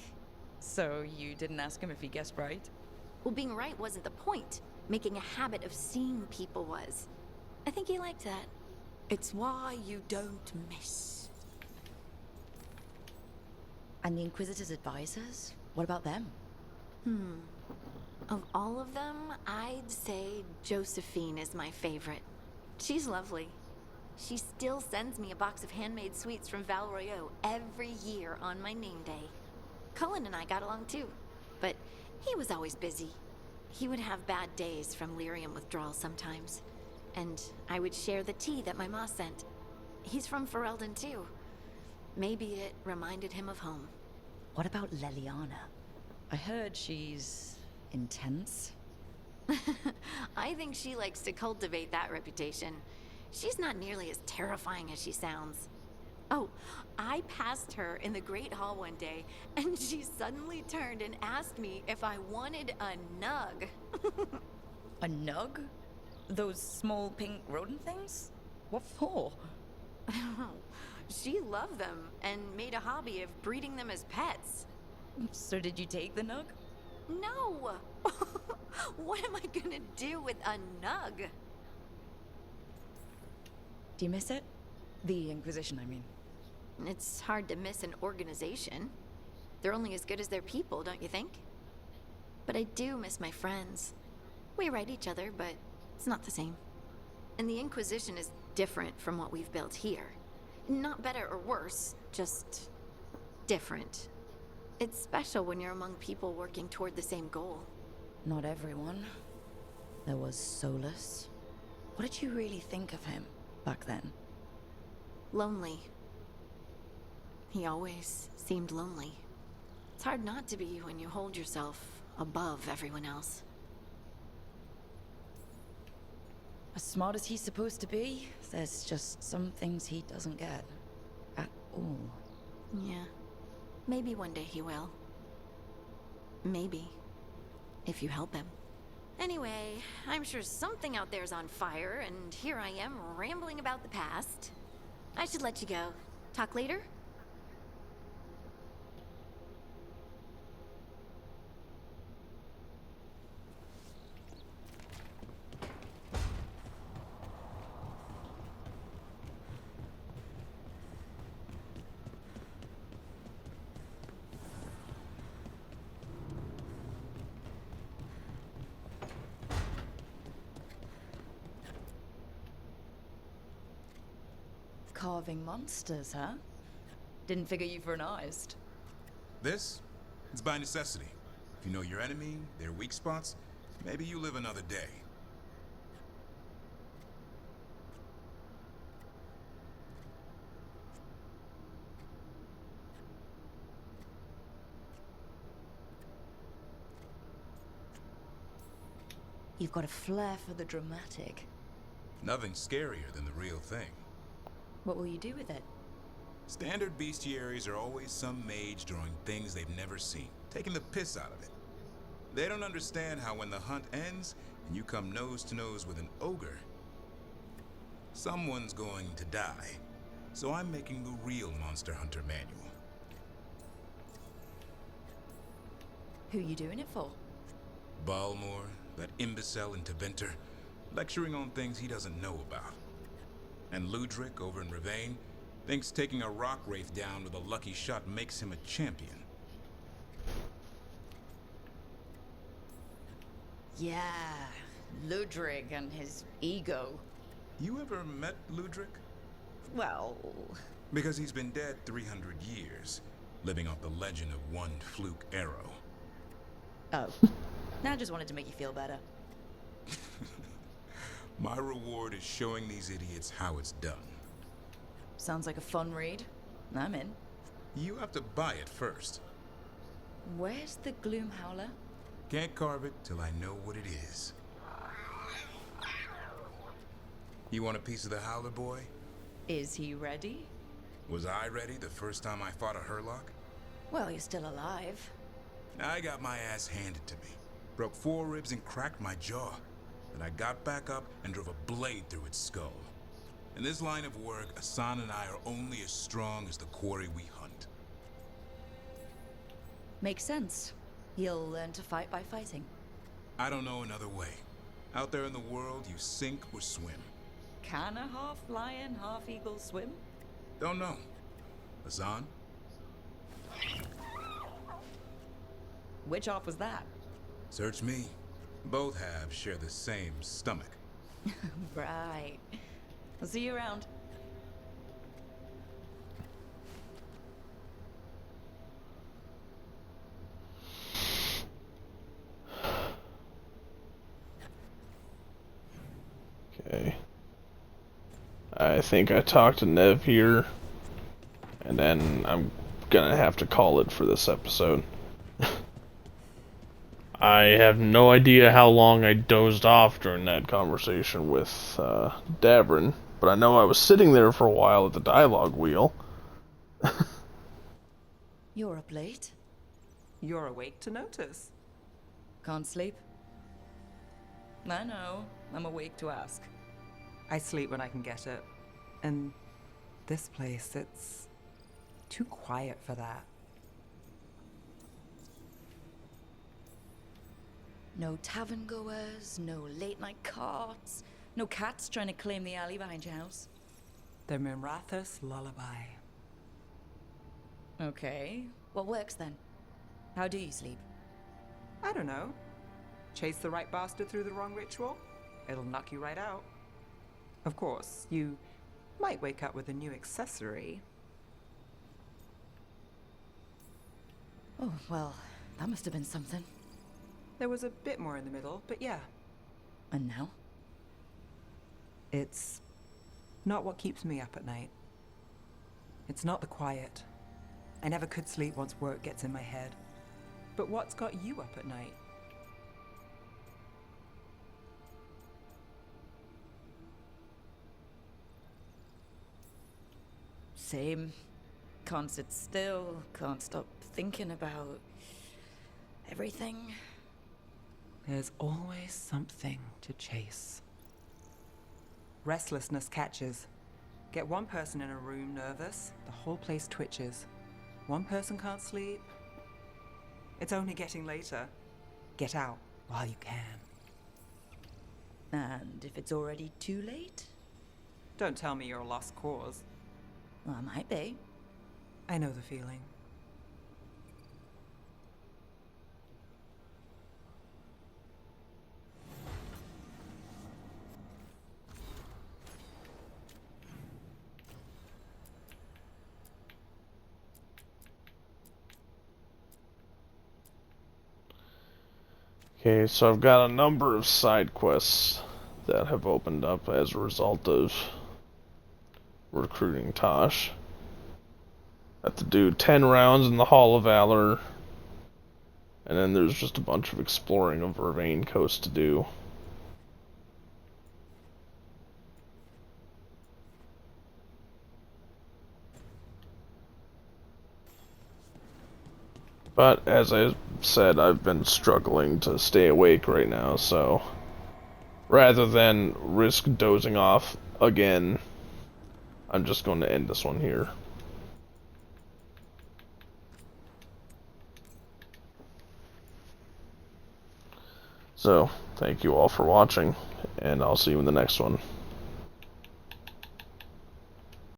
So you didn't ask him if he guessed right? Well, being right wasn't the point. Making a habit of seeing people was. I think he liked that. It's why you don't miss. And the Inquisitor's advisors? What about them? Of all of them, I'd say Josephine is my favorite. She's lovely. She still sends me a box of handmade sweets from Val Royeaux every year on my name day. Cullen and I got along too, but he was always busy. He would have bad days from lyrium withdrawal sometimes, and I would share the tea that my ma sent. He's from Ferelden too. Maybe it reminded him of home. What about Leliana? I heard she's intense. I think she likes to cultivate that reputation. She's not nearly as terrifying as she sounds. Oh, I passed her in the Great Hall one day, and she suddenly turned and asked me if I wanted a nug. A nug? Those small pink rodent things? What for? She loved them and made a hobby of breeding them as pets. So did you take the nug? No! What am I gonna do with a nug? Do you miss it? The Inquisition, I mean. It's hard to miss an organization. They're only as good as their people, don't you think? But I do miss my friends. We write each other, but it's not the same. And the Inquisition is different from what we've built here. Not better or worse, just different. It's special when you're among people working toward the same goal. Not everyone. There was Solus. What did you really think of him back then? Lonely. He always seemed lonely. It's hard not to be when you hold yourself above everyone else. As smart as he's supposed to be, there's just some things he doesn't get. At all. Yeah. Maybe one day he will. Maybe. If you help him. Anyway, I'm sure something out there's on fire, and here I am rambling about the past. I should let you go. Talk later? Carving monsters, huh? Didn't figure you for an artist. This? It's by necessity. If you know your enemy, their weak spots, maybe you live another day. You've got a flair for the dramatic. Nothing scarier than the real thing. What will you do with it? Standard bestiaries are always some mage drawing things they've never seen, taking the piss out of it. They don't understand how when the hunt ends and you come nose to nose with an ogre, someone's going to die. So I'm making the real Monster Hunter manual. Who you doing it for? Balmor, that imbecile in Tevinter, lecturing on things he doesn't know about. And Ludric over in Ravane, Thinks taking a rock wraith down with a lucky shot makes him a champion. Yeah, Ludwig and his ego. You ever met Ludwig? Well... Because he's been dead 300 years, living off the legend of one fluke arrow. Oh. I just wanted to make you feel better. My reward is showing these idiots how it's done. Sounds like a fun read. I'm in. You have to buy it first. Where's the Gloom Howler? Can't carve it till I know what it is. You want a piece of the Howler, boy? Is he ready? Was I ready the first time I fought a Hurlock? Well, you're still alive. I got my ass handed to me. Broke 4 ribs and cracked my jaw. Then I got back up and drove a blade through its skull. In this line of work, Asan and I are only as strong as the quarry we hunt. Makes sense. You'll learn to fight by fighting. I don't know another way. Out there in the world, you sink or swim. Can a half lion, half eagle swim? Don't know. Asan? Which half was that? Search me. Both halves share the same stomach. Right. I'll see you around. Okay. I think I talked to Nev here, and then I'm gonna have to call it for this episode. I have no idea how long I dozed off during that conversation with Davrin, but I know I was sitting there for a while at the dialogue wheel. You're up late. You're awake to notice. Can't sleep? I know. I'm awake to ask. I sleep when I can get it. And this place, it's too quiet for that. No tavern goers, no late night carts, no cats trying to claim the alley behind your house. The Minrathous lullaby. Okay, what works then? How do you sleep? I don't know. Chase the right bastard through the wrong ritual? It'll knock you right out. Of course, you might wake up with a new accessory. Oh, well, that must have been something. There was a bit more in the middle, but yeah. And now? It's not what keeps me up at night. It's not the quiet. I never could sleep once work gets in my head. But what's got you up at night? Same. Can't sit still, can't stop thinking about everything. There's always something to chase. Restlessness catches. Get one person in a room nervous, the whole place twitches. One person can't sleep. It's only getting later. Get out while you can. And if it's already too late? Don't tell me you're a lost cause. Well, I might be. I know the feeling. Okay, so I've got a number of side quests that have opened up as a result of recruiting Tosh. I have to do 10 rounds in the Hall of Valor, and then there's just a bunch of exploring of Vervain Coast to do. But, as I said, I've been struggling to stay awake right now, so rather than risk dozing off again, I'm just going to end this one here. So, thank you all for watching, and I'll see you in the next one.